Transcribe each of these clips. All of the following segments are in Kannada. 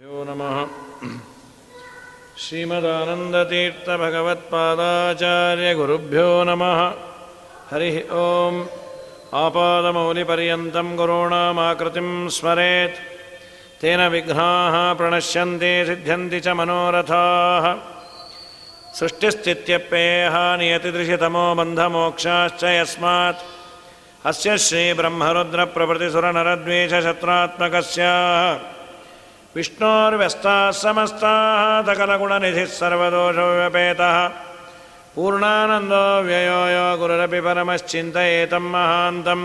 यो नमः। श्रीमदानन्दतीर्थभगवत्पादाचार्यगुरुभ्यो नमः। हरिः ओम्। आपादमौलिपर्यन्तं गुरूणामाकृतिं स्मरेत् तेन विघ्नाः प्रणश्यन्ति सिद्ध्यन्ति च मनोरथाः। सृष्टिस्थित्यप्ययः नियतिदृशितमो बन्धमोक्षाश्च यस्मात् अस्य श्रीब्रह्मरुद्रप्रभृतिसुरनरद्वेषशत्रुत्मकस्य विष्णोर्व्यस्ताः समस्ताः सकलगुणनिधिः सर्वदोषव्यपेतः पूर्णानन्दो व्ययो यो गुरुरपि परमश्चिन्तयेतं महान्तं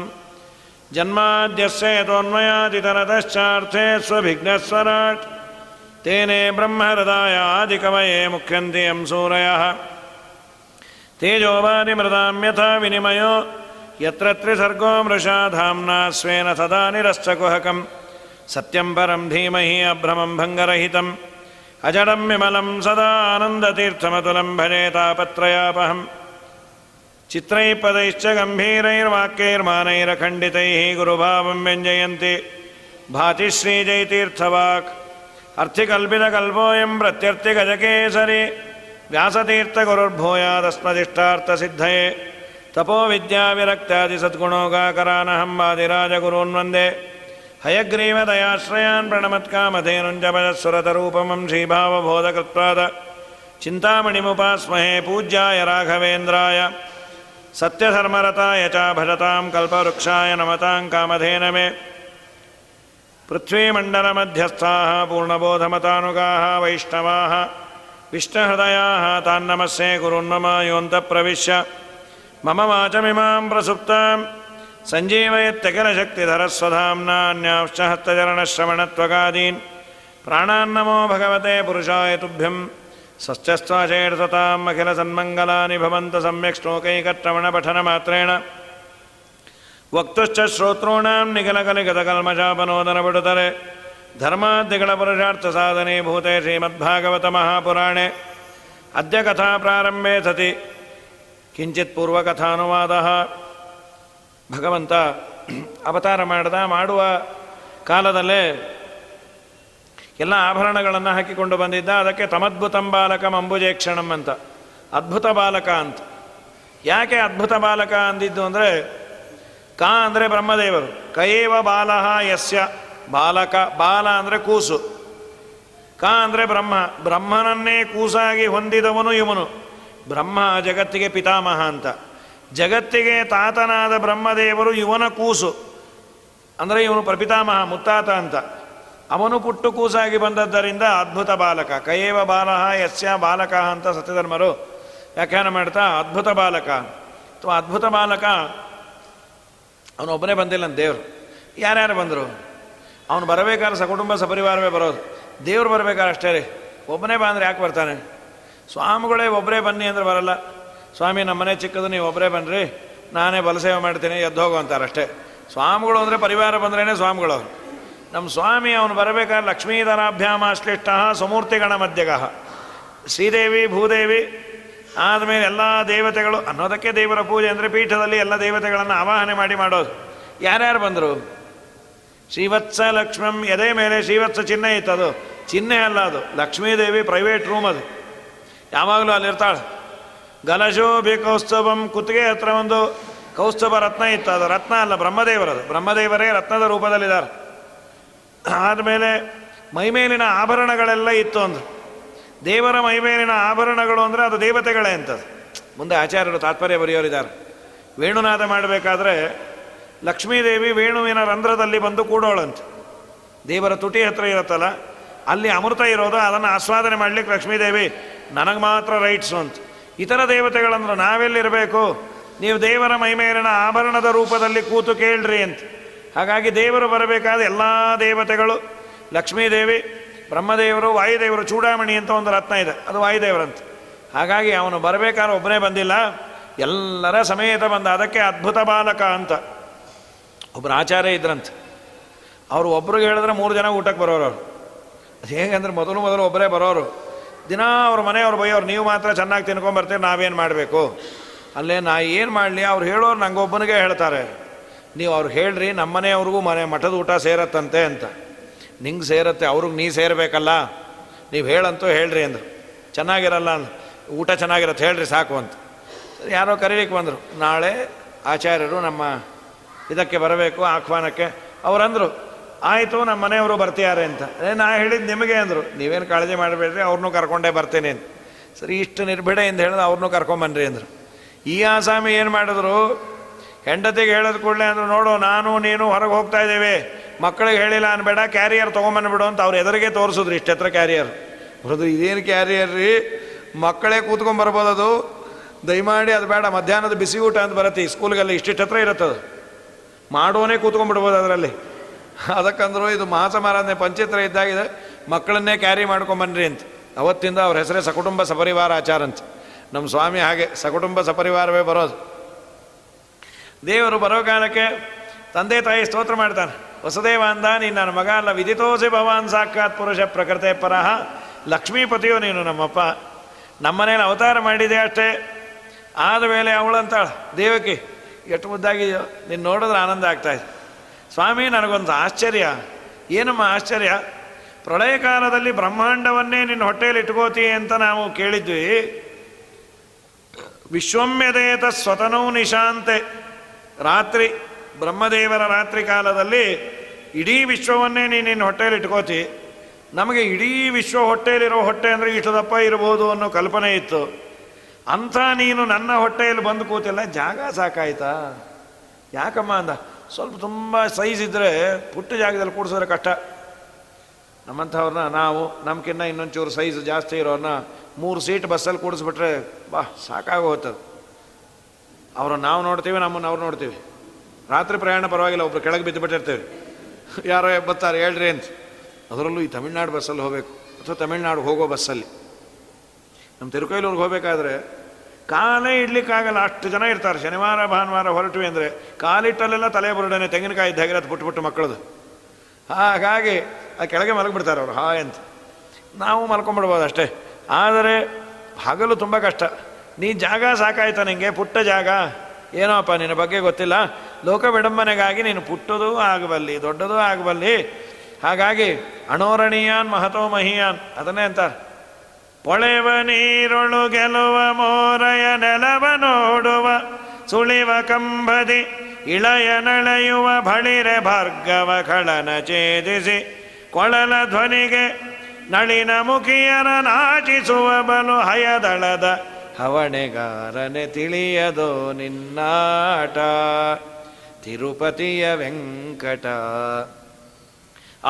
जन्माद्यस्य यतोऽन्वयादितरतश्चार्थे स्वभिघ्नस्वराट् तेने ब्रह्महृदाय आदिकवये मुख्यन्ति यं सूरयः तेजोवारिमृदां यथा विनिमयो यत्र त्रिसर्गो मृषा धाम्ना स्वेन सदा निरस्तकुहकं सत्यं परं धीमहि अभ्रमं भङ्गरहितम् अजडं विमलं सदा आनन्दतीर्थमतुलं भजे तापत्रयापहं चित्रैः पदैश्च गम्भीरैर्वाक्यैर्मानैरखण्डितैः गुरुभावं व्यञ्जयन्ति भाति श्रीजयतीर्थवाक् अर्थिकल्पितकल्पोऽयं प्रत्यर्थिगजकेसरी व्यासतीर्थगुरुर्भूयादस्मदिष्टार्थसिद्धये तपोविद्याविरक्त्यादिसद्गुणोगाकरानहं वादिराजगुरून् वन्दे हयग्रीवदयाश्रयान् प्रणमत्कामधेनुञ्जपदस्सुरतरूपमं श्रीभावबोधकृत्पाद चिन्तामणिमुपास्महे पूज्याय राघवेन्द्राय सत्यधर्मरताय च भजतां कल्पवृक्षाय नमतां कामधेनवे पृथ्वीमण्डलमध्यस्थाः पूर्णबोधमतानुगाः वैष्णवाः विष्णुहृदयाः तान्नमस्ये गुरून्मम योऽन्तःप्रविश्य मम वाचमिमां प्रसुप्तां सञ्जीवयत्यखिलशक्तिधरस्वधाम्ना अन्यांश्च हस्तचरणश्रवणत्वगादीन् प्राणान्नमो भगवते पुरुषाय तुभ्यं स्वस्त्यस्त्वाशेषताम् अखिलसन्मङ्गलानि भवन्तु सम्यक् श्लोकैकट्रवणपठनमात्रेण वक्तुश्च श्रोतॄणां निखिलकलिगतकल्मषापनोदनपटुतरे धर्माद्यगणपुरुषार्थसाधने भूते श्रीमद्भागवतमहापुराणे अद्य कथाप्रारम्भे सति ಕಿಂಚಿತ್ ಪೂರ್ವಕಥಾನುವಾದ. ಭಗವಂತ ಅವತಾರ ಮಾಡುವ ಕಾಲದಲ್ಲೇ ಎಲ್ಲ ಆಭರಣಗಳನ್ನು ಹಾಕಿಕೊಂಡು ಬಂದಿದ್ದ. ಅದಕ್ಕೆ ತಮದ್ಭುತಂ ಬಾಲಕಂ ಅಂಬುಜೇಕ್ಷಣಂ ಅಂತ, ಅದ್ಭುತ ಬಾಲಕ ಅಂತ. ಯಾಕೆ ಅದ್ಭುತ ಬಾಲಕ ಅಂದಿದ್ದು ಅಂದರೆ, ಕ ಅಂದರೆ ಬ್ರಹ್ಮದೇವರು, ಕಯೇವ ಬಾಲಃ ಯಸ್ಯ, ಬಾಲಕ, ಬಾಲ ಅಂದರೆ ಕೂಸು, ಕ ಅಂದರೆ ಬ್ರಹ್ಮ, ಬ್ರಹ್ಮನನ್ನೇ ಕೂಸಾಗಿ ಹೊಂದಿದವನು ಇವನು. ಬ್ರಹ್ಮ ಜಗತ್ತಿಗೆ ಪಿತಾಮಹ ಅಂತ, ಜಗತ್ತಿಗೆ ತಾತನಾದ ಬ್ರಹ್ಮದೇವರು ಇವನ ಕೂಸು ಅಂದರೆ ಇವನು ಪ್ರಪಿತಾಮಹ, ಮುತ್ತಾತ ಅಂತ. ಅವನು ಪುಟ್ಟು ಕೂಸಾಗಿ ಬಂದದ್ದರಿಂದ ಅದ್ಭುತ ಬಾಲಕ. ಕಯೇವ ಬಾಲಃ ಯಸ್ಯ ಬಾಲಕ ಅಂತ ಸತ್ಯಧರ್ಮರು ವ್ಯಾಖ್ಯಾನ ಮಾಡ್ತಾ ಅದ್ಭುತ ಬಾಲಕ ಅಥವಾ ಅದ್ಭುತ ಬಾಲಕ. ಅವನೊಬ್ಬನೇ ಬಂದಿಲ್ಲ ದೇವರು, ಯಾರ್ಯಾರು ಬಂದರು? ಅವನು ಬರಬೇಕಾದ್ರೆ ಸಕುಟುಂಬ ಸಪರಿವಾರವೇ ಬರೋದು. ದೇವ್ರು ಬರಬೇಕಾದ್ರೆ ಅಷ್ಟೇ ರೀ, ಒಬ್ಬನೇ ಬಾ ಅಂದರೆ ಯಾಕೆ ಬರ್ತಾನೆ? ಸ್ವಾಮಿಗಳೇ ಒಬ್ಬರೇ ಬನ್ನಿ ಅಂದರೆ ಬರಲ್ಲ. ಸ್ವಾಮಿ ನಮ್ಮನೆ ಚಿಕ್ಕದು, ನೀವು ಒಬ್ಬರೇ ಬನ್ನಿರಿ, ನಾನೇ ಬಲಸೇವೆ ಮಾಡ್ತೀನಿ, ಎದ್ದೋಗು ಅಂತಾರಷ್ಟೇ. ಸ್ವಾಮಿಗಳು ಅಂದರೆ ಪರಿವಾರ ಬಂದ್ರೇ ಸ್ವಾಮಿಗಳು. ನಮ್ಮ ಸ್ವಾಮಿ ಅವನು ಬರಬೇಕಾದ್ರೆ ಲಕ್ಷ್ಮೀಧರಾಭ್ಯಾಮಾಶ್ಲಿಷ್ಟ ಸುಮೂರ್ತಿಗಣ ಮಧ್ಯಗಃ, ಶ್ರೀದೇವಿ ಭೂದೇವಿ ಆದಮೇಲೆ ಎಲ್ಲ ದೇವತೆಗಳು ಅನ್ನೋದಕ್ಕೆ ದೇವರ ಪೂಜೆ ಅಂದರೆ ಪೀಠದಲ್ಲಿ ಎಲ್ಲ ದೇವತೆಗಳನ್ನು ಆವಾಹನೆ ಮಾಡಿ ಮಾಡೋದು. ಯಾರ್ಯಾರು ಬಂದರು? ಶ್ರೀವತ್ಸ ಲಕ್ಷ್ಮಂ, ಎದೆ ಮೇಲೆ ಶ್ರೀವತ್ಸ ಚಿಹ್ನೆ ಇತ್ತು. ಅದು ಚಿಹ್ನೆ ಅಲ್ಲ, ಅದು ಲಕ್ಷ್ಮೀದೇವಿ ಪ್ರೈವೇಟ್ ರೂಮ್. ಅದು ಯಾವಾಗಲೂ ಅಲ್ಲಿರ್ತಾಳೆ. ಗಲಶೋಭಿ ಕೌಸ್ತುಭಂ, ಕುತ್ತಿಗೆ ಹತ್ರ ಒಂದು ಕೌಸ್ತುಭ ರತ್ನ ಇತ್ತು. ಅದು ರತ್ನ ಅಲ್ಲ, ಬ್ರಹ್ಮದೇವರದು. ಬ್ರಹ್ಮದೇವರೇ ರತ್ನದ ರೂಪದಲ್ಲಿದ್ದಾರೆ. ಆದಮೇಲೆ ಮೈಮೇಲಿನ ಆಭರಣಗಳೆಲ್ಲ ಇತ್ತು ಅಂದರು. ದೇವರ ಮೈಮೇಲಿನ ಆಭರಣಗಳು ಅಂದರೆ ಅದು ದೇವತೆಗಳೇ ಅಂತದ್ದು. ಮುಂದೆ ಆಚಾರ್ಯರು ತಾತ್ಪರ್ಯ ಬರೆಯೋರಿದ್ದಾರೆ. ವೇಣುನಾದ ಮಾಡಬೇಕಾದ್ರೆ ಲಕ್ಷ್ಮೀದೇವಿ ವೇಣುವಿನ ರಂಧ್ರದಲ್ಲಿ ಬಂದು ಕೂಡೋಳಂತೆ. ದೇವರ ತುಟಿ ಹತ್ರ ಇರುತ್ತಲ್ಲ, ಅಲ್ಲಿ ಅಮೃತ ಇರೋದು, ಅದನ್ನು ಆಸ್ವಾದನೆ ಮಾಡಲಿಕ್ಕೆ ಲಕ್ಷ್ಮೀದೇವಿ ನನಗೆ ಮಾತ್ರ ರೈಟ್ಸು ಅಂತ. ಇತರ ದೇವತೆಗಳಂದ್ರು ನಾವೆಲ್ಲಿರಬೇಕು, ನೀವು ದೇವರ ಮೈಮೇಲಿನ ಆಭರಣದ ರೂಪದಲ್ಲಿ ಕೂತು ಕೇಳ್ರಿ ಅಂತ. ಹಾಗಾಗಿ ದೇವರು ಬರಬೇಕಾದ ಎಲ್ಲ ದೇವತೆಗಳು, ಲಕ್ಷ್ಮೀದೇವಿ, ಬ್ರಹ್ಮದೇವರು, ವಾಯುದೇವರು, ಚೂಡಾಮಣಿ ಅಂತ ಒಂದು ರತ್ನ ಇದೆ, ಅದು ವಾಯುದೇವರಂತ. ಹಾಗಾಗಿ ಅವನು ಬರಬೇಕಾದ್ರೆ ಒಬ್ಬನೇ ಬಂದಿಲ್ಲ, ಎಲ್ಲರ ಸಮೇತ ಬಂದ. ಅದಕ್ಕೆ ಅದ್ಭುತ ಬಾಲಕ ಅಂತ. ಒಬ್ಬರು ಆಚಾರ್ಯ ಇದ್ರಂತೆ. ಅವರು ಒಬ್ರಿಗೆ ಹೇಳಿದ್ರೆ 3 ಜನ ಊಟಕ್ಕೆ ಬರೋರು. ಅವರು ಅದು ಹೇಗೆಂದ್ರೆ ಮೊದಲು ಒಬ್ಬರೇ ಬರೋರು. ದಿನ ಅವ್ರ ಮನೆಯವ್ರು ಬೈಯೋರು, ನೀವು ಮಾತ್ರ ಚೆನ್ನಾಗಿ ತಿನ್ಕೊಂಬರ್ತೀರಿ, ನಾವೇನು ಮಾಡಬೇಕು? ಅಲ್ಲೇ ನಾ ಏನು ಮಾಡಲಿ? ಅವ್ರು ಹೇಳೋರು ನಂಗೊಬ್ಬನಿಗೆ ಹೇಳ್ತಾರೆ, ನೀವು ಅವ್ರಿಗೆ ಹೇಳ್ರಿ, ನಮ್ಮನೆಯವ್ರಿಗೂ ಮಠದ ಊಟ ಸೇರತ್ತಂತೆ ಅಂತ. ನಿಂಗೆ ಸೇರುತ್ತೆ, ಅವ್ರಿಗೆ ನೀ ಸೇರಬೇಕಲ್ಲ, ನೀವು ಹೇಳಂತೂ ಹೇಳ್ರಿ ಅಂದರು. ಚೆನ್ನಾಗಿರಲ್ಲ ಅಂದ, ಊಟ ಚೆನ್ನಾಗಿರುತ್ತೆ ಹೇಳ್ರಿ ಸಾಕು ಅಂತ. ಯಾರೋ ಕರೀಲಿಕ್ಕೆ ಬಂದರು, ನಾಳೆ ಆಚಾರ್ಯರು ನಮ್ಮ ಇದಕ್ಕೆ ಬರಬೇಕು ಆಹ್ವಾನಕ್ಕೆ. ಅವರಂದರು ಆಯಿತು ನಮ್ಮ ಮನೆಯವರು ಬರ್ತಿದ್ದಾರೆ ಅಂತ. ನಾ ಹೇಳಿದ್ದು ನಿಮಗೆ ಅಂದರು, ನೀವೇನು ಕಾಳಜಿ ಮಾಡಬೇಡ್ರಿ ಅವ್ರನ್ನೂ ಕರ್ಕೊಂಡೇ ಬರ್ತೇನೆ ಅಂತ. ಸರಿ, ಇಷ್ಟು ನಿರ್ಭಿಡೆಯಿಂದ ಹೇಳಿದ್ರೆ ಅವ್ರನ್ನೂ ಕರ್ಕೊಂಬನ್ರಿ ಅಂದರು. ಈ ಆಸಾಮಿ ಏನು ಮಾಡಿದ್ರು, ಹೆಂಡತಿಗೆ ಹೇಳೋದು ಕೂಡಲೇ ಅಂದರು, ನೋಡು ನಾನು ನೀನು ಹೊರಗೆ ಹೋಗ್ತಾ ಇದ್ದೇವೆ, ಮಕ್ಕಳಿಗೆ ಹೇಳಿಲ್ಲ ಅನ್ಬೇಡ, ಕ್ಯಾರಿಯರ್ ತೊಗೊಂಬಂದ್ಬಿಡು ಅಂತ ಅವ್ರು ಎದುರಿಗೆ ತೋರಿಸಿದ್ರು. ಇಷ್ಟೆತ್ರ ಕ್ಯಾರಿಯರ್ ಬರೋದು, ಇದೇನು ಕ್ಯಾರಿಯರ್ ರೀ, ಮಕ್ಕಳೇ ಕೂತ್ಕೊಂಡ್ಬರ್ಬೋದು, ಅದು ದಯಮಾಡಿ ಅದು ಬೇಡ, ಮಧ್ಯಾಹ್ನದ ಬಿಸಿ ಊಟ ಅಂತ ಬರುತ್ತೆ ಈ ಸ್ಕೂಲ್ಗೆಲ್ಲ, ಇಷ್ಟಿಷ್ಟತ್ರ ಇರುತ್ತದು, ಮಾಡೋನೇ ಕೂತ್ಕೊಂಡ್ಬಿಡ್ಬೋದು ಅದರಲ್ಲಿ. ಅದಕ್ಕಂದ್ರು ಇದು ಮಹಾಸಮಾರಾಧನೆ ಪಂಚಿತ್ರ ಇದ್ದಾಗಿದೆ, ಮಕ್ಕಳನ್ನೇ ಕ್ಯಾರಿ ಮಾಡ್ಕೊಂಬನ್ರಿ ಅಂತ. ಅವತ್ತಿಂದ ಅವ್ರ ಹೆಸರೇ ಸಕುಟುಂಬ ಸಪರಿವಾರ ಆಚಾರ ಅಂತ. ನಮ್ಮ ಸ್ವಾಮಿ ಹಾಗೆ ಸಕುಟುಂಬ ಸಪರಿವಾರವೇ ಬರೋದು. ದೇವರು ಬರೋ ಕಾಲಕ್ಕೆ ತಂದೆ ತಾಯಿ ಸ್ತೋತ್ರ ಮಾಡ್ತಾನೆ. ವಸುದೇವ ಅಂದ, ನೀನು ನನ್ನ ಮಗ ಅಲ್ಲ, ವಿದಿತೋಸಿ ಭವಾನ್ ಸಾಕ್ಷಾತ್ ಪುರುಷ ಪ್ರಕೃತೆ ಪರಹ, ಲಕ್ಷ್ಮೀಪತಿಯೋ ನೀನು ನಮ್ಮಪ್ಪ, ನಮ್ಮನೇಲಿ ಅವತಾರ ಮಾಡಿದೆ ಅಷ್ಟೇ. ಆದಮೇಲೆ ಅವಳಂತಾಳ ದೇವಕಿ, ಎಷ್ಟು ಮುದ್ದಾಗಿದೆಯೋ, ನೀನು ನೋಡಿದ್ರೆ ಆನಂದ ಆಗ್ತಾಯಿದೆ. ಸ್ವಾಮಿ ನನಗೊಂದು ಆಶ್ಚರ್ಯ. ಏನಮ್ಮ ಆಶ್ಚರ್ಯ? ಪ್ರಳಯ ಕಾಲದಲ್ಲಿ ಬ್ರಹ್ಮಾಂಡವನ್ನೇ ನಿನ್ನ ಹೊಟ್ಟೆಯಲ್ಲಿ ಇಟ್ಕೋತಿ ಅಂತ ನಾವು ಕೇಳಿದ್ವಿ. ವಿಶ್ವಮ್ಯದೇತ ಸ್ವತನೌ ನಿಶಾಂತೆ, ರಾತ್ರಿ ಬ್ರಹ್ಮದೇವರ ರಾತ್ರಿ ಕಾಲದಲ್ಲಿ ಇಡೀ ವಿಶ್ವವನ್ನೇ ನೀನು ನಿನ್ನ ಹೊಟ್ಟೆಯಲ್ಲಿ ಇಟ್ಕೋತಿ. ನಮಗೆ ಇಡೀ ವಿಶ್ವ ಹೊಟ್ಟೆಯಲ್ಲಿರೋ ಹೊಟ್ಟೆ ಅಂದರೆ ಇಷ್ಟು ದಪ್ಪ ಇರ್ಬೋದು ಅನ್ನೋ ಕಲ್ಪನೆ ಇತ್ತು. ಅಂಥ ನೀನು ನನ್ನ ಹೊಟ್ಟೆಯಲ್ಲಿ ಬಂದು ಕೂತಿಲ್ಲ, ಜಾಗ ಸಾಕಾಯ್ತಾ? ಯಾಕಮ್ಮ ಅಂದ. ಸ್ವಲ್ಪ ತುಂಬ ಸೈಜ್ ಇದ್ದರೆ ಪುಟ್ಟ ಜಾಗದಲ್ಲಿ ಕೂಡಿಸಿದ್ರೆ ಕಷ್ಟ. ನಮ್ಮಂಥವ್ರನ್ನ ನಾವು ನಮ್ಗಿನ್ನ ಇನ್ನೊಂಚೂರು ಸೈಜ್ ಜಾಸ್ತಿ ಇರೋನ್ನ 3 ಸೀಟ್ ಬಸ್ಸಲ್ಲಿ ಕೂಡಿಸ್ಬಿಟ್ರೆ ಬಾ ಸಾಕಾಗೋಗ್ತದೆ. ಅವ್ರನ್ನ ನಾವು ನೋಡ್ತೀವಿ, ನಮ್ಮನ್ನು ಅವ್ರು ನೋಡ್ತೀವಿ. ರಾತ್ರಿ ಪ್ರಯಾಣ ಪರವಾಗಿಲ್ಲ, ಒಬ್ರು ಕೆಳಗೆ ಬಿದ್ದುಬಿಟ್ಟಿರ್ತೀವಿ, ಯಾರೋ ಬರ್ತಾರೆ ಹೇಳ್ರಿ ಅಂತ. ಅದರಲ್ಲೂ ಈ ತಮಿಳ್ನಾಡು ಬಸ್ಸಲ್ಲಿ ಹೋಗಬೇಕು ಅಥವಾ ತಮಿಳ್ನಾಡು ಹೋಗೋ ಬಸ್ಸಲ್ಲಿ. ನಮ್ಮ ತಿರುಕೈಲೂರಿಗೆ ಹೋಗಬೇಕಾದ್ರೆ ಕಾಲೇ ಇಡ್ಲಿಕ್ಕಾಗಲ್ಲ, ಅಷ್ಟು ಜನ ಇರ್ತಾರೆ. ಶನಿವಾರ ಭಾನುವಾರ ಹೊರಟ್ವಿ ಅಂದರೆ ಕಾಲಿಟ್ಟಲ್ಲೆಲ್ಲ ತಲೆ ಬುರುಡನೆ ತೆಂಗಿನಕಾಯಿ ಇದ್ದಾಗಿರತ್ತೆ ಪುಟ್ಟು ಮಕ್ಕಳದು. ಹಾಗಾಗಿ ಆ ಕೆಳಗೆ ಮಲಗಿಬಿಡ್ತಾರೆ ಅವರು, ಹಾಯ್ ಅಂತ. ನಾವು ಮಲ್ಕೊಂಡ್ಬಿಡ್ಬೋದು ಅಷ್ಟೇ. ಆದರೆ ಹಗಲು ತುಂಬ ಕಷ್ಟ. ನೀ ಜಾಗ ಸಾಕಾಯ್ತಾ ನಿನಗೆ? ಪುಟ್ಟ ಜಾಗ ಏನೋಪ್ಪ ನಿನ್ನ ಬಗ್ಗೆ ಗೊತ್ತಿಲ್ಲ. ಲೋಕ ವಿಡಂಬನೆಗಾಗಿ ನೀನು ಪುಟ್ಟದೂ ಆಗಬಲ್ಲಿ, ದೊಡ್ಡದೂ ಆಗಬಲ್ಲಿ. ಹಾಗಾಗಿ ಅಣೋರಣೀಯಾನ್ ಮಹತೋ ಮಹೀಯಾನ್ ಅದನ್ನೇ ಅಂತಾರೆ. ಪೊಳೆವ ನೀರೊಳು ಗೆಲುವ ಮೋರಯ ನೆಲವ ನೋಡುವ ಸುಳಿವ ಕಂಬದಿ ಇಳಯ ನಳೆಯುವ ಬಳಿರೆ ಭಾರ್ಗವ ಖಳನ ಛೇದಿಸಿ ಕೊಳಲ ಧ್ವನಿಗೆ ನಳಿನ ಮುಖಿಯರ ನಾಚಿಸುವ ಬಲು ಹಯದಳದ ಹವಣೆಗಾರನೆ ತಿಳಿಯದೋ ನಿನ್ನಾಟ ತಿರುಪತಿಯ ವೆಂಕಟ.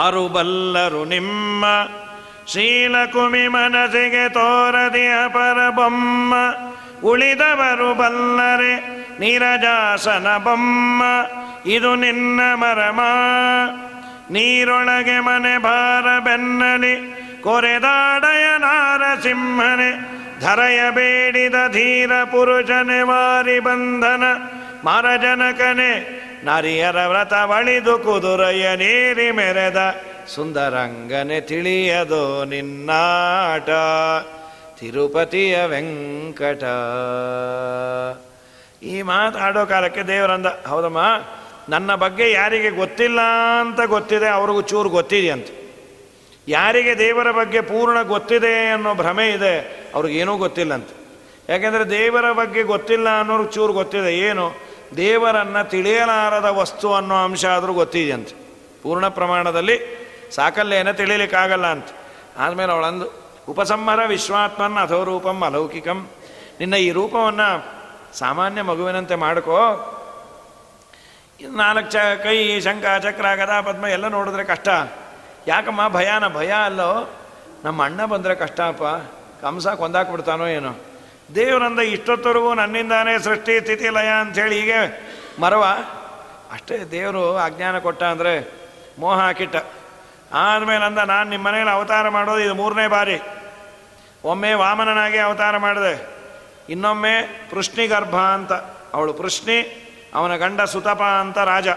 ಅರುಬಲ್ಲರು ನಿಮ್ಮ ಶೀಲಕುಮಿ ಮನಸ್ಸಿಗೆ ತೋರದಿ ಅಪರ ಬೊಮ್ಮ, ಉಳಿದವರು ಬಲ್ಲರೆ ನೀರಜಾಸನ ಬೊಮ್ಮ ಇದು ನಿನ್ನ ಮರಮ. ನೀರೊಳಗೆ ಮನೆ ಭಾರ ಬೆನ್ನಲಿ ಕೊರೆದಾಡಯ ನಾರಸಿಂಹನೆ, ಧರೆಯ ಬೇಡಿದ ಧೀರ ಪುರುಷನೆ ವಾರಿ ಬಂಧನ ಮರಜನಕನೆ. ನರಿಯರ ವ್ರತ ಬಳಿದು ಕುದುರೆಯ ನೀರಿ ಮೆರೆದ ಸುಂದರಂಗನೆ ತಿಳಿಯದೋ ನಿನ್ನಾಟ ತಿರುಪತಿಯ ವೆಂಕಟ. ಈ ಮಾತಾಡೋ ಕಾಲಕ್ಕೆ ದೇವರಂದ, ಹೌದಮ್ಮ ನನ್ನ ಬಗ್ಗೆ ಯಾರಿಗೆ ಗೊತ್ತಿಲ್ಲ ಅಂತ ಗೊತ್ತಿದೆ, ಅವ್ರಿಗೂ ಚೂರು ಗೊತ್ತಿದೆಯಂತೆ. ಯಾರಿಗೆ ದೇವರ ಬಗ್ಗೆ ಪೂರ್ಣ ಗೊತ್ತಿದೆ ಅನ್ನೋ ಭ್ರಮೆ ಇದೆ, ಅವ್ರಿಗೇನೂ ಗೊತ್ತಿಲ್ಲಂತೆ. ಯಾಕೆಂದರೆ ದೇವರ ಬಗ್ಗೆ ಗೊತ್ತಿಲ್ಲ ಅನ್ನೋರು ಚೂರು ಗೊತ್ತಿದೆ. ಏನು? ದೇವರನ್ನು ತಿಳಿಯಲಾರದ ವಸ್ತು ಅನ್ನೋ ಅಂಶ ಆದರೂ ಗೊತ್ತಿದೆಯಂತೆ. ಪೂರ್ಣ ಪ್ರಮಾಣದಲ್ಲಿ ಸಾಕಲ್ಲೇನ ತಿಳಿಲಿಕ್ಕಾಗಲ್ಲ ಅಂತ. ಆದಮೇಲೆ ಅವಳಂದು, ಉಪಸಂಹರ ವಿಶ್ವಾತ್ಮನ್ ಅಥೋ ರೂಪಂ ಅಲೌಕಿಕಂ. ನಿನ್ನ ಈ ರೂಪವನ್ನು ಸಾಮಾನ್ಯ ಮಗುವಿನಂತೆ ಮಾಡ್ಕೋ. 4 ಕೈ, ಶಂಖ, ಚಕ್ರ, ಗದಾ, ಪದ್ಮ ಎಲ್ಲ ನೋಡಿದ್ರೆ ಕಷ್ಟ. ಯಾಕಮ್ಮ ಭಯಾನ? ಭಯ ಅಲ್ಲೋ, ನಮ್ಮ ಅಣ್ಣ ಬಂದರೆ ಕಷ್ಟಪ್ಪ, ಕಂಸ ಕೊಂದಾಕ್ಬಿಡ್ತಾನೋ ಏನೋ. ದೇವರಂದ ಇಷ್ಟೊತ್ತವರೆಗೂ ನನ್ನಿಂದಾನೇ ಸೃಷ್ಟಿ ಸ್ಥಿತಿ ಲಯ ಅಂಥೇಳಿ ಹೀಗೆ ಮರವ ಅಷ್ಟೇ. ದೇವರು ಅಜ್ಞಾನ ಕೊಟ್ಟ ಅಂದರೆ ಮೋಹ ಹಾಕಿಟ್ಟ. ಆದಮೇಲೆ ಅಂದ, ನಾನು ನಿಮ್ಮ ಮನೇಲಿ ಅವತಾರ ಮಾಡೋದು ಇದು 3ನೇ ಬಾರಿ. ಒಮ್ಮೆ ವಾಮನನಾಗಿ ಅವತಾರ ಮಾಡಿದೆ, ಇನ್ನೊಮ್ಮೆ ಪೃಷ್ಣಿಗರ್ಭ ಅಂತ ಅವಳು ಪೃಷ್ಣಿ, ಅವನ ಗಂಡ ಸುತಪ ಅಂತ ರಾಜ,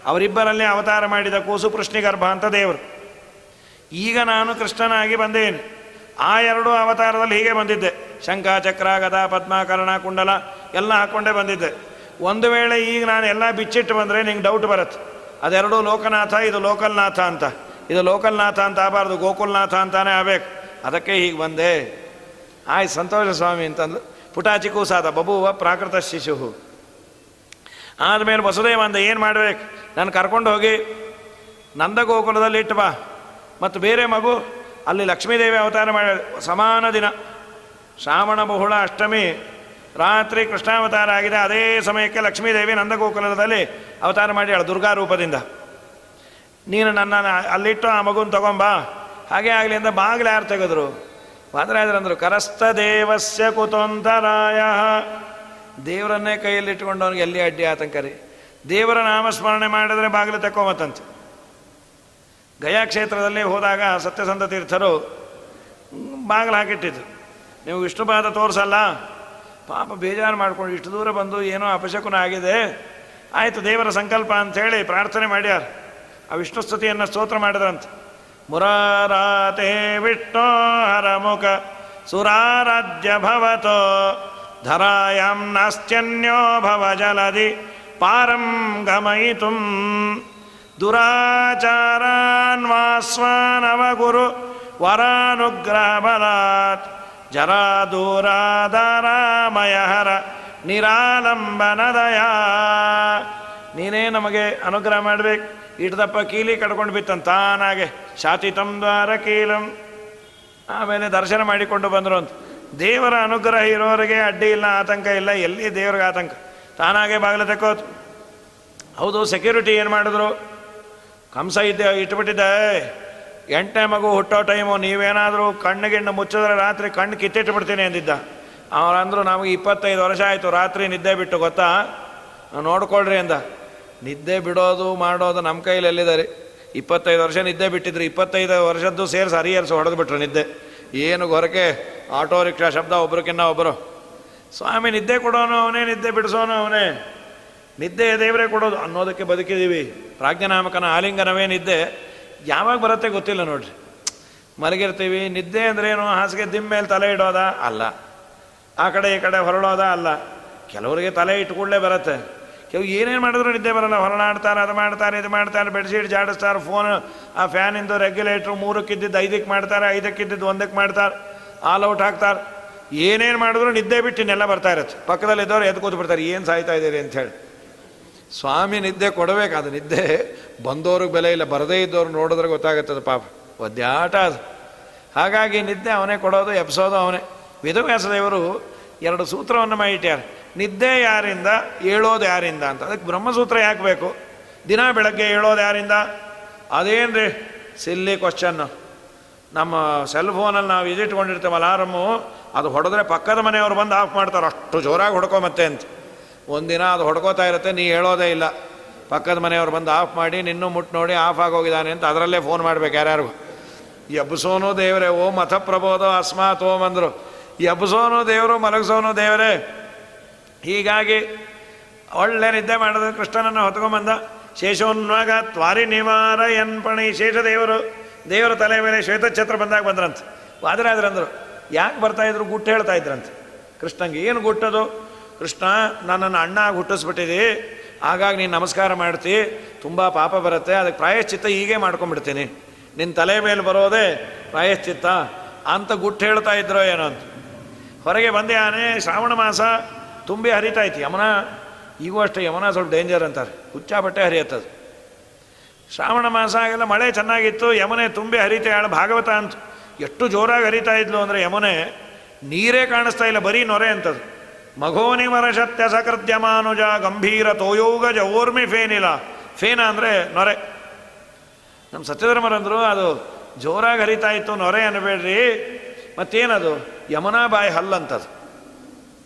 ಅವರಿಬ್ಬರಲ್ಲಿ ಅವತಾರ ಮಾಡಿದ ಕೂಸು ಪೃಷ್ಣಿಗರ್ಭ ಅಂತ ದೇವರು. ಈಗ ನಾನು ಕೃಷ್ಣನಾಗಿ ಬಂದೇನೆ. ಆ 2 ಅವತಾರದಲ್ಲಿ ಹೀಗೆ ಬಂದಿದ್ದೆ, ಶಂಖ, ಚಕ್ರ, ಗದಾ, ಪದ್ಮ, ಕರ್ಣ, ಕುಂಡಲ ಎಲ್ಲ ಹಾಕ್ಕೊಂಡೇ ಬಂದಿದ್ದೆ. ಒಂದು ವೇಳೆ ಈಗ ನಾನು ಎಲ್ಲ ಬಿಚ್ಚಿಟ್ಟು ಬಂದರೆ ನಿಂಗೆ ಡೌಟ್ ಬರುತ್ತೆ, ಅದೆರಡು ಲೋಕನಾಥ ಇದು ಲೋಕಲ್ನಾಥ ಅಂತ. ಇದು ಲೋಕಲ್ನಾಥ ಅಂತ ಆಗಬಾರ್ದು, ಗೋಕುಲ್ನಾಥ ಅಂತಾನೆ ಆಗಬೇಕು. ಅದಕ್ಕೆ ಹೀಗೆ ಬಂದೆ. ಆಯ್ತು ಸಂತೋಷ ಸ್ವಾಮಿ ಅಂತಂದು ಪುಟಾಚಿ ಕೂಸಾದ ಬಬುವ ಪ್ರಾಕೃತ ಶಿಶು. ಆದಮೇಲೆ ವಸುದೇವ ಅಂದ, ಏನು ಮಾಡಬೇಕು, ನಾನು ಕರ್ಕೊಂಡು ಹೋಗಿ ನಂದಗೋಕುಲದಲ್ಲಿ ಇಟ್ಟು ಬಾ. ಮತ್ತು ಬೇರೆ ಮಗು ಅಲ್ಲಿ ಲಕ್ಷ್ಮೀದೇವಿ ಅವತಾರ ಮಾಡಿ ಸಮಾನ ದಿನ ಶ್ರಾವಣ ಬಹುಳ ಅಷ್ಟಮಿ ರಾತ್ರಿ ಕೃಷ್ಣಾವತಾರ ಆಗಿದೆ. ಅದೇ ಸಮಯಕ್ಕೆ ಲಕ್ಷ್ಮೀದೇವಿ ನಂದಗೋಕುಲದಲ್ಲಿ ಅವತಾರ ಮಾಡಿ ದುರ್ಗಾ ರೂಪದಿಂದ, ನೀನು ನನ್ನ ಅಲ್ಲಿಟ್ಟು ಆ ಮಗುನ ತಗೊಂಬಾ. ಹಾಗೆ ಆಗಲಿ ಅಂತ ಬಾಗಿಲು ಯಾರು ತೆಗೆದ್ರು? ವಾದರಾಜರಂದರು, ಕರಸ್ಥ ದೇವಸ್ಯ ಕುತೋಂತರಾಯ. ದೇವರನ್ನೇ ಕೈಯಲ್ಲಿಟ್ಟುಕೊಂಡು ಅವನಿಗೆ ಎಲ್ಲಿ ಅಡ್ಡಿ ಆತಂಕರಿ. ದೇವರ ನಾಮಸ್ಮರಣೆ ಮಾಡಿದ್ರೆ ಬಾಗಿಲು ತಕ್ಕೊಂಬತ್ತಂತೆ. ಗಯಾ ಕ್ಷೇತ್ರದಲ್ಲಿ ಹೋದಾಗ ಸತ್ಯಸಂಧ ತೀರ್ಥರು ಬಾಗಿಲು ಹಾಕಿಟ್ಟಿದ್ರು. ನೀವು ವಿಷ್ಣುಪಾದ ತೋರಿಸಲ್ಲ, ಪಾಪ ಬೇಜಾರು ಮಾಡ್ಕೊಂಡು ಇಷ್ಟು ದೂರ ಬಂದು ಏನೋ ಅಪಶಕುನ ಆಗಿದೆ, ಆಯಿತು ದೇವರ ಸಂಕಲ್ಪ ಅಂಥೇಳಿ ಪ್ರಾರ್ಥನೆ ಮಾಡ್ಯಾರ. ಆ ವಿಷ್ಣು ಸ್ತುತಿಯನ್ನು ಸ್ತೋತ್ರ ಮಾಡಿದ್ರಂತೆ. ಮುರಾರಾತೆ ವಿಷ್ಣು ಹರಮುಖ ಸುರಾರಾಧ್ಯ ಭವತೋ ಧರಾಯಾಂ ನಾಸ್ತ್ಯನ್ಯೋ ಭವ ಜಲಧಿ ಪಾರಂ ಗಮಯಿತುಂ ದುರಾಚಾರಾನ್ವಾಸ್ವಾನವಗುರು ವರಾನುಗ್ರಹ ಬಲಾತ್ ಜರಾ ದೂರಾಧಾರಾಮಯ ಹರ ನಿರಾಲಂಬನದಯ. ನೀನೇ ನಮಗೆ ಅನುಗ್ರಹ ಮಾಡಬೇಕು. ಇಡ್ದಪ್ಪ ಕೀಲಿ ಕಡ್ಕೊಂಡು ಬಿತ್ತಂತ ತಾನಾಗೆ ಶಾತಿತಂ ದ್ವಾರ ಕೀಲಂ. ಆಮೇಲೆ ದರ್ಶನ ಮಾಡಿಕೊಂಡು ಬಂದರು ಅಂತ. ದೇವರ ಅನುಗ್ರಹ ಇರೋರಿಗೆ ಅಡ್ಡಿ ಇಲ್ಲ, ಆತಂಕ ಇಲ್ಲ. ಎಲ್ಲಿ ದೇವ್ರಿಗೆ ಆತಂಕ? ತಾನಾಗೆ ಬಾಗಿಲು ತೆಕ್ಕೋದು. ಹೌದು, ಸೆಕ್ಯೂರಿಟಿ ಏನು ಮಾಡಿದ್ರು? ಕಂಸ ಇಟ್ಬಿಟ್ಟಿದ್ದೆ. 8ನೇ ಮಗು ಹುಟ್ಟೋ ಟೈಮು, ನೀವೇನಾದರೂ ಕಣ್ಣಿಗಿಣ್ಣು ಮುಚ್ಚಿದ್ರೆ ರಾತ್ರಿ ಕಣ್ಣು ಕಿತ್ತಿಟ್ಬಿಡ್ತೀನಿ ಅಂದಿದ್ದ. ಅವರಂದರು, ನಮಗೆ 25 ವರ್ಷ ಆಯಿತು ರಾತ್ರಿ ನಿದ್ದೆ ಬಿಟ್ಟು, ಗೊತ್ತಾ, ನೋಡ್ಕೊಳ್ರಿ ಅಂದ. ನಿದ್ದೆ ಬಿಡೋದು ಮಾಡೋದು ನಮ್ಮ ಕೈಲಿ ಎಲ್ಲಿದ್ದಾರೆ? 25 ವರ್ಷ ನಿದ್ದೆ ಬಿಟ್ಟಿದ್ರು. 25 ವರ್ಷದ್ದು ಸೇರಿಸಿ ಹರಿಯರ್ಸಿ ಹೊಡೆದ್ಬಿಟ್ರು ನಿದ್ದೆ. ಏನು ಗೊರಕೆ, ಆಟೋ ರಿಕ್ಷಾ ಶಬ್ದ ಒಬ್ರಕ್ಕಿನ್ನ ಒಬ್ಬರು. ಸ್ವಾಮಿ ನಿದ್ದೆ ಕೊಡೋನು ಅವನೇ, ನಿದ್ದೆ ಬಿಡಿಸೋನು ಅವನೇ. ನಿದ್ದೆ ದೇವರೇ ಕೊಡೋದು ಅನ್ನೋದಕ್ಕೆ ಬದುಕಿದ್ದೀವಿ. ಪ್ರಾಜ್ಞಾನಾಮಕನ ಆಲಿಂಗನವೇ ನಿದ್ದೆ. ಯಾವಾಗ ಬರುತ್ತೆ ಗೊತ್ತಿಲ್ಲ ನೋಡ್ರಿ. ಮಲಗಿರ್ತೀವಿ. ನಿದ್ದೆ ಅಂದ್ರೇನು? ಹಾಸಿಗೆ ದಿಮ್ಮ ಮೇಲೆ ತಲೆ ಇಡೋದಾ? ಅಲ್ಲ. ಆ ಕಡೆ ಈ ಕಡೆ ಹೊರಳೋದಾ? ಅಲ್ಲ. ಕೆಲವರಿಗೆ ತಲೆ ಇಟ್ಕೊಳ್ಳೇ ಬರುತ್ತೆ. ಕೆಲವು ಏನೇನು ಮಾಡಿದ್ರು ನಿದ್ದೆ ಬರಲ್ಲ. ಹೊರಳಾಡ್ತಾರೆ, ಅದು ಮಾಡ್ತಾರೆ, ಇದು ಮಾಡ್ತಾರೆ, ಬೆಡ್ಶೀಟ್ ಜಾಡಿಸ್ತಾರೆ, ಫೋನ್ ಆ ಫ್ಯಾನಿಂದು ರೆಗ್ಯುಲೇಟ್ರು 3ಕ್ಕೆ ಇದ್ದಿದ್ದು 5ಕ್ಕೆ ಮಾಡ್ತಾರೆ, 5ಕ್ಕೆ ಇದ್ದಿದ್ದು 1ಕ್ಕೆ ಮಾಡ್ತಾರೆ, ಆಲ್ ಔಟ್ ಹಾಕ್ತಾರೆ. ಏನೇನು ಮಾಡಿದ್ರು ನಿದ್ದೆ ಬಿಟ್ಟು ಇನ್ನೆಲ್ಲ ಬರ್ತಾ ಇರುತ್ತೆ. ಪಕ್ಕದಲ್ಲಿ ಇದ್ದವ್ರು ಎದ್ದು ಕೂತು ಬಿಡ್ತಾರೆ, ಏನು ಸಾಯ್ತಾ ಇದ್ದೀರಿ ಅಂಥೇಳಿ. ಸ್ವಾಮಿ ನಿದ್ದೆ ಕೊಡಬೇಕು. ಅದು ನಿದ್ದೆ ಬಂದವ್ರಿಗೆ ಬೆಲೆ ಇಲ್ಲ, ಬರದೇ ಇದ್ದವ್ರು ನೋಡಿದ್ರೆ ಗೊತ್ತಾಗುತ್ತದೆ ಪಾಪ, ಒದ್ದಾಟ ಅದು. ಹಾಗಾಗಿ ನಿದ್ದೆ ಅವನೇ ಕೊಡೋದು, ಎಬ್ಸೋದು ಅವನೇ. ವೇದವ್ಯಾಸದೇವರು 2 ಸೂತ್ರವನ್ನು ಮಾಡಿಟ್ಟಾರೆ. ನಿದ್ದೆ ಯಾರಿಂದ, ಏಳೋದು ಯಾರಿಂದ ಅಂತ. ಅದಕ್ಕೆ ಬ್ರಹ್ಮಸೂತ್ರ ಯಾಕೆ ಬೇಕು? ದಿನ ಬೆಳಗ್ಗೆ ಏಳೋದು ಯಾರಿಂದ? ಅದೇನು ರೀ ಸಿಲ್ಲಿ ಕ್ವಶನ್ನು. ನಮ್ಮ ಸೆಲ್ ಫೋನಲ್ಲಿ ನಾವು ಇದಿಟ್ಕೊಂಡಿರ್ತೇವೆ ಅಲಾರಮ್ಮು, ಅದು ಹೊಡೆದ್ರೆ ಪಕ್ಕದ ಮನೆಯವ್ರು ಬಂದು ಆಫ್ ಮಾಡ್ತಾರೆ, ಅಷ್ಟು ಜೋರಾಗಿ ಹೊಡ್ಕೊ ಮತ್ತೆ ಅಂತ. ಒಂದಿನ ಅದು ಹೊಡ್ಕೋತಾ ಇರುತ್ತೆ, ನೀ ಹೇಳೋದೇ ಇಲ್ಲ. ಪಕ್ಕದ ಮನೆಯವ್ರು ಬಂದು ಆಫ್ ಮಾಡಿ ನಿನ್ನೂ ಮುಟ್ಟು ನೋಡಿ ಆಫ್ ಆಗೋಗಿದ್ದಾನೆ ಅಂತ ಅದರಲ್ಲೇ ಫೋನ್ ಮಾಡ್ಬೇಕು ಯಾರ್ಯಾರಿಗೂ. ಎಬ್ಸೋನು ದೇವರೇ, ಓಂ ಅಥ ಪ್ರಬೋಧ ಅಸ್ಮಾತ್ ಓಂ ಅಂದರು. ಎಬ್ಸೋನು ದೇವರು, ಮಲಗಿಸೋನು ದೇವರೇ. ಹೀಗಾಗಿ ಒಳ್ಳೆ ನಿದ್ದೆ ಮಾಡಿದ್ರೆ ಕೃಷ್ಣನನ್ನು ಹೊತ್ಕೊಂಬಂದ. ಶೇಷೋನ್ವಾಗ ತ್ವಾರಿ ನಿವಾರ ಎನ್ಪಣಿ. ಶೇಷದೇವರು ದೇವರ ತಲೆ ಮೇಲೆ ಶ್ವೇತಛತ್ರ ಬಂದಾಗ ಬಂದ್ರಂತೆ. ವಾದರಾಜರಂದರು, ಯಾಕೆ ಬರ್ತಾಯಿದ್ರು? ಗುಟ್ಟು ಹೇಳ್ತಾ ಇದ್ರಂತೆ ಕೃಷ್ಣಂಗೆ. ಏನು ಗುಟ್ಟದು? ಕೃಷ್ಣ, ನನ್ನನ್ನು ಅಣ್ಣ ಆಗಿ ಹುಟ್ಟಿಸ್ಬಿಟ್ಟಿದಿ, ಹಾಗಾಗಿ ನೀನು ನಮಸ್ಕಾರ ಮಾಡ್ತಿ, ತುಂಬ ಪಾಪ ಬರುತ್ತೆ, ಅದಕ್ಕೆ ಪ್ರಾಯಶ್ಚಿತ್ತ ಹೀಗೆ ಮಾಡ್ಕೊಂಡ್ಬಿಡ್ತೀನಿ, ನಿನ್ನ ತಲೆ ಮೇಲೆ ಬರೋದೇ ಪ್ರಾಯಶ್ಚಿತ್ತ ಅಂತ ಗುಟ್ಟು ಹೇಳ್ತಾ ಇದ್ರೋ ಏನೋ ಅಂತ. ಹೊರಗೆ ಬಂದೆ ಆನೆ. ಶ್ರಾವಣ ಮಾಸ ತುಂಬಿ ಹರಿತಾಯ್ತು ಯಮುನಾ. ಈಗೂ ಅಷ್ಟೇ ಯಮುನಾ ಸ್ವಲ್ಪ ಡೇಂಜರ್ ಅಂತಾರೆ, ಹುಚ್ಚಾಬಟ್ಟೆ ಹರಿಯತ್ತದು. ಶ್ರಾವಣ ಮಾಸ ಆಗೆಲ್ಲ ಮಳೆ ಚೆನ್ನಾಗಿತ್ತು, ಯಮುನೆ ತುಂಬಿ ಹರಿತಾಳ. ಭಾಗವತ ಅಂತ ಎಷ್ಟು ಜೋರಾಗಿ ಹರಿತಾ ಇದ್ಲು ಅಂದರೆ ಯಮುನೆ ನೀರೇ ಕಾಣಿಸ್ತಾ ಇಲ್ಲ, ಬರೀ ನೊರೆ ಅಂತದು. ಮಘೋನಿ ವರಷತ್ಯ ಸಕೃತ್ಯಮಾನುಜ ಗಂಭೀರ ತೋಯೋಗಜ ಓರ್ಮಿ ಫೇನಿಲ್ಲ. ಫೇನ ಅಂದರೆ ನೊರೆ. ನಮ್ಮ ಸತ್ಯಧರ್ಮರಂದರು ಅದು ಜೋರಾಗಿ ಹರಿತಾ ಇತ್ತು, ನೊರೆ ಅನ್ಬೇಡ್ರಿ. ಮತ್ತೇನದು? ಯಮುನಾ ಬಾಯಿ ಹಲ್ಲಂತದು.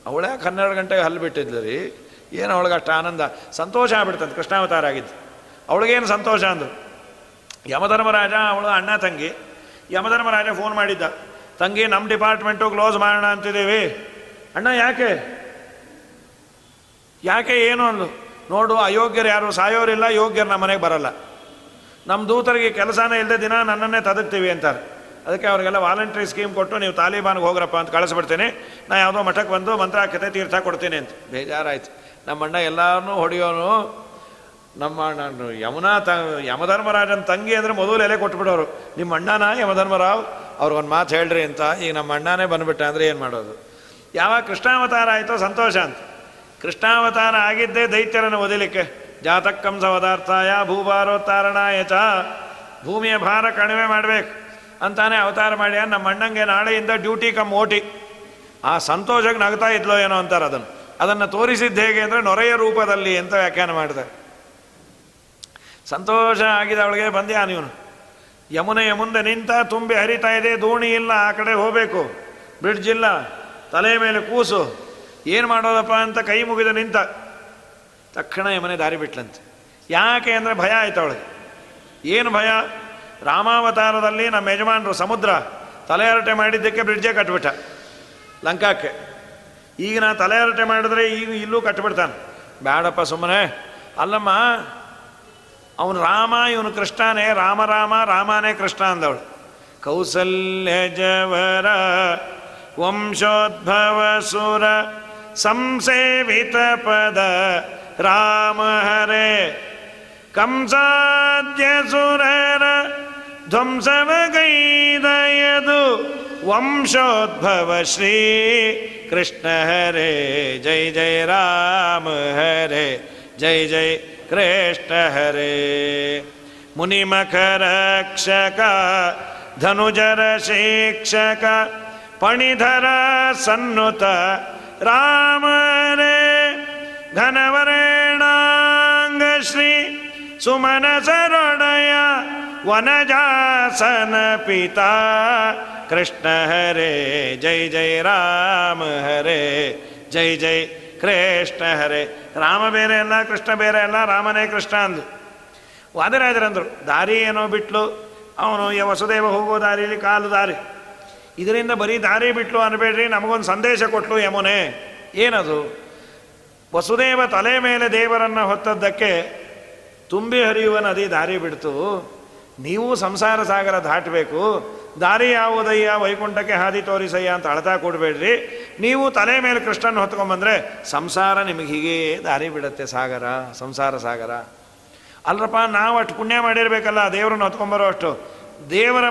ಅವಳ್ಯಾಕೆ 12 ಗಂಟೆಗೆ ಹಲ್ಲು ಬಿಟ್ಟಿದ್ಲು ರೀ? ಏನು ಅವಳಿಗೆ ಅಷ್ಟು ಆನಂದ, ಸಂತೋಷ ಆಗ್ಬಿಡ್ತಂತೆ ಕೃಷ್ಣಾವತಾರ ಆಗಿದ್ದು. ಅವಳಿಗೇನು ಸಂತೋಷ ಅಂದರು. ಯಮಧರ್ಮರಾಜ ಅವಳು ಅಣ್ಣ ತಂಗಿ. ಯಮಧರ್ಮರಾಜ ಫೋನ್ ಮಾಡಿದ್ದ, ತಂಗಿ ನಮ್ಮ ಡಿಪಾರ್ಟ್ಮೆಂಟು ಕ್ಲೋಸ್ ಮಾಡೋಣ ಅಂತಿದ್ದೀವಿ. ಅಣ್ಣ ಯಾಕೆ ಯಾಕೆ ಏನು ಅಂದು. ನೋಡು, ಅಯೋಗ್ಯರು ಯಾರು ಸಾಯೋರಿಲ್ಲ, ಯೋಗ್ಯರು ನಮ್ಮ ಮನೆಗೆ ಬರಲ್ಲ. ನಮ್ಮ ದೂತರಿಗೆ ಕೆಲಸನೇ ಇಲ್ಲದೆ ದಿನ ನನ್ನನ್ನೇ ತದಕ್ತೀವಿ ಅಂತಾರೆ. ಅದಕ್ಕೆ ಅವ್ರಿಗೆಲ್ಲ ವಾಲಂಟ್ರಿ ಸ್ಕೀಮ್ ಕೊಟ್ಟು ನೀವು ತಾಲಿಬಾನ್ಗೆ ಹೋಗ್ರಪ್ಪ ಅಂತ ಕಳಿಸ್ಬಿಡ್ತೀನಿ, ನಾ ಯಾವುದೋ ಮಠಕ್ಕೆ ಬಂದು ಮಂತ್ರಾಕ್ಷತೆ ತೀರ್ಥ ಕೊಡ್ತೀನಿ ಅಂತ. ಬೇಜಾರಾಯ್ತು. ನಮ್ಮಣ್ಣ ಎಲ್ಲರನ್ನೂ ಹೊಡೆಯೋನು. ನಾನು ಯಮಧರ್ಮರಾಜನ ತಂಗಿ ಅಂದರೆ ಮೊದಲು ಎಲೆ ಕೊಟ್ಬಿಡೋರು. ನಿಮ್ಮ ಅಣ್ಣನ ಯಮಧರ್ಮರಾವ್ ಅವ್ರಿಗೊಂದು ಮಾತು ಹೇಳ್ರಿ ಅಂತ. ಈಗ ನಮ್ಮ ಅಣ್ಣನೇ ಬಂದುಬಿಟ್ಟ ಅಂದರೆ ಏನು ಮಾಡೋದು? ಯಾವಾಗ ಕೃಷ್ಣಾವತಾರ ಆಯಿತೋ ಸಂತೋಷ ಅಂತ. ಕೃಷ್ಣಾವತಾರ ಆಗಿದ್ದೇ ದೈತ್ಯರನ್ನು ಒದಿಲಿಕ್ಕೆ. ಜಾತಕ್ಕಂಸ ಪದಾರ್ಥಾಯ ಭೂಭಾರೋತ್ತಾರಣಾಯ ಚ, ಭೂಮಿಯ ಭಾರ ಕಡಿಮೆ ಮಾಡಬೇಕು ಅಂತಾನೆ ಅವತಾರ ಮಾಡಿ. ನಮ್ಮ ಅಣ್ಣಂಗೆ ನಾಳೆಯಿಂದ ಡ್ಯೂಟಿ ಕಮ್ ಓಟಿ. ಆ ಸಂತೋಷಕ್ಕೆ ನಗ್ತಾ ಇದ್ಲೋ ಏನೋ ಅಂತಾರೆ. ಅದನ್ನು ತೋರಿಸಿದ್ದು ಹೇಗೆ ಅಂದರೆ ನೊರೆಯ ರೂಪದಲ್ಲಿ ಅಂತ ವ್ಯಾಖ್ಯಾನ ಮಾಡಿದೆ. ಸಂತೋಷ ಆಗಿದೆ ಅವಳಿಗೆ. ಬಂದ್ಯಾ ನೀನು? ಯಮುನೆಯ ಮುಂದೆ ನಿಂತ, ತುಂಬಿ ಹರಿತಾ ಇದೆ, ದೋಣಿ ಇಲ್ಲ, ಆ ಕಡೆ ಹೋಗಬೇಕು, ಬ್ರಿಡ್ಜ್ ಇಲ್ಲ, ತಲೆ ಮೇಲೆ ಕೂಸು, ಏನು ಮಾಡೋದಪ್ಪ ಅಂತ ಕೈ ಮುಗಿದು ನಿಂತ ತಕ್ಷಣ ಯಮನೆ ದಾರಿ ಬಿಟ್ಲಂತೆ. ಯಾಕೆ ಅಂದರೆ ಭಯ ಆಯ್ತು ಅವಳಿಗೆ. ಏನು ಭಯ? ರಾಮಾವತಾರದಲ್ಲಿ ನಮ್ಮ ಯಜಮಾನರು ಸಮುದ್ರ ತಲೆ ಹರಟೆ ಮಾಡಿದ್ದಕ್ಕೆ ಬ್ರಿಡ್ಜೇ ಕಟ್ಬಿಟ್ಟ ಲಂಕಾಕ್ಕೆ. ಈಗ ನಾ ತಲೆ ಹರಟೆ ಮಾಡಿದ್ರೆ ಈಗ ಇಲ್ಲೂ ಕಟ್ಬಿಡ್ತಾನೆ. ಬೇಡಪ್ಪ ಸುಮ್ಮನೆ. ಅಲ್ಲಮ್ಮ, ಅವನು ರಾಮ, ಇವನು ಕೃಷ್ಣನೇ. ರಾಮ ರಾಮ, ರಾಮನೇ ಕೃಷ್ಣ ಅಂದವಳು. ಕೌಸಲ್ಯ ಜವರ ವಂಶೋದ್ಭವ ಸುರ ಸಂಸೇವಿತ ಪದ ರಾಮ ಹರೇ ಕಂಸಾದ್ಯ ಸುರರ ಧ್ವಂಸವಗೈದಯದು ವಂಶೋದ್ಭವ ಶ್ರೀ ಕೃಷ್ಣ ಹರೇ. ಜೈ ಜಯ ರಾಮ ಹರೇ, ಜೈ ಜೈ ಕೃಷ್ಣ ಹರೇ. ಮುನಿಮಖರಕ್ಷಕ ಧನುಜರ ಶಿಕ್ಷಕ ಪಣಿಧರ ಸನ್ನುತ ರಾಮ ಹರೇ. ಘನವರೇಣಾಂಗ ಶ್ರೀ ಸುಮನ ಸರೊಡಯ ವನಜಾಸನ ಪಿತಾ ಕೃಷ್ಣ ಹರೇ. ಜೈ ಜೈ ರಾಮ ಹರೇ, ಜೈ ಜೈ ಕೃಷ್ಣ ಹರೇ. ರಾಮ ಬೇರೆ ಅಲ್ಲ, ಕೃಷ್ಣ ಬೇರೆ ಅಲ್ಲ, ರಾಮನೇ ಕೃಷ್ಣ ಅಂದು. ವಾದಿರಾಜರಂದರು ದಾರಿ ಏನೋ ಬಿಟ್ಲು. ಅವನು ವಸುದೇವ ಹೋಗೋ ದಾರಿಯಲ್ಲಿ ಕಾಲು ದಾರಿ. ಇದರಿಂದ ಬರೀ ದಾರಿ ಬಿಟ್ಲು ಅನ್ಬೇಡ್ರಿ, ನಮಗೊಂದು ಸಂದೇಶ ಕೊಟ್ಲು ಯಮುನೆ. ಏನದು? ವಸುದೇವ ತಲೆ ಮೇಲೆ ದೇವರನ್ನು ಹೊತ್ತದ್ದಕ್ಕೆ ತುಂಬಿ ಹರಿಯುವ ನದಿ ದಾರಿ ಬಿಡ್ತು. ನೀವು ಸಂಸಾರ ಸಾಗರ ದಾಟಬೇಕು. ದಾರಿ ಯಾವುದಯ್ಯ ವೈಕುಂಠಕ್ಕೆ ಹಾದಿ ತೋರಿಸಯ್ಯ ಅಂತ ಅಳ್ತಾ ಕೊಡಬೇಡ್ರಿ. ನೀವು ತಲೆ ಮೇಲೆ ಕೃಷ್ಣನ ಹೊತ್ಕೊಂಡ್ಬಂದರೆ ಸಂಸಾರ ನಿಮಗೆ ಹೀಗೇ ದಾರಿ ಬಿಡುತ್ತೆ. ಸಾಗರ, ಸಂಸಾರ ಸಾಗರ. ಅಲ್ರಪ್ಪ, ನಾವು ಅಷ್ಟು ಪುಣ್ಯ ಮಾಡಿರಬೇಕಲ್ಲ ದೇವರನ್ನು ಹೊತ್ಕೊಂಬರೋ ಅಷ್ಟು. ದೇವರ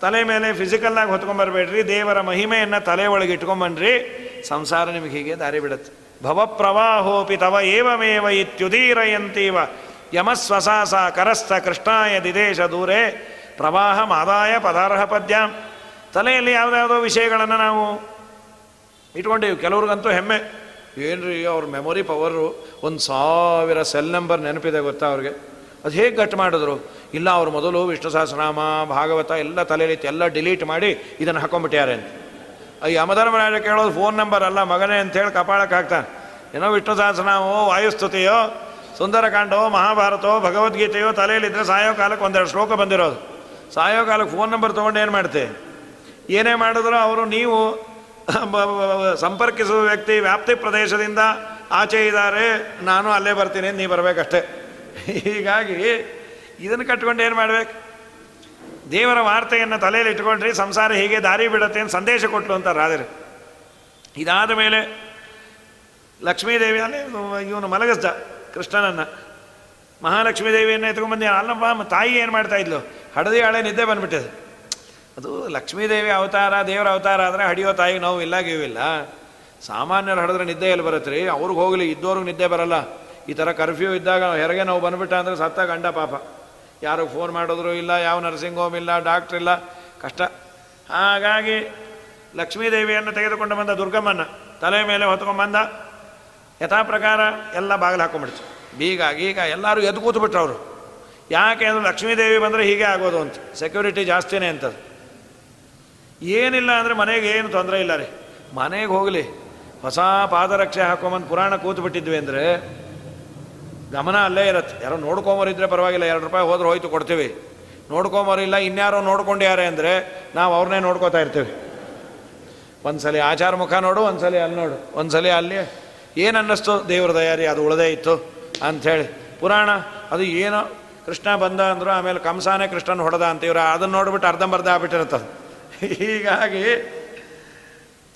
ತಲೆ ಮೇಲೆ ಫಿಸಿಕಲ್ಲಾಗಿ ಹೊತ್ಕೊಂಬರ್ಬೇಡ್ರಿ, ದೇವರ ಮಹಿಮೆಯನ್ನು ತಲೆ ಒಳಗೆ ಇಟ್ಕೊಂಬನ್ರಿ. ಸಂಸಾರ ನಿಮಗೆ ಹೀಗೆ ದಾರಿ ಬಿಡುತ್ತೆ. ಭವಪ್ರವಾಹೋಪಿ ತವ ಏವಮೇವ ಇತ್ಯುದೀರಯಂತೀವ ಯಮಸ್ವಸಾಸ ಕರಸ್ಥ ಕೃಷ್ಣಾಯ ದಿದೇಶ ದೂರೇ ಪ್ರವಾಹ ಮಾದಾಯ ಪದಾರ್ಹ ಪದ್ಯಾಂ. ತಲೆಯಲ್ಲಿ ಯಾವುದ್ಯಾವುದೋ ವಿಷಯಗಳನ್ನು ನಾವು ಇಟ್ಕೊಂಡೇವು. ಕೆಲವ್ರಿಗಂತೂ ಹೆಮ್ಮೆ. ಏನ್ರಿ ಅವ್ರ ಮೆಮೊರಿ ಪವರು 1000 ಸೆಲ್ ನಂಬರ್ ನೆನಪಿದೆ ಗೊತ್ತಾ ಅವ್ರಿಗೆ? ಅದು ಹೇಗೆ ಗಟ್ಟು ಮಾಡಿದ್ರು? ಇಲ್ಲ, ಅವ್ರು ಮೊದಲು ವಿಷ್ಣು ಸಹಸ್ರನಾಮ ಭಾಗವತ ಎಲ್ಲ ತಲೆಯಲ್ಲಿ ಎಲ್ಲ ಡಿಲೀಟ್ ಮಾಡಿ ಇದನ್ನು ಹಾಕೊಂಡ್ಬಿಟ್ಟಾರೆ ಅಂತ. ಯಮಧರ್ಮರಾಜ ಕೇಳೋದು ಫೋನ್ ನಂಬರ್ ಅಲ್ಲ ಮಗನೇ ಅಂತೇಳಿ ಕಪಾಳಕ್ಕೆ ಹಾಕ್ತಾನೆ. ಏನೋ ವಿಷ್ಣು ಸಹಸ್ರನಾಮವೋ ವಾಯುಸ್ತುತಿಯೋ ಸುಂದರಕಾಂಡವೋ ಮಹಾಭಾರತವೋ ಭಗವದ್ಗೀತೆಯೋ ತಲೆಯಲ್ಲಿದ್ದರೆ ಸಾಯೋ ಕಾಲಕ್ಕೆ 1-2 ಶ್ಲೋಕ ಬಂದಿರೋದು. ಸಾಯೋ ಕಾಲಕ್ಕೆ ಫೋನ್ ನಂಬರ್ ತೊಗೊಂಡು ಏನು ಮಾಡ್ತೆ? ಏನೇ ಮಾಡಿದ್ರು ಅವರು ನೀವು ಸಂಪರ್ಕಿಸುವ ವ್ಯಕ್ತಿ ವ್ಯಾಪ್ತಿ ಪ್ರದೇಶದಿಂದ ಆಚೆ ಇದ್ದಾರೆ, ನಾನು ಅಲ್ಲೇ ಬರ್ತೀನಿ, ನೀ ಬರಬೇಕಷ್ಟೆ. ಹೀಗಾಗಿ ಇದನ್ನು ಕಟ್ಕೊಂಡು ಏನು ಮಾಡಬೇಕು? ದೇವರ ವಾರ್ತೆಯನ್ನು ತಲೆಯಲ್ಲಿ ಇಟ್ಕೊಂಡ್ರಿ ಸಂಸಾರ ಹೀಗೆ ದಾರಿ ಬಿಡತ್ತೆ ಅಂತ ಸಂದೇಶ ಕೊಟ್ಟಲು ಅಂತ ರಾಜರು. ಇದಾದ ಮೇಲೆ ಲಕ್ಷ್ಮೀದೇವಿ ಅಲ್ಲಿ ಇವನು ಮಲಗಿಸ್ದ ಕೃಷ್ಣನನ್ನು. ಮಹಾಲಕ್ಷ್ಮೀ ದೇವಿಯನ್ನು ಎತ್ಕೊಂಡ್ಬಂದು ಅಲ್ಲಪ್ಪ ತಾಯಿ ಏನು ಮಾಡ್ತಾ ಇದ್ಲು? ಹಡದಿ ಹಳೆ ನಿದ್ದೆ ಬಂದುಬಿಟ್ಟಿದೆ. ಅದು ಲಕ್ಷ್ಮೀದೇವಿ ಅವತಾರ, ದೇವರ ಅವತಾರ ಆದರೆ ಹಡಿಯೋ ತಾಯಿಗೆ ನೋವು ಇಲ್ಲ ಗೀವಿಲ್ಲ. ಸಾಮಾನ್ಯರು ಹಡಿದ್ರೆ ನಿದ್ದೆ ಎಲ್ಲಿ ಬರುತ್ತೆ ರೀ? ಅವ್ರಿಗೆ ಹೋಗಲಿ, ಇದ್ದವ್ರಿಗೆ ನಿದ್ದೆ ಬರಲ್ಲ. ಈ ಥರ ಕರ್ಫ್ಯೂ ಇದ್ದಾಗ ಹೆರಿಗೆ ನೋವು ಬಂದುಬಿಟ್ಟ ಅಂದರೆ ಸತ್ತ ಗಂಡ ಪಾಪ. ಯಾರು ಫೋನ್ ಮಾಡಿದ್ರು ಇಲ್ಲ, ಯಾವ ನರ್ಸಿಂಗ್ ಹೋಮ್ ಇಲ್ಲ, ಡಾಕ್ಟ್ರ್ ಇಲ್ಲ, ಕಷ್ಟ. ಹಾಗಾಗಿ ಲಕ್ಷ್ಮೀದೇವಿಯನ್ನು ತೆಗೆದುಕೊಂಡು ಬಂದ ದುರ್ಗಮ್ಮನ ತಲೆ ಮೇಲೆ ಹೊತ್ಕೊಂಡ್ಬಂದ. ಯಥಾ ಪ್ರಕಾರ ಎಲ್ಲ ಬಾಗಿಲು ಹಾಕೊಂಡ್ಬಿಡ್ತು, ಬೀಗ ಗೀಗ ಎಲ್ಲರೂ ಎದ್ದು ಕೂತ್ಬಿಟ್ರು ಅವರು. ಯಾಕೆ ಅಂದರೆ ಲಕ್ಷ್ಮೀದೇವಿ ಬಂದರೆ ಹೀಗೆ ಆಗೋದು ಅಂತ, ಸೆಕ್ಯೂರಿಟಿ ಜಾಸ್ತಿನೇ ಅಂತದ್ದು. ಏನಿಲ್ಲ ಅಂದರೆ ಮನೆಗೆ ಏನು ತೊಂದರೆ ಇಲ್ಲ ರೀ. ಮನೆಗೆ ಹೋಗಲಿ, ಹೊಸ ಪಾದರಕ್ಷೆ ಹಾಕೊಂಬಂದು ಪುರಾಣ ಕೂತ್ಬಿಟ್ಟಿದ್ವಿ ಅಂದರೆ ಗಮನ ಅಲ್ಲೇ ಇರುತ್ತೆ. ಯಾರೋ ನೋಡ್ಕೊಂಬರಿದ್ರೆ ಪರವಾಗಿಲ್ಲ, 2 ರೂಪಾಯಿ ಹೋದ್ರೆ ಹೋಯ್ತು ಕೊಡ್ತೀವಿ. ನೋಡ್ಕೊಂಬರಿಲ್ಲ, ಇನ್ಯಾರೋ ನೋಡ್ಕೊಂಡ್ಯಾರೆ ಅಂದರೆ ನಾವು ಅವ್ರನ್ನೇ ನೋಡ್ಕೋತಾ ಇರ್ತೀವಿ. ಒಂದ್ಸಲಿ ಆಚಾರ ಮುಖ ನೋಡು, ಒಂದ್ಸಲಿ ಅಲ್ಲಿ ನೋಡು, ಒಂದ್ಸಲಿ ಅಲ್ಲಿ ಏನು ಅನ್ನಿಸ್ತು, ದೇವ್ರ ದಯಾರಿ ಅದು ಉಳದೇ ಇತ್ತು ಅಂಥೇಳಿ. ಪುರಾಣ ಅದು ಏನೋ ಕೃಷ್ಣ ಬಂದ ಅಂದರು, ಆಮೇಲೆ ಕಂಸಾನೇ ಕೃಷ್ಣನ ಹೊಡೆದ ಅಂತ ಇವ್ರು ಅದನ್ನು ನೋಡ್ಬಿಟ್ಟು ಅರ್ಧಂಬರ್ಧ ಆಗ್ಬಿಟ್ಟಿರುತ್ತದು. ಹೀಗಾಗಿ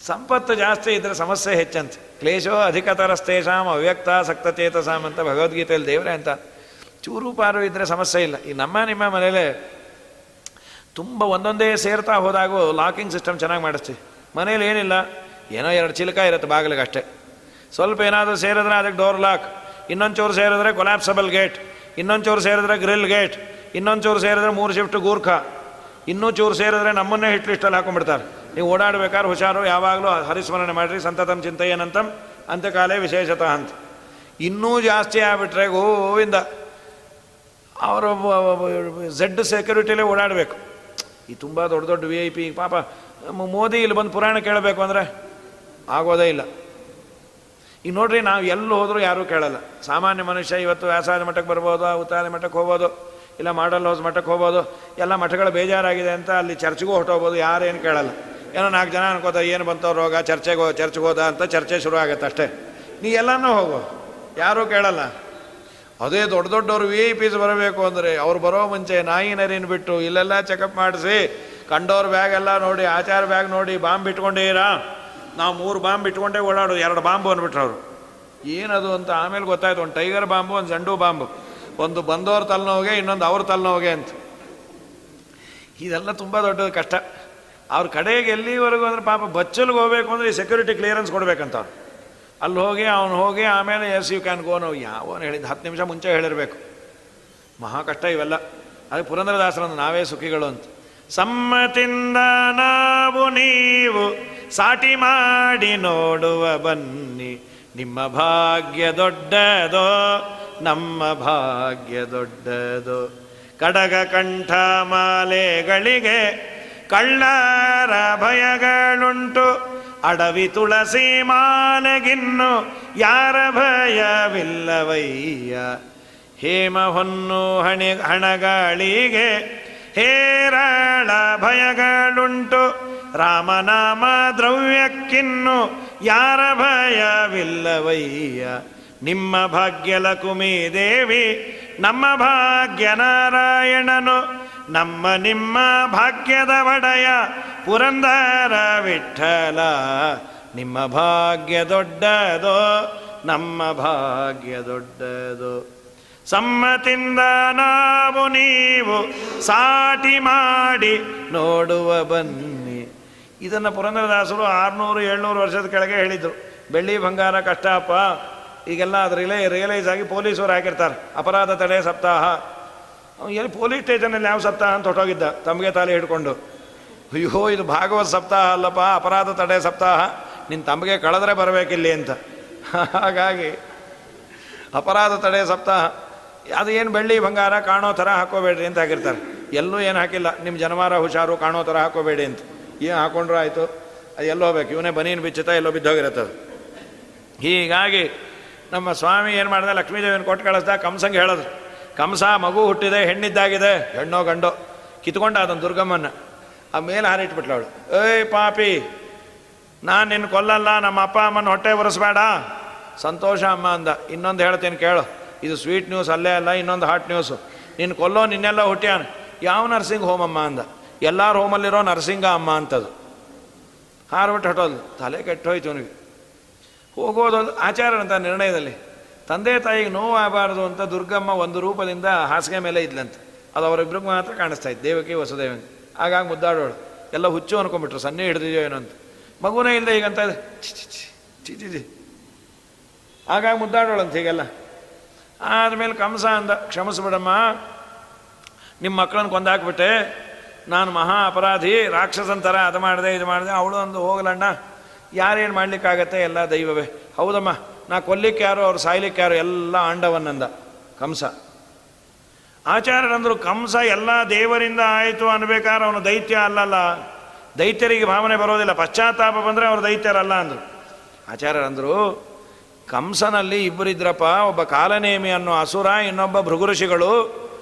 ಸಂಪತ್ತು ಜಾಸ್ತಿ ಇದ್ದರೆ ಸಮಸ್ಯೆ ಹೆಚ್ಚಂತೆ. ಕ್ಲೇಶೋ ಅಧಿಕತರಸ್ತೇಷಾಂ ಅವ್ಯಕ್ತ ಸಕ್ತಚೇತಸಾಂ ಅಂತ ಭಗವದ್ಗೀತೆಯಲ್ಲಿ ದೇವರೇ ಅಂತ. ಚೂರು ಪಾರು ಇದ್ದರೆ ಸಮಸ್ಯೆ ಇಲ್ಲ. ಈ ನಿಮ್ಮ ಮನೇಲೆ ತುಂಬ ಒಂದೊಂದೇ ಸೇರ್ತಾ ಹೋದಾಗೂ ಲಾಕಿಂಗ್ ಸಿಸ್ಟಮ್ ಚೆನ್ನಾಗಿ ಮಾಡಿಸ್ತೀವಿ. ಮನೇಲಿ ಏನಿಲ್ಲ, ಏನೋ 2 ಚಿಲಕ ಇರುತ್ತೆ ಬಾಗಿಲಿಗೆ ಅಷ್ಟೇ. ಸ್ವಲ್ಪ ಏನಾದರೂ ಸೇರಿದ್ರೆ ಅದಕ್ಕೆ ಡೋರ್ ಲಾಕ್, ಇನ್ನೊಂದು ಚೂರು ಸೇರಿದ್ರೆ ಕೊಲ್ಯಾಪ್ಸಬಲ್ ಗೇಟ್, ಇನ್ನೊಂದು ಚೂರು ಸೇರಿದ್ರೆ ಗ್ರಿಲ್ ಗೇಟ್, ಇನ್ನೊಂದು ಚೂರು ಸೇರಿದ್ರೆ 3 ಶಿಫ್ಟ್ ಗೂರ್ಖ, ಇನ್ನೂ ಚೂರು ಸೇರಿದ್ರೆ ನಮ್ಮನ್ನೇ ಹಿಟ್ ಲಿಸ್ಟಲ್ಲಿ ಹಾಕೊಂಡ್ಬಿಡ್ತಾರೆ. ನೀವು ಓಡಾಡಬೇಕಾದ್ರೆ ಹುಷಾರು, ಯಾವಾಗಲೂ ಹರಿಸ್ಮರಣೆ ಮಾಡಿರಿ, ಸಂತತಂ ಚಿಂತೆಯೇನಂತಂ ಅಂತ್ಯಕಾಲೇ ವಿಶೇಷತಃ ಅಂತ. ಇನ್ನೂ ಜಾಸ್ತಿ ಆಗಿಬಿಟ್ರೆ ಗೋವಿಂದ ಅವರು ಝೆಡ್ ಸೆಕ್ಯೂರಿಟಿಲೇ ಓಡಾಡಬೇಕು. ಈ ತುಂಬ ದೊಡ್ಡ ದೊಡ್ಡ VIP ಪಾಪ ಮೋದಿ ಇಲ್ಲಿ ಬಂದು ಪುರಾಣ ಕೇಳಬೇಕು ಅಂದರೆ ಆಗೋದೇ ಇಲ್ಲ. ಈಗ ನೋಡ್ರಿ, ನಾವು ಎಲ್ಲಿ ಹೋದರೂ ಯಾರೂ ಕೇಳಲ್ಲ. ಸಾಮಾನ್ಯ ಮನುಷ್ಯ ಇವತ್ತು ವ್ಯಾಸಾದ ಮಠಕ್ಕೆ ಬರ್ಬೋದು, ಉತ್ತಾದ ಮಠಕ್ಕೆ ಹೋಗ್ಬೋದು, ಇಲ್ಲ ಮಾಡಲ್ ಹೌಸ್ ಮಠಕ್ಕೆ ಹೋಗ್ಬೋದು. ಎಲ್ಲ ಮಠಗಳು ಬೇಜಾರಾಗಿದೆ ಅಂತ ಅಲ್ಲಿ ಚರ್ಚ್ಗೂ ಹೊಟ್ಟೋಗ್ಬೋದು, ಯಾರೇನು ಕೇಳಲ್ಲ. ಏನೋ 4 ಜನ ಅನ್ಕೋತ ಏನು ಬಂತೋ ರೋಗ, ಚರ್ಚ್ಗೆ ಹೋದ ಅಂತ ಚರ್ಚೆ ಶುರು ಆಗುತ್ತೆ ಅಷ್ಟೇ. ನೀ ಎಲ್ಲನೂ ಹೋಗು, ಯಾರೂ ಕೇಳಲ್ಲ. ಅದೇ ದೊಡ್ಡ ದೊಡ್ಡವರು VIPs ಬರಬೇಕು ಅಂದರೆ ಅವ್ರು ಬರೋ ಮುಂಚೆ ನಾಯಿ ನರಿನ ಬಿಟ್ಟು ಇಲ್ಲೆಲ್ಲ ಚೆಕಪ್ ಮಾಡಿಸಿ, ಕಂಡೋರ್ ಬ್ಯಾಗ್ ಎಲ್ಲ ನೋಡಿ, ಆಚಾರ ಬ್ಯಾಗ್ ನೋಡಿ, ಬಾಂಬ್ ಇಟ್ಕೊಂಡೀರಾ, ನಾವು 3 ಬಾಂಬ್ ಇಟ್ಕೊಂಡೇ ಓಡಾಡೋದು, 2 ಬಾಂಬು ಅಂದ್ಬಿಟ್ರು ಅವರು. ಏನದು ಅಂತ ಆಮೇಲೆ ಗೊತ್ತಾಯ್ತು, ಒಂದು ಟೈಗರ್ ಬಾಂಬು, ಒಂದು ಜಂಡು ಬಾಂಬು, ಒಂದು ಬಂದವ್ರ ತಲೆನೋವಿಗೆ, ಇನ್ನೊಂದು ಅವ್ರ ತಲೆನೋವಿಗೆ ಅಂತ. ಇದೆಲ್ಲ ತುಂಬ ದೊಡ್ಡ ಕಷ್ಟ. ಅವ್ರ ಕಡೆಗೆ ಎಲ್ಲಿವರೆಗೂ ಅಂದರೆ ಪಾಪ ಬಚ್ಚಲ್ಗೆ ಹೋಗ್ಬೇಕು ಅಂದರೆ ಈ ಸೆಕ್ಯೂರಿಟಿ ಕ್ಲಿಯರೆನ್ಸ್ ಕೊಡ್ಬೇಕಂತ ಅವ್ರು. ಅಲ್ಲಿ ಹೋಗಿ ಅವನು ಹೋಗಿ ಆಮೇಲೆ ಎಸ್ ಯು ಕ್ಯಾನ್ ಗೋ ನಾವು ಯಾವನು ಹೇಳಿದ್ದು 10 ನಿಮಿಷ ಮುಂಚೆ ಹೇಳಿರಬೇಕು. ಮಹಾ ಕಷ್ಟ ಇವೆಲ್ಲ. ಅದಕ್ಕೆ ಪುರಂದರದಾಸರಂದು ನಾವೇ ಸುಖಿಗಳು ಅಂತ. ಸಮ್ಮತಿಂದ ನಾವು ನೀವು ಸಾಟಿ ಮಾಡಿ ನೋಡುವ ಬನ್ನಿ, ನಿಮ್ಮ ಭಾಗ್ಯ ದೊಡ್ಡದೋ ನಮ್ಮ ಭಾಗ್ಯ ದೊಡ್ಡದೋ. ಕಡಗ ಕಂಠ ಮಾಲೆಗಳಿಗೆ ಕಳ್ಳರ ಭಯಗಳುಂಟು, ಅಡವಿ ತುಳಸಿ ಮಾಲೆಗಿನ್ನು ಯಾರ ಭಯವಿಲ್ಲವಯ್ಯ. ಹೇಮ ಹೊನ್ನು ಹಣಗಳಿಗೆ ಹೇರಳ ಭಯಗಳುಂಟು, ರಾಮನಾಮ ದ್ರವ್ಯಕ್ಕಿನ್ನು ಯಾರ ಭಯವಿಲ್ಲವಯ್ಯ. ನಿಮ್ಮ ಭಾಗ್ಯ ಲಕುಮಿ ದೇವಿ ನಮ್ಮ ಭಾಗ್ಯ ನಾರಾಯಣನು, ನಿಮ್ಮ ಭಾಗ್ಯದ ಒಡೆಯ ಪುರಂದರ ವಿಠಲ. ನಿಮ್ಮ ಭಾಗ್ಯ ದೊಡ್ಡದೋ ನಮ್ಮ ಭಾಗ್ಯ ದೊಡ್ಡದೋ. ಸಮ್ಮತಿಂದ ನಾವು ನೀವು ಸಾಟಿ ಮಾಡಿ ನೋಡುವ ಬನ್ನಿ. ಇದನ್ನು ಪುರಂದರದಾಸರು 600-700 ವರ್ಷದ ಕೆಳಗೆ ಹೇಳಿದರು. ಬೆಳ್ಳಿ ಬಂಗಾರ ಕಷ್ಟಪ್ಪ, ಈಗೆಲ್ಲ ಅದು ರಿಯಲೈಸ್ ಆಗಿ ಪೊಲೀಸರು ಹಾಕಿರ್ತಾರೆ ಅಪರಾಧ ತಡೆ ಸಪ್ತಾಹ. ಎಲ್ಲಿ ಪೊಲೀಸ್ ಸ್ಟೇಷನಲ್ಲಿ ಯಾವ ಸಪ್ತಾಹ ಅಂತ ಹೊಟ್ಟೋಗಿದ್ದ ತಮಗೆ ತಾಲಿ ಹಿಡ್ಕೊಂಡು. ಅಯ್ಯೋ ಇದು ಭಾಗವತ್ ಸಪ್ತಾಹ ಅಲ್ಲಪ್ಪ, ಅಪರಾಧ ತಡೆ ಸಪ್ತಾಹ, ನಿನ್ನ ತಮಗೆ ಕಳೆದ್ರೆ ಬರಬೇಕಿಲ್ಲಿ ಅಂತ. ಹಾಗಾಗಿ ಅಪರಾಧ ತಡೆ ಸಪ್ತಾಹ. ಅದು ಏನು ಬೆಳ್ಳಿ ಬಂಗಾರ ಕಾಣೋ ಥರ ಹಾಕೋಬೇಡ್ರಿ ಅಂತ ಹಾಕಿರ್ತಾರೆ. ಎಲ್ಲೂ ಏನು ಹಾಕಿಲ್ಲ, ನಿಮ್ಮ ಜನವಾರ ಹುಷಾರು, ಕಾಣೋ ಥರ ಹಾಕೋಬೇಡಿ ಅಂತ. ಏನು ಹಾಕೊಂಡ್ರೂ ಆಯಿತು, ಅದು ಎಲ್ಲೋ ಹೋಗ್ಬೇಕು, ಇವನೇ ಬನೀನು ಬಿಚ್ಚುತ್ತಾ ಎಲ್ಲೋ ಬಿದ್ದೋಗಿರುತ್ತೆ ಅದು. ಹೀಗಾಗಿ ನಮ್ಮ ಸ್ವಾಮಿ ಏನು ಮಾಡಿದೆ, ಲಕ್ಷ್ಮೀದೇವಿಯನ್ನು ಕೊಟ್ಟು ಕಳಿಸ್ದ. ಕಂಸಂಗೆ ಹೇಳಿದ್ರು, ಕಂಸ ಮಗು ಹುಟ್ಟಿದೆ, ಹೆಣ್ಣಿದ್ದಾಗಿದೆ, ಹೆಣ್ಣೋ ಗಂಡೋ, ಕಿತ್ಕೊಂಡ ಅದನ್ನು ದುರ್ಗಮ್ಮನ ಆ ಮೇಲೆ ಹಾರಿಟ್ಬಿಟ್ಲು ಅವಳು. ಏಯ್ ಪಾಪಿ, ನಾನು ನಿನ್ನ ಕೊಲ್ಲಲ್ಲ, ನಮ್ಮ ಅಪ್ಪ ಅಮ್ಮನ ಹೊಟ್ಟೆ ಒರೆಸ್ಬೇಡ. ಸಂತೋಷ ಅಮ್ಮ ಅಂದ. ಇನ್ನೊಂದು ಹೇಳ್ತೀನಿ ಕೇಳು, ಇದು ಸ್ವೀಟ್ ನ್ಯೂಸ್ ಅಲ್ಲೇ ಅಲ್ಲ, ಇನ್ನೊಂದು ಹಾಟ್ ನ್ಯೂಸು. ನಿನ್ನ ಕೊಲ್ಲೋ ನಿನ್ನೆಲ್ಲ ಹುಟ್ಟ್ಯಾನ. ಯಾವ ನರ್ಸಿಂಗ್ ಹೋಮ್ ಅಮ್ಮ ಅಂದ. ಎಲ್ಲರ ಹೋಮಲ್ಲಿರೋ ನರ್ಸಿಂಗ ಅಮ್ಮ ಅಂತದು. ಹಾರ್ಬಿಟ್ಟು ಹೊಟ್ಟೋದು, ತಲೆ ಕೆಟ್ಟೋಯ್ತು ಅವನಿಗೆ. ಹೋಗೋದು ಆಚಾರ್ಯನಂತ ನಿರ್ಣಯದಲ್ಲಿ ತಂದೆ ತಾಯಿಗೆ ನೋವಾಗಬಾರ್ದು ಅಂತ ದುರ್ಗಮ್ಮ ಒಂದು ರೂಪದಿಂದ ಹಾಸಿಗೆ ಮೇಲೆ ಇದ್ಲಂತ. ಅದು ಅವರಿಬ್ರಿಗೆ ಮಾತ್ರ ಕಾಣಿಸ್ತಾ ಇತ್ತು, ದೇವಕಿ ವಸುದೇವನಿಗೆ. ಆಗಾಗಿ ಮುದ್ದಾಡೋಳು. ಎಲ್ಲ ಹುಚ್ಚು ಅನ್ಕೊಂಡ್ಬಿಟ್ರು, ಸನ್ನೆ ಹಿಡಿದಿದೆಯೋ ಏನೋ ಅಂತ. ಮಗುನೇ ಇಲ್ಲದೆ ಈಗಂತ ಚಿ ಆಗಾಗಿ ಮುದ್ದಾಡೋಳಂತ ಹೀಗೆಲ್ಲ. ಆದಮೇಲೆ ಕಂಸ ಅಂದ, ಕ್ಷಮಿಸ್ಬಿಡಮ್ಮ, ನಿಮ್ಮ ಮಕ್ಕಳನ್ನ ಕೊಂದಾಕ್ಬಿಟ್ಟೆ, ನಾನು ಮಹಾ ಅಪರಾಧಿ, ರಾಕ್ಷಸನ ಥರ ಅದು ಮಾಡಿದೆ ಇದು ಮಾಡಿದೆ. ಅವಳು ಒಂದು ಹೋಗಲಣ್ಣ, ಯಾರೇನು ಮಾಡಲಿಕ್ಕಾಗತ್ತೆ, ಎಲ್ಲ ದೈವವೇ. ಹೌದಮ್ಮ, ನಾ ಕೊಲ್ಲಿಕ್ಕೆ ಯಾರು, ಅವ್ರು ಸಾಯ್ಲಿಕ್ಕೆ ಯಾರು, ಎಲ್ಲ ಆಂಡವನ್ನಂದ ಕಂಸ. ಆಚಾರ್ಯರಂದರು, ಕಂಸ ಎಲ್ಲ ದೇವರಿಂದ ಆಯಿತು ಅನ್ಬೇಕಾದ್ರೆ ಅವನು ದೈತ್ಯ ಅಲ್ಲಲ್ಲ. ದೈತ್ಯರಿಗೆ ಭಾವನೆ ಬರೋದಿಲ್ಲ, ಪಶ್ಚಾತ್ತಾಪ ಬಂದರೆ ಅವ್ರು ದೈತ್ಯರಲ್ಲ ಅಂದರು. ಆಚಾರ್ಯರಂದರು, ಕಂಸನಲ್ಲಿ ಇಬ್ಬರಿದ್ರಪ್ಪ, ಒಬ್ಬ ಕಾಲನೇಮಿ ಅನ್ನೋ ಅಸುರ, ಇನ್ನೊಬ್ಬ ಭೃಗುಋಷಿಗಳು.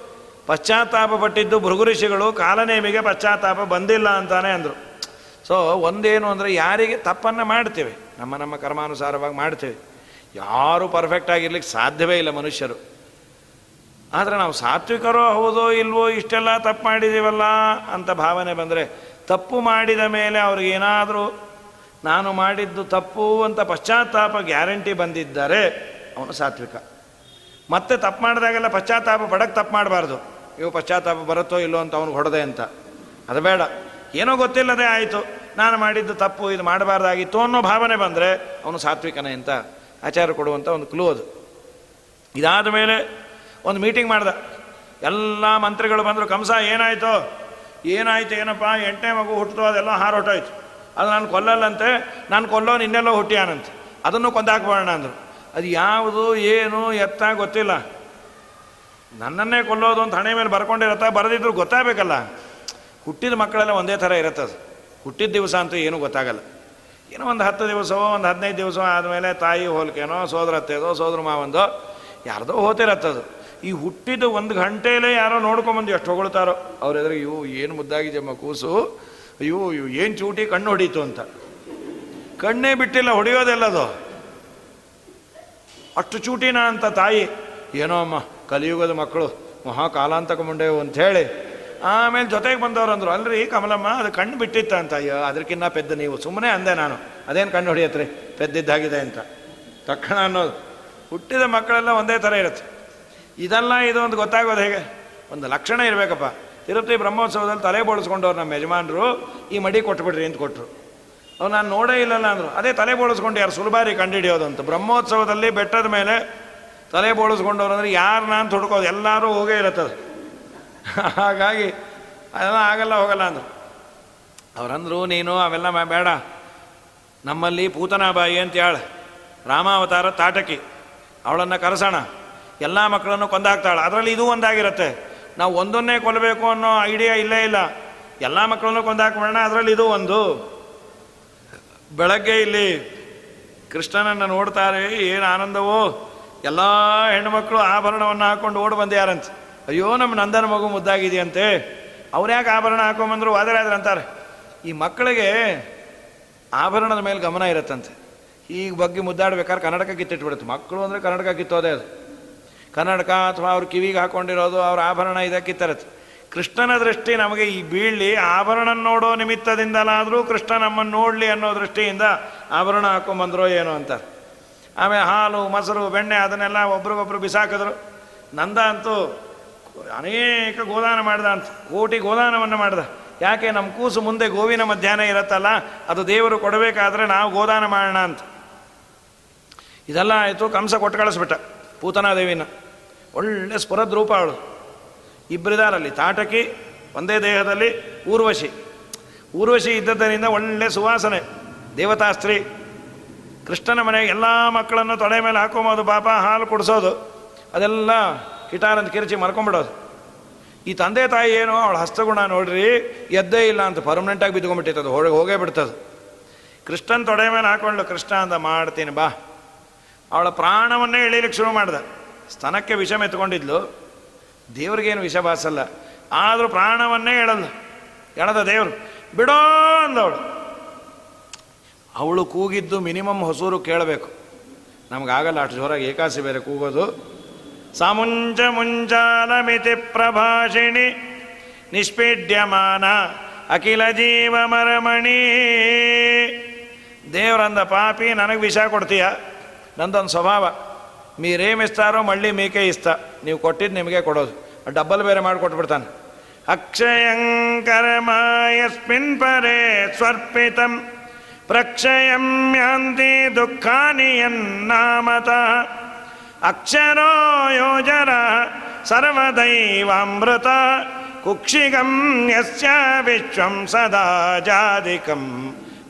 ಪಶ್ಚಾತ್ತಾಪ ಪಟ್ಟಿದ್ದು ಭೃಗುಋಷಿಗಳು, ಕಾಲನೇಮಿಗೆ ಪಶ್ಚಾತ್ತಾಪ ಬಂದಿಲ್ಲ ಅಂತಾನೆ ಅಂದರು. ಸೊ ಒಂದೇನು ಅಂದರೆ, ಯಾರಿಗೆ ತಪ್ಪನ್ನು ಮಾಡ್ತೇವೆ, ನಮ್ಮ ಕರ್ಮಾನುಸಾರವಾಗಿ ಮಾಡ್ತೇವೆ. ಯಾರೂ ಪರ್ಫೆಕ್ಟ್ ಆಗಿರ್ಲಿಕ್ಕೆ ಸಾಧ್ಯವೇ ಇಲ್ಲ ಮನುಷ್ಯರು. ಆದರೆ ನಾವು ಸಾತ್ವಿಕರೋ ಹೌದೋ ಇಲ್ವೋ, ಇಷ್ಟೆಲ್ಲ ತಪ್ಪು ಮಾಡಿದ್ದೀವಲ್ಲ ಅಂತ ಭಾವನೆ ಬಂದರೆ, ತಪ್ಪು ಮಾಡಿದ ಮೇಲೆ ಅವ್ರಿಗೇನಾದರೂ ನಾನು ಮಾಡಿದ್ದು ತಪ್ಪು ಅಂತ ಪಶ್ಚಾತ್ತಾಪ ಗ್ಯಾರಂಟಿ ಬಂದಿದ್ದರೆ ಅವನು ಸಾತ್ವಿಕ. ಮತ್ತೆ ತಪ್ಪು ಮಾಡಿದಾಗೆಲ್ಲ ಪಶ್ಚಾತ್ತಾಪ ಪಡಕ್ಕೆ ತಪ್ಪು ಮಾಡಬಾರ್ದು. ಇವು ಪಶ್ಚಾತ್ತಾಪ ಬರುತ್ತೋ ಇಲ್ಲೋ ಅಂತ ಅವನಿಗೆ ಹೊಡೆದೆ ಅಂತ, ಅದು ಬೇಡ. ಏನೋ ಗೊತ್ತಿಲ್ಲದೆ ಆಯಿತು, ನಾನು ಮಾಡಿದ್ದು ತಪ್ಪು, ಇದು ಮಾಡಬಾರ್ದಾಗಿತ್ತು ಅನ್ನೋ ಭಾವನೆ ಬಂದರೆ ಅವನು ಸಾತ್ವಿಕನೇ ಅಂತ ಆಚಾರ್ಯ ಕೊಡುವಂಥ ಒಂದು ಕ್ಲೂ ಅದು. ಇದಾದ ಮೇಲೆ ಒಂದು ಮೀಟಿಂಗ್ ಮಾಡ್ದ, ಎಲ್ಲ ಮಂತ್ರಿಗಳು ಬಂದರು. ಕಂಸ ಏನಾಯಿತು ಏನಪ್ಪ, 8ನೇ ಮಗು ಹುಟ್ಟಿತು, ಅದೆಲ್ಲ ಹಾರೊಟ್ಟೋಯ್ತು, ಅದು ನಾನು ಕೊಲ್ಲಲ್ಲಂತೆ, ನಾನು ಕೊಲ್ಲೋನು ಇನ್ನೆಲ್ಲೋ ಹುಟ್ಟಿಯಾನಂತೆ, ಅದನ್ನು ಕೊಂದಾಕ್ಬೋಣ ಅಂದರು. ಅದು ಯಾವುದು ಏನು ಎತ್ತ ಗೊತ್ತಿಲ್ಲ. ನನ್ನನ್ನೇ ಕೊಲ್ಲೋದು ಅಂತ ಹಣೆ ಮೇಲೆ ಬರ್ಕೊಂಡಿರತ್ತಾ, ಬರೆದಿದ್ರು ಗೊತ್ತಾಗಬೇಕಲ್ಲ. ಹುಟ್ಟಿದ ಮಕ್ಕಳೆಲ್ಲ ಒಂದೇ ಥರ ಇರುತ್ತದು. ಹುಟ್ಟಿದ ದಿವಸ ಅಂತೂ ಏನೂ ಗೊತ್ತಾಗಲ್ಲ. ಏನೋ ಒಂದು 10 ದಿವಸವೋ ಒಂದು 15 ದಿವಸ ಆದಮೇಲೆ ತಾಯಿ ಹೋಲಿಕೆನೋ ಸೋದರತ್ತೆದೋ ಸೋದರ ಮಾವಂದೋ ಯಾರ್ದೋ ಹೋತಿರತ್ತದು. ಈ ಹುಟ್ಟಿದ 1 ಗಂಟೆಯಲ್ಲೇ ಯಾರೋ ನೋಡ್ಕೊಂಬಂದು ಎಷ್ಟು ಹೊಗಳ್ತಾರೋ ಅವ್ರ ಎದುರಿಗೆ, ಇವು ಏನು ಮುದ್ದಾಗಿದೆಯಮ್ಮ ಕೂಸು, ಅಯ್ಯೋ ಏನು ಚೂಟಿ ಕಣ್ಣು ಹೊಡೀತು ಅಂತ. ಕಣ್ಣೇ ಬಿಟ್ಟಿಲ್ಲ, ಹೊಡೆಯೋದೆಲ್ಲದು ಅಷ್ಟು ಚೂಟಿನ ಅಂತ ತಾಯಿ. ಏನೋ ಅಮ್ಮ ಕಲಿಯುಗದ ಮಕ್ಕಳು ಮಹಾ ಕಾಲಾಂತಕ ಮುಂಡೆವು ಅಂಥೇಳಿ ಆಮೇಲೆ ಜೊತೆಗೆ ಬಂದವರು ಅಂದರು, ಅಲ್ರಿ ಕಮಲಮ್ಮ ಅದು ಕಣ್ಣು ಬಿಟ್ಟಿತ್ತ ಅಂತ. ಅಯ್ಯೋ ಅದಕ್ಕಿನ್ನ ಪೆದ್ದ ನೀವು, ಸುಮ್ಮನೆ ಅಂದೆ ನಾನು, ಅದೇನು ಕಣ್ಣು ಹೊಡಿಯತ್ರಿ ಪೆದ್ದಿದ್ದಾಗಿದೆ ಅಂತ. ತಕ್ಷಣ ಅನ್ನೋದು ಹುಟ್ಟಿದ ಮಕ್ಕಳೆಲ್ಲ ಒಂದೇ ಥರ ಇರುತ್ತೆ. ಇದೆಲ್ಲ ಇದು ಒಂದು ಗೊತ್ತಾಗೋದು ಹೇಗೆ? ಒಂದು ಲಕ್ಷಣ ಇರಬೇಕಪ್ಪ. ತಿರುಪತಿ ಬ್ರಹ್ಮೋತ್ಸವದಲ್ಲಿ ತಲೆ ಬೋಳಿಸ್ಕೊಂಡವ್ರು ನಮ್ಮ ಯಜಮಾನರು, ಈ ಮಡಿ ಕೊಟ್ಬಿಡ್ರಿ ಅಂತ ಕೊಟ್ಟರು. ಅವು ನಾನು ನೋಡೇ ಇಲ್ಲಲ್ಲ ಅಂದರು. ಅದೇ ತಲೆ ಬೋಳಿಸ್ಕೊಂಡು ಯಾರು ಸುಲಭಾರಿ ಕಂಡುಹಿಡಿಯೋದು ಅಂತ. ಬ್ರಹ್ಮೋತ್ಸವದಲ್ಲಿ ಬೆಟ್ಟದ ಮೇಲೆ ತಲೆ ಬೋಳಿಸ್ಕೊಂಡವ್ರು ಅಂದರೆ ಯಾರು ನಾನು ತೊಡ್ಕೋದು, ಎಲ್ಲರೂ ಹೋಗೇ ಇರುತ್ತದು. ಹಾಗಾಗಿ ಅದೆಲ್ಲ ಆಗಲ್ಲ ಹೋಗಲ್ಲ ಅಂದರು. ಅವರಂದರು, ನೀನು ಅವೆಲ್ಲ ಬೇಡ, ನಮ್ಮಲ್ಲಿ ಪೂತನಾಬಾಯಿ ಅಂತ ಹೇಳ ರಾಮಾವತಾರ ತಾಟಕಿ, ಅವಳನ್ನು ಕರೆಸೋಣ, ಎಲ್ಲ ಮಕ್ಕಳನ್ನು ಕೊಂದಾಕ್ತಾಳೆ. ಅದರಲ್ಲಿ ಇದು ಒಂದಾಗಿರುತ್ತೆ. ನಾವು ಒಂದನ್ನೇ ಕೊಲ್ಲಬೇಕು ಅನ್ನೋ ಐಡಿಯಾ ಇಲ್ಲೇ ಇಲ್ಲ, ಎಲ್ಲ ಮಕ್ಕಳನ್ನು ಕೊಂದಾಕ್ಬಿಡೋಣ, ಅದರಲ್ಲಿ ಇದು ಒಂದು. ಬೆಳಗ್ಗೆ ಇಲ್ಲಿ ಕೃಷ್ಣನನ್ನು ನೋಡ್ತಾರೆ, ಏನು ಆನಂದವೋ, ಎಲ್ಲ ಹೆಣ್ಣುಮಕ್ಕಳು ಆಭರಣವನ್ನು ಹಾಕ್ಕೊಂಡು ಓಡಿ ಬಂದ್ಯಾರಂತೆ. ಅಯ್ಯೋ ನಮ್ಮ ನಂದನ ಮಗು ಮುದ್ದಾಗಿದೆಯಂತೆ, ಅವ್ರು ಯಾಕೆ ಆಭರಣ ಹಾಕೊಂಬಂದರು ವಾದರಾದ್ರೆ ಅಂತಾರೆ. ಈ ಮಕ್ಕಳಿಗೆ ಆಭರಣದ ಮೇಲೆ ಗಮನ ಇರುತ್ತಂತೆ. ಈಗ ಬಗ್ಗೆ ಮುದ್ದಾಡ್ಬೇಕಾದ್ರೆ ಕನ್ನಡಕ ಕಿತ್ತಿಟ್ಬಿಡುತ್ತೆ. ಮಕ್ಕಳು ಅಂದರೆ ಕನ್ನಡಕ ಕಿತ್ತೋದೇ ಅದು. ಕನ್ನಡಕ ಅಥವಾ ಅವ್ರು ಕಿವಿಗೆ ಹಾಕ್ಕೊಂಡಿರೋದು ಅವ್ರ ಆಭರಣ ಇದಕ್ಕಿತ್ತರತ್ತೆ. ಕೃಷ್ಣನ ದೃಷ್ಟಿ ನಮಗೆ ಈ ಬೀಳಲಿ, ಆಭರಣ ನೋಡೋ ನಿಮಿತ್ತದಿಂದಲಾದರೂ ಕೃಷ್ಣ ನಮ್ಮನ್ನು ನೋಡಲಿ ಅನ್ನೋ ದೃಷ್ಟಿಯಿಂದ ಆಭರಣ ಹಾಕ್ಕೊಂಬಂದ್ರೋ ಏನೋ ಅಂತಾರೆ. ಆಮೇಲೆ ಹಾಲು ಮೊಸರು ಬೆಣ್ಣೆ ಅದನ್ನೆಲ್ಲ ಒಬ್ರಿಗೊಬ್ರು ಬಿಸಾಕಿದ್ರು. ನಂದ ಅಂತೂ ಅನೇಕ ಗೋದಾನ ಮಾಡ್ದ ಅಂತ, ಕೋಟಿ ಗೋದಾನವನ್ನು ಮಾಡ್ದ. ಯಾಕೆ? ನಮ್ಮ ಕೂಸು ಮುಂದೆ ಗೋವಿನ ಮಧ್ಯಾಹ್ನ ಇರುತ್ತಲ್ಲ, ಅದು ದೇವರು ಕೊಡಬೇಕಾದ್ರೆ ನಾವು ಗೋದಾನ ಮಾಡೋಣ ಅಂತ. ಇದೆಲ್ಲ ಆಯಿತು. ಕಂಸ ಕೊಟ್ಟು ಕಳಿಸ್ಬಿಟ್ಟ ಪೂತನಾದೇವಿನ. ಒಳ್ಳೆ ಸ್ಫುರದ್ ರೂಪ ಅವಳು. ಇಬ್ಬರಿದಾರಲ್ಲಿ, ತಾಟಕಿ ಒಂದೇ ದೇಹದಲ್ಲಿ, ಊರ್ವಶಿ ಇದ್ದದ್ದರಿಂದ ಒಳ್ಳೆ ಸುವಾಸನೆ, ದೇವತಾ ಸ್ತ್ರೀ. ಕೃಷ್ಣನ ಮನೆಗೆ ಎಲ್ಲ ಮಕ್ಕಳನ್ನು ತೊಡೆ ಮೇಲೆ ಹಾಕೊಂಬೋದು, ಪಾಪ ಹಾಲು ಕುಡಿಸೋದು, ಅದೆಲ್ಲ ಕಿಟಾರಂತ ಕಿರಿಚಿ ಮರ್ಕೊಂಬಿಡೋದು. ಈ ತಂದೆ ತಾಯಿ ಏನು ಅವಳ ಹಸ್ತಗುಣ ನೋಡ್ರಿ, ಎದ್ದೇ ಇಲ್ಲ ಅಂತ ಪರ್ಮನೆಂಟಾಗಿ ಬಿದ್ಕೊಂಡ್ಬಿಟ್ಟಿತ್ತದು, ಹೋಗೇ ಬಿಡ್ತದು. ಕೃಷ್ಣನ ತೊಡೆ ಮೇಲೆ ಹಾಕೊಂಡು ಕೃಷ್ಣ ಅಂತ ಮಾಡ್ತೀನಿ ಬಾ, ಅವಳ ಪ್ರಾಣವನ್ನೇ ಎಳೀಲಿಕ್ಕೆ ಶುರು ಮಾಡ್ದ. ಸ್ತನಕ್ಕೆ ವಿಷ ಮೆತ್ಕೊಂಡಿದ್ಲು, ದೇವ್ರಿಗೇನು ವಿಷ ಬಾಸಲ್ಲ, ಆದರೂ ಪ್ರಾಣವನ್ನೇ ಎಳದ ದೇವರು. ಬಿಡೋ ಅಂದವಳು. ಅವಳು ಕೂಗಿದ್ದು ಮಿನಿಮಮ್ ಹೊಸೂರು ಕೇಳಬೇಕು, ನಮಗಾಗಲ್ಲ ಅಷ್ಟು ಜೋರಾಗಿ, ಏಕಾಸಿ ಬೇರೆ ಕೂಗೋದು. ಸಮುಂಚ ಮುಂಚಾಲ ಮಿತಿ ಪ್ರಭಾಷಿಣಿ ನಿಷ್ಪೀಡ್ಯಮಾನ ಅಖಿಲ ಜೀವ ಮರಮಣಿ. ದೇವರಂದ, ಪಾಪಿ ನನಗೆ ವಿಷ ಕೊಡ್ತೀಯ, ನಂದೊಂದು ಸ್ವಭಾವ, ಮೀರೇಮಿಸ್ತಾರೋ ಮಳ್ಳಿ ಮೀಕೆ ಇಸ್ತ, ನೀವು ಕೊಟ್ಟಿದ್ದು ನಿಮಗೆ ಕೊಡೋದು, ಡಬ್ಬಲ್ ಬೇರೆ ಮಾಡಿಕೊಟ್ಬಿಡ್ತಾನೆ. ಅಕ್ಷಯಂಕರಮಾಯಸ್ಮಿನ್ ಪರೇ ಸ್ವರ್ಪಿತಂ ಪ್ರಕ್ಷಯಂ ಯಾಂತಿ ದುಃಖಾನಿ ಯನ್ನಾಮತಃ ಅಕ್ಷರೋ ಯೋಜರ ಸರ್ವದೈವಾಮೃತ ಕುಕ್ಷಿಗಂ ಯಸ್ಯ ವಿಶ್ವಂ ಸದಾ ಜಾದಿಕಂ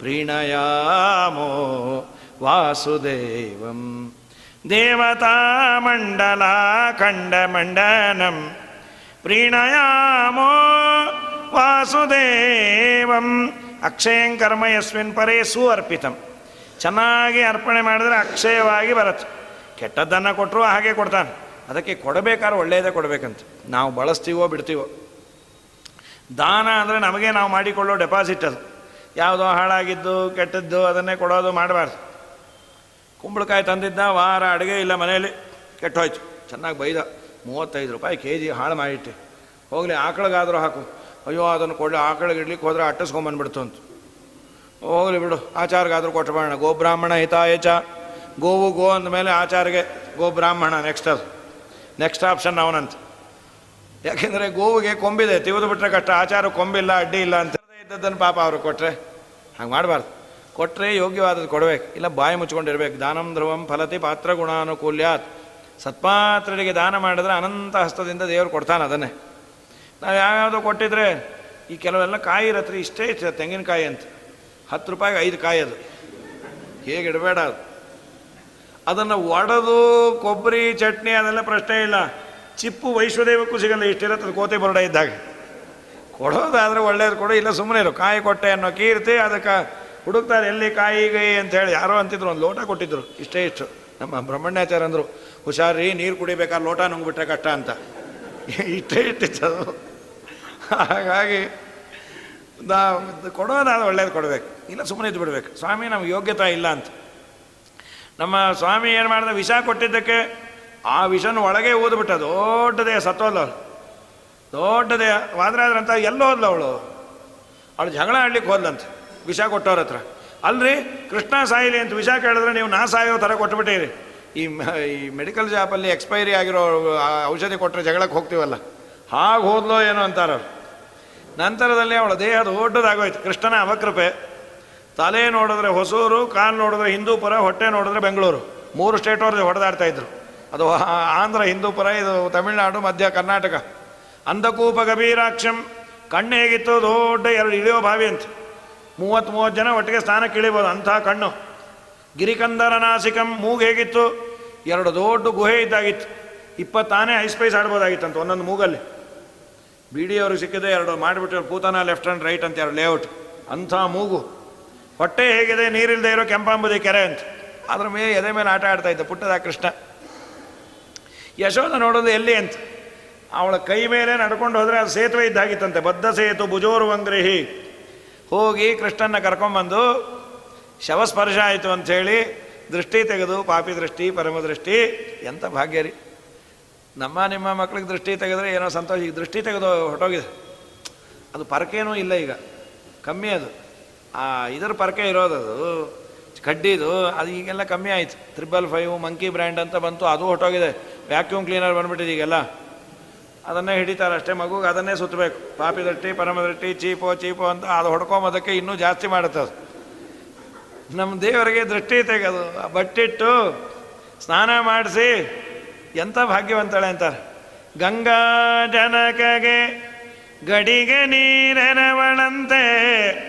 ಪ್ರೀಣಯಾಮೋ ವಾಸುದೇವಂ ದೇವತಾಮಂಡಲ ಖಂಡಮಂಡನಂ ಪ್ರೀಣಯಾಮೋ ವಾಸುದೇವಂ. ಅಕ್ಷಯಂ ಕರ್ಮ ಯಸ್ಮಿನ್ ಪರೇ ಸುಅರ್ಪಿತಂ. ಚೆನ್ನಾಗಿ ಅರ್ಪಣೆ ಮಾಡಿದ್ರೆ ಅಕ್ಷಯವಾಗಿ ಬರುತ್ತೆ. ಕೆಟ್ಟದ್ದನ್ನು ಕೊಟ್ಟರು ಹಾಗೆ ಕೊಡ್ತಾನೆ. ಅದಕ್ಕೆ ಕೊಡಬೇಕಾದ್ರೆ ಒಳ್ಳೆಯದೇ ಕೊಡಬೇಕಂತ. ನಾವು ಬಳಸ್ತೀವೋ ಬಿಡ್ತೀವೋ. ದಾನ ಅಂದರೆ ನಮಗೆ ನಾವು ಮಾಡಿಕೊಳ್ಳೋ ಡೆಪಾಸಿಟ್. ಅದು ಯಾವುದೋ ಹಾಳಾಗಿದ್ದು ಕೆಟ್ಟದ್ದು ಅದನ್ನೇ ಕೊಡೋದು ಮಾಡಬಾರ್ದು. ಕುಂಬಳಕಾಯಿ ತಂದಿದ್ದ, ವಾರ ಅಡುಗೆ ಇಲ್ಲ ಮನೆಯಲ್ಲಿ, ಕೆಟ್ಟೋಯ್ತು. ಚೆನ್ನಾಗಿ ಬೈದ, 35 ರೂಪಾಯಿ kg ಹಾಳು ಮಾಡಿಟ್ಟೆ, ಹೋಗಲಿ ಆಕಳಿಗಾದರೂ ಹಾಕು. ಅಯ್ಯೋ ಅದನ್ನು ಕೊಡಲಿ, ಆಕಳಿಗೆ ಇಡ್ಲಿಕ್ಕೆ ಹೋದರೆ ಅಟ್ಟಿಸ್ಕೊಂಬಂದ್ಬಿಡ್ತು ಅಂತ. ಹೋಗಲಿ ಬಿಡು, ಆಚಾರ್ಗಾದರೂ ಕೊಟ್ಟಬೇಡ. ಗೋಬ್ರಾಹ್ಮಣ ಹಿತಾಯಚ, ಗೋವು ಗೋ ಅಂದಮೇಲೆ ಆಚಾರ್ಗೆ ಗೋಬ್ರಾಹ್ಮಣ ನೆಕ್ಸ್ಟ್ ಆಪ್ಷನ್ ಅವನಂತ. ಯಾಕೆಂದರೆ ಗೋವಿಗೆ ಕೊಂಬಿದೆ, ತಿವಿದು ಬಿಟ್ರೆ ಕಷ್ಟ. ಆಚಾರ ಕೊಂಬಿಲ್ಲ, ಅಡ್ಡಿ ಇಲ್ಲ ಅಂತ ಇದ್ದದ್ದನ್ನು ಪಾಪ ಅವರು ಕೊಟ್ಟರೆ ಹಾಗೆ ಮಾಡಬಾರ್ದು. ಕೊಟ್ಟರೆ ಯೋಗ್ಯವಾದದ್ದು ಕೊಡಬೇಕು, ಇಲ್ಲ ಬಾಯಿ ಮುಚ್ಕೊಂಡಿರ್ಬೇಕು. ದಾನಂ ಧ್ರುವಂ ಫಲತಿ ಪಾತ್ರ ಗುಣಾನುಕೂಲ್ಯಾತ್. ಸತ್ಪಾತ್ರರಿಗೆ ದಾನ ಮಾಡಿದ್ರೆ ಅನಂತ ಹಸ್ತದಿಂದ ದೇವರು ಕೊಡ್ತಾನೆ. ಅದನ್ನೇ ನಾವು ಯಾವ್ಯಾವುದೋ ಕೊಟ್ಟಿದ್ರೆ, ಈ ಕೆಲವೆಲ್ಲ ಕಾಯಿ ಇರತ್ರಿ ಇಷ್ಟೇ ಇಷ್ಟ, ತೆಂಗಿನಕಾಯಿ ಅಂತ 10 ರೂಪಾಯಿಗೆ 5 ಕಾಯಿ, ಅದು ಹೇಗೆ ಇಡಬೇಡ. ಅದನ್ನು ಒಡೆದು ಕೊಬ್ಬರಿ ಚಟ್ನಿ ಅದೆಲ್ಲ ಪ್ರಶ್ನೆ ಇಲ್ಲ. ಚಿಪ್ಪು ವೈಶ್ವದೇವಕ್ಕೂ ಸಿಗಲ್ಲ, ಇಷ್ಟಿರತ್ತೆ ಕೋತಿ ಬರಡ ಇದ್ದಾಗ. ಕೊಡೋದಾದರೆ ಒಳ್ಳೇದು ಕೊಡು, ಇಲ್ಲ ಸುಮ್ಮನೆ ಇರು. ಕಾಯಿ ಕೊಟ್ಟೆ ಅನ್ನೋ ಕೀರ್ತಿ ಅದಕ್ಕೆ ಹುಡುಕ್ತಾರೆ. ಎಲ್ಲಿ ಕಾಯಿ ಗೈ ಅಂತೇಳಿ ಯಾರೋ ಅಂತಿದ್ರು, ಒಂದು ಲೋಟ ಕೊಟ್ಟಿದ್ರು, ಇಷ್ಟೇ ಇಷ್ಟು. ನಮ್ಮ ಬ್ರಹ್ಮಣ್ಯಾಚಾರ ಅಂದರು, ಹುಷಾರಿ ನೀರು ಕುಡಿಬೇಕಾದ್ರೆ ಲೋಟ ನುಂಗ್ಬಿಟ್ರೆ ಕಷ್ಟ ಅಂತ. ಇಷ್ಟೇ ಇಟ್ಟಿತ್ತದು. ಹಾಗಾಗಿ ಕೊಡೋದಾದ್ರೆ ಒಳ್ಳೇದು ಕೊಡಬೇಕು, ಇಲ್ಲ ಸುಮ್ಮನೆ ಇದ್ದು ಬಿಡಬೇಕು. ಸ್ವಾಮಿ ನಮ್ಗೆ ಯೋಗ್ಯತೆ ಇಲ್ಲ ಅಂತ. ನಮ್ಮ ಸ್ವಾಮಿ ಏನು ಮಾಡಿದ, ವಿಷ ಕೊಟ್ಟಿದ್ದಕ್ಕೆ ಆ ವಿಷನ ಒಳಗೆ ಊದ್ಬಿಟ್ಟ. ದೊಡ್ಡದೇ ಸತ್ತೋಲ್ಲ, ದೊಡ್ಡದೇ ವಾದ್ರಾದ್ರಂತ ಎಲ್ಲೋ ಹೋದ್ಲು ಅವಳು ಜಗಳ ಆಡ್ಲಿಕ್ಕೆ ಹೋದ್ಲಂತೆ ವಿಷ ಕೊಟ್ಟವ್ರ ಹತ್ರ. ಅಲ್ರಿ ಕೃಷ್ಣ ಸಾಯಿಲಿ ಅಂತ ವಿಷ ಕೇಳಿದ್ರೆ ನೀವು ನಾ ಸಾಯೋ ಥರ ಕೊಟ್ಬಿಟ್ಟಿರಿ. ಈ ಮೆಡಿಕಲ್ ಶಾಪಲ್ಲಿ ಎಕ್ಸ್ಪೈರಿ ಆಗಿರೋ ಔಷಧಿ ಕೊಟ್ಟರೆ ಜಗಳಕ್ಕೆ ಹೋಗ್ತೀವಲ್ಲ, ಹಾಗೆ ಹೋದ್ಲೋ ಏನೋ ಅಂತಾರವ್ರು. ನಂತರದಲ್ಲಿ ಅವಳ ದೇಹ ದೊಡ್ಡದಾಗೋಯ್ತು. ಕೃಷ್ಣನ ಅವಕೃಪೆ. ತಲೆ ನೋಡಿದ್ರೆ ಹೊಸೂರು, ಕಾಲು ನೋಡಿದ್ರೆ ಹಿಂದೂಪುರ, ಹೊಟ್ಟೆ ನೋಡಿದ್ರೆ ಬೆಂಗಳೂರು. 3 ಸ್ಟೇಟ್ ಅವ್ರದ್ದು ಹೊಡೆದಾಡ್ತಾಯಿದ್ರು. ಅದು ಆಂಧ್ರ ಹಿಂದೂಪುರ, ಇದು ತಮಿಳುನಾಡು, ಮಧ್ಯ ಕರ್ನಾಟಕ. ಅಂಧಕೂಪ ಗಭೀರಾಕ್ಷಂ. ಕಣ್ಣು ಹೇಗಿತ್ತು, ದೊಡ್ಡ 2 ಇಳಿಯೋ ಬಾವಿ ಅಂತ. 30 ಜನ ಒಟ್ಟಿಗೆ ಸ್ನಾನಕ್ಕೆ ಇಳಿಬೋದು ಅಂಥ ಕಣ್ಣು. ಗಿರಿಕಂದರ ನಾಸಿಕಂ. ಮೂಗು ಹೇಗಿತ್ತು, 2 ದೊಡ್ಡ ಗುಹೆ ಇದ್ದಾಗಿತ್ತು. 20 ಆನೆ ಐಸ್ಪೈಸ್ ಆಡ್ಬೋದಾಗಿತ್ತಂತ ಒಂದೊಂದು ಮೂಗಲ್ಲಿ. ಬಿ ಡಿ ಅವ್ರಿಗೆ ಸಿಕ್ಕಿದೆ 2 ಮಾಡಿಬಿಟ್ಟು ಪೂತನ ಲೆಫ್ಟ್ ಆ್ಯಂಡ್ ರೈಟ್ ಅಂತ 2 ಲೇಔಟ್. ಅಂಥ ಮೂಗು. ಹೊಟ್ಟೆ ಹೇಗಿದೆ, ನೀರಿಲ್ಲದೆ ಇರೋ ಕೆಂಪಾಂಬುದಿ ಕೆರೆ ಅಂತ. ಅದ್ರ ಮೇಲೆ ಎದೆ ಮೇಲೆ ಆಟ ಆಡ್ತಾ ಇದ್ದ ಪುಟ್ಟದ ಕೃಷ್ಣ. ಯಶೋಧ ನೋಡೋದು ಎಲ್ಲಿ ಅಂತ, ಅವಳ ಕೈ ಮೇಲೆ ನಡ್ಕೊಂಡು ಹೋದರೆ ಅದು ಸೇತುವೆ ಇದ್ದಾಗಿತ್ತಂತೆ. ಬದ್ಧ ಸೇತು ಭುಜೋರು ವಂಗ್ರಿಹಿ. ಹೋಗಿ ಕೃಷ್ಣನ ಕರ್ಕೊಂಬಂದು ಶವಸ್ಪರ್ಶ ಆಯಿತು ಅಂಥೇಳಿ ದೃಷ್ಟಿ ತೆಗೆದು, ಪಾಪಿ ದೃಷ್ಟಿ ಪರಮದೃಷ್ಟಿ. ಎಂಥ ಭಾಗ್ಯ ರೀ. ನಿಮ್ಮ ಮಕ್ಳಿಗೆ ದೃಷ್ಟಿ ತೆಗೆದ್ರೆ ಏನೋ ಸಂತೋಷ. ಈಗ ದೃಷ್ಟಿ ತೆಗೆದು ಹೊಟ್ಟೋಗಿದೆ. ಅದು ಪರಕೇನೂ ಇಲ್ಲ ಈಗ, ಕಮ್ಮಿ ಅದು. ಇದರ ಪರಕೆ ಇರೋದದು ಕಡ್ಡಿದು, ಅದು ಈಗೆಲ್ಲ ಕಮ್ಮಿ ಆಯಿತು. 555 ಮಂಕಿ ಬ್ರ್ಯಾಂಡ್ ಅಂತ ಬಂತು, ಅದು ಹೊಟ್ಟೋಗಿದೆ. ವ್ಯಾಕ್ಯೂಮ್ ಕ್ಲೀನರ್ ಬಂದ್ಬಿಟ್ಟಿದೆ ಈಗೆಲ್ಲ. ಅದನ್ನೇ ಹಿಡಿತಾರೆ ಅಷ್ಟೇ, ಮಗುಗೆ ಅದನ್ನೇ ಸುತ್ತಬೇಕು. ಪಾಪಿ ದೃಷ್ಟಿ ಪರಮದೃಷ್ಟಿ ಚೀಪೋ ಅಂತ ಅದು ಹೊಡ್ಕೊಂಬೋದಕ್ಕೆ ಇನ್ನೂ ಜಾಸ್ತಿ ಮಾಡುತ್ತೆ ಅದು. ನಮ್ಮ ದೇವರಿಗೆ ದೃಷ್ಟಿ ತೆಗೆದು ಬಟ್ಟಿಟ್ಟು ಸ್ನಾನ ಮಾಡಿಸಿ ಎಂಥ ಭಾಗ್ಯವಂತಳೆ ಅಂತಾರೆ. ಗಂಗಾ ಜನಕಗೆ ಗಡಿಗೆ ನೀರೆರವಳಂತೆ,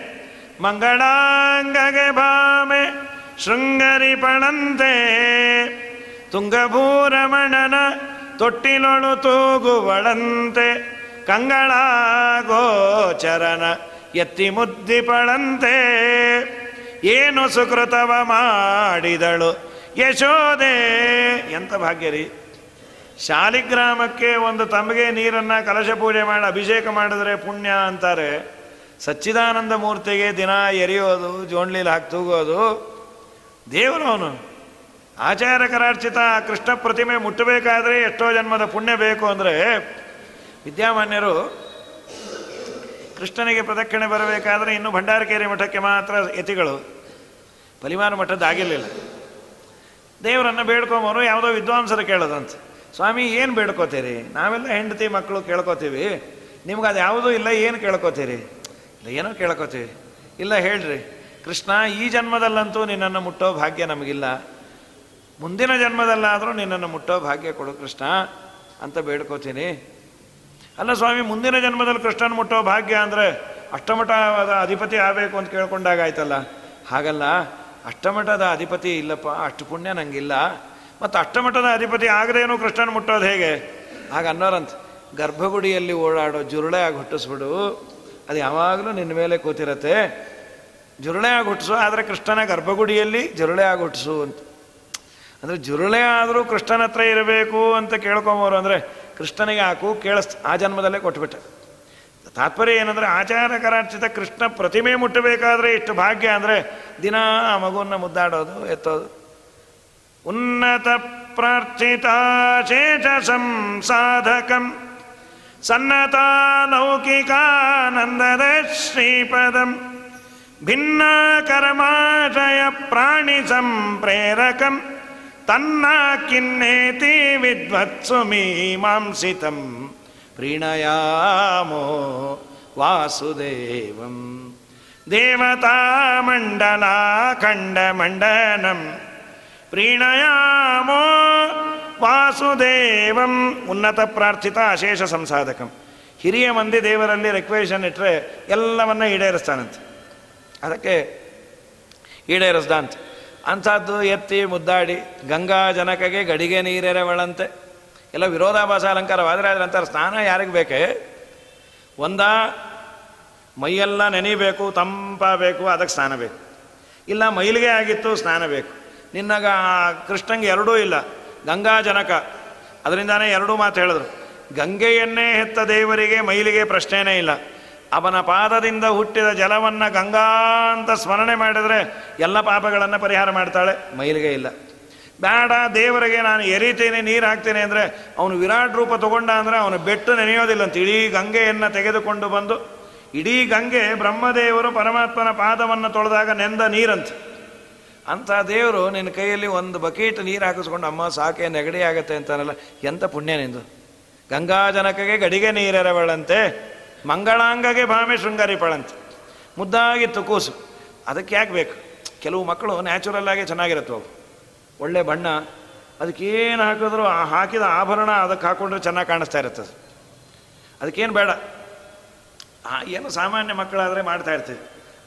ಮಂಗಳಾಂಗಗೆ ಭಾಮೆ ಶೃಂಗರಿಪಣಂತೆ, ತುಂಗಭೂರಮಣನ ತೊಟ್ಟಿಲೊಳು ತೂಗುವಳಂತೆ, ಕಂಗಳಾಗೋಚರನ ಎತ್ತಿ ಮುದ್ದಿಪಳಂತೆ, ಏನು ಸುಕೃತವ ಮಾಡಿದಳು ಯಶೋದೆ. ಎಂಥ ಭಾಗ್ಯ ರೀ. ಶಾಲಿಗ್ರಾಮಕ್ಕೆ ಒಂದು ತಮಗೆ ನೀರನ್ನು ಕಲಶ ಪೂಜೆ ಮಾಡಿ ಅಭಿಷೇಕ ಮಾಡಿದ್ರೆ ಪುಣ್ಯ ಅಂತಾರೆ. ಸಚ್ಚಿದಾನಂದ ಮೂರ್ತಿಗೆ ದಿನ ಎರಿಯೋದು, ಜೋಣ್ಲೀಲಿ ಹಾಕಿ ತೂಗೋದು ದೇವರು ಅವನು. ಆಚಾರಕರಾರ್ಚಿತ ಕೃಷ್ಣ ಪ್ರತಿಮೆ ಮುಟ್ಟಬೇಕಾದ್ರೆ ಎಷ್ಟೋ ಜನ್ಮದ ಪುಣ್ಯ ಬೇಕು. ಅಂದರೆ ವಿದ್ಯಾಮಾನ್ಯರು ಕೃಷ್ಣನಿಗೆ ಪ್ರದಕ್ಷಿಣೆ ಬರಬೇಕಾದ್ರೆ ಇನ್ನು ಭಂಡಾರಕೇರಿ ಮಠಕ್ಕೆ ಮಾತ್ರ ಯತಿಗಳು, ಪಲಿಮಾರು ಮಠದ್ದಾಗಿರಲಿಲ್ಲ. ದೇವರನ್ನು ಬೇಡ್ಕೊಂಬರು ಯಾವುದೋ ವಿದ್ವಾಂಸರು ಕೇಳೋದಂತ, ಸ್ವಾಮಿ ಏನು ಬೇಡ್ಕೋತೀರಿ? ನಾವೆಲ್ಲ ಹೆಂಡತಿ ಮಕ್ಕಳು ಕೇಳ್ಕೊತೀವಿ, ನಿಮ್ಗೆ ಅದು ಯಾವುದೂ ಇಲ್ಲ, ಏನು ಕೇಳ್ಕೊತೀರಿ? ಇಲ್ಲ ಏನೋ ಕೇಳ್ಕೊತೀವಿ. ಇಲ್ಲ ಹೇಳ್ರಿ ಕೃಷ್ಣ, ಈ ಜನ್ಮದಲ್ಲಂತೂ ನಿನ್ನನ್ನು ಮುಟ್ಟೋ ಭಾಗ್ಯ ನಮಗಿಲ್ಲ, ಮುಂದಿನ ಜನ್ಮದಲ್ಲಾದರೂ ನಿನ್ನನ್ನು ಮುಟ್ಟೋ ಭಾಗ್ಯ ಕೊಡು ಕೃಷ್ಣ ಅಂತ ಬೇಡ್ಕೋತೀನಿ. ಅಲ್ಲ ಸ್ವಾಮಿ, ಮುಂದಿನ ಜನ್ಮದಲ್ಲಿ ಕೃಷ್ಣನ ಮುಟ್ಟೋ ಭಾಗ್ಯ ಅಂದರೆ ಅಷ್ಟಮಠದ ಅಧಿಪತಿ ಆಗಬೇಕು ಅಂತ ಕೇಳ್ಕೊಂಡಾಗ ಆಯ್ತಲ್ಲ. ಹಾಗಲ್ಲ, ಅಷ್ಟಮಠದ ಅಧಿಪತಿ ಇಲ್ಲಪ್ಪ, ಅಷ್ಟು ಪುಣ್ಯ ನನಗಿಲ್ಲ. ಮತ್ತು ಅಷ್ಟಮಠದ ಅಧಿಪತಿ ಆಗದೇನೋ ಕೃಷ್ಣನ ಮುಟ್ಟೋದು ಹೇಗೆ? ಆಗ ಅನ್ನೋರಂತ, ಗರ್ಭಗುಡಿಯಲ್ಲಿ ಓಡಾಡೋ ಜುರುಳೆ ಆಗಿ ಹುಟ್ಟಿಸ್ಬಿಡು, ಅದು ಯಾವಾಗಲೂ ನಿನ್ನ ಮೇಲೆ ಕೂತಿರತ್ತೆ. ಜುರುಳೆ ಆಗಿ ಹುಟ್ಟಿಸು, ಆದರೆ ಕೃಷ್ಣನ ಗರ್ಭಗುಡಿಯಲ್ಲಿ ಜುರುಳೆ ಆಗಿ ಹುಟ್ಟಿಸು ಅಂತ. ಅಂದರೆ ಜುರುಳೆ ಆದರೂ ಕೃಷ್ಣನ ಹತ್ರ ಇರಬೇಕು ಅಂತ ಕೇಳ್ಕೊಂಬೋರು. ಅಂದರೆ ಕೃಷ್ಣನಿಗೆ ಹಾಕು ಆ ಜನ್ಮದಲ್ಲೇ ಕೊಟ್ಬಿಟ್ಟ. ತಾತ್ಪರ್ಯ ಏನಂದರೆ, ಆಚಾರಕರಾರ್ಚಿತ ಕೃಷ್ಣ ಪ್ರತಿಮೆ ಮುಟ್ಟಬೇಕಾದ್ರೆ ಇಷ್ಟು ಭಾಗ್ಯ. ಅಂದರೆ ದಿನ ಆ ಮಗುವನ್ನು ಮುದ್ದಾಡೋದು, ಎತ್ತೋದು. ಉನ್ನತ ಪ್ರಾರ್ಥಿತ ಶೇಷ ಸಂಸಾಧಕಂ ಸನ್ನತ ಲೌಕಿಕಾನಂದದ ಶ್ರೀಪದಂ ಭಿನ್ನ ಕರ್ಮಾಶಯ ಪ್ರಾಣಿ ಸಂಪ್ರೇರಕಂ ತನ್ನ ಕಿನ್ನೇತಿ ವಿದ್ವತ್ಸು ಮೀಮಾಂಸಿತಂ ಪ್ರೀಣಯಾಮೋ ವಾಸುದೇವಂ ದೇವತಾ ಮಂಡಲ ಖಂಡಮಂಡನಂ ಪ್ರೀಣಯಾಮೋ ವಾಸುದೇವಂ. ಉನ್ನತ ಪ್ರಾರ್ಥಿತ ಅಶೇಷ ಸಂಸಾಧಕಂ. ಹಿರಿಯ ಮಂದಿ ದೇವರಲ್ಲಿ ರಿಕ್ವೆಷನ್ ಇಟ್ಟರೆ ಎಲ್ಲವನ್ನ ಈಡೇರಿಸ್ತಾನಂತೆ. ಅದಕ್ಕೆ ಈಡೇರಿಸ್ದಂತ ಅಂಥದ್ದು ಎತ್ತಿ ಮುದ್ದಾಡಿ ಗಂಗಾ ಜನಕಗೆ ಗಡಿಗೆ ನೀರೆರವಳಂತೆ ಎಲ್ಲ ವಿರೋಧಾಭಾಸ ಅಲಂಕಾರವಾದರೆ ಅದರ ಅಂತಾರೆ ಸ್ನಾನ ಯಾರಿಗೆ ಬೇಕೇ? ಒಂದ ಮೈಯೆಲ್ಲ ನೆನೆಯಬೇಕು, ತಂಪಾಗಬೇಕು, ಅದಕ್ಕೆ ಸ್ನಾನ ಬೇಕು. ಇಲ್ಲ ಮೈಲಿಗೆ ಆಗಿತ್ತು, ಸ್ನಾನ ಬೇಕು. ನಿನ್ನಾಗ ಕೃಷ್ಣಂಗೆ ಎರಡೂ ಇಲ್ಲ, ಗಂಗಾ ಜನಕ. ಅದರಿಂದಾನೇ ಎರಡೂ ಮಾತು ಹೇಳಿದ್ರು. ಗಂಗೆಯನ್ನೇ ಹೆತ್ತ ದೇವರಿಗೆ ಮೈಲಿಗೆ ಪ್ರಶ್ನೆಯೇ ಇಲ್ಲ. ಅವನ ಪಾದದಿಂದ ಹುಟ್ಟಿದ ಜಲವನ್ನು ಗಂಗಾ ಅಂತ ಸ್ಮರಣೆ ಮಾಡಿದರೆ ಎಲ್ಲ ಪಾಪಗಳನ್ನು ಪರಿಹಾರ ಮಾಡ್ತಾಳೆ, ಮೈಲಿಗೆ ಇಲ್ಲ. ಬೇಡ ದೇವರಿಗೆ ನಾನು ಎರಿತೀನಿ, ನೀರು ಹಾಕ್ತೀನಿ ಅಂದರೆ ಅವನು ವಿರಾಟ್ ರೂಪ ತಗೊಂಡ ಅಂದರೆ ಅವನು ಬೆಟ್ಟು ನೆನೆಯೋದಿಲ್ಲಂತ. ಇಡೀ ಗಂಗೆಯನ್ನು ತೆಗೆದುಕೊಂಡು ಬಂದು, ಇಡೀ ಗಂಗೆ ಬ್ರಹ್ಮದೇವರು ಪರಮಾತ್ಮನ ಪಾದವನ್ನು ತೊಳೆದಾಗ ನೆಂದ ನೀರಂತ. ಅಂಥ ದೇವರು ನಿನ್ನ ಕೈಯಲ್ಲಿ ಒಂದು ಬಕೀಟ್ ನೀರು ಹಾಕಿಸ್ಕೊಂಡು ಅಮ್ಮ ಸಾಕೆ ನೆಗಡಿ ಆಗತ್ತೆ ಅಂತಾನಲ್ಲ, ಎಂಥ ಪುಣ್ಯ ನಿಂದು. ಗಂಗಾ ಜನಕಗೆ ಗಡಿಗೆ ನೀರೆರವಳಂತೆ ಮಂಗಳಾಂಗಗೆ ಭಾಮೆ ಶೃಂಗಾರಿಪಳಂತೆ. ಮುದ್ದಾಗಿತ್ತು ಕೂಸು, ಅದಕ್ಕೆ ಯಾಕೆ ಬೇಕು? ಕೆಲವು ಮಕ್ಕಳು ನ್ಯಾಚುರಲ್ಲಾಗಿ ಚೆನ್ನಾಗಿರುತ್ತೆ, ಅವು ಒಳ್ಳೆ ಬಣ್ಣ, ಅದಕ್ಕೇನು ಹಾಕಿದ್ರು ಹಾಕಿದ ಆಭರಣ ಅದಕ್ಕೆ ಹಾಕ್ಕೊಂಡ್ರೆ ಚೆನ್ನಾಗಿ ಕಾಣಿಸ್ತಾ ಇರುತ್ತೆ. ಅದಕ್ಕೇನು ಬೇಡ, ಏನು ಸಾಮಾನ್ಯ ಮಕ್ಕಳಾದರೆ ಮಾಡ್ತಾ ಇರ್ತೀವಿ.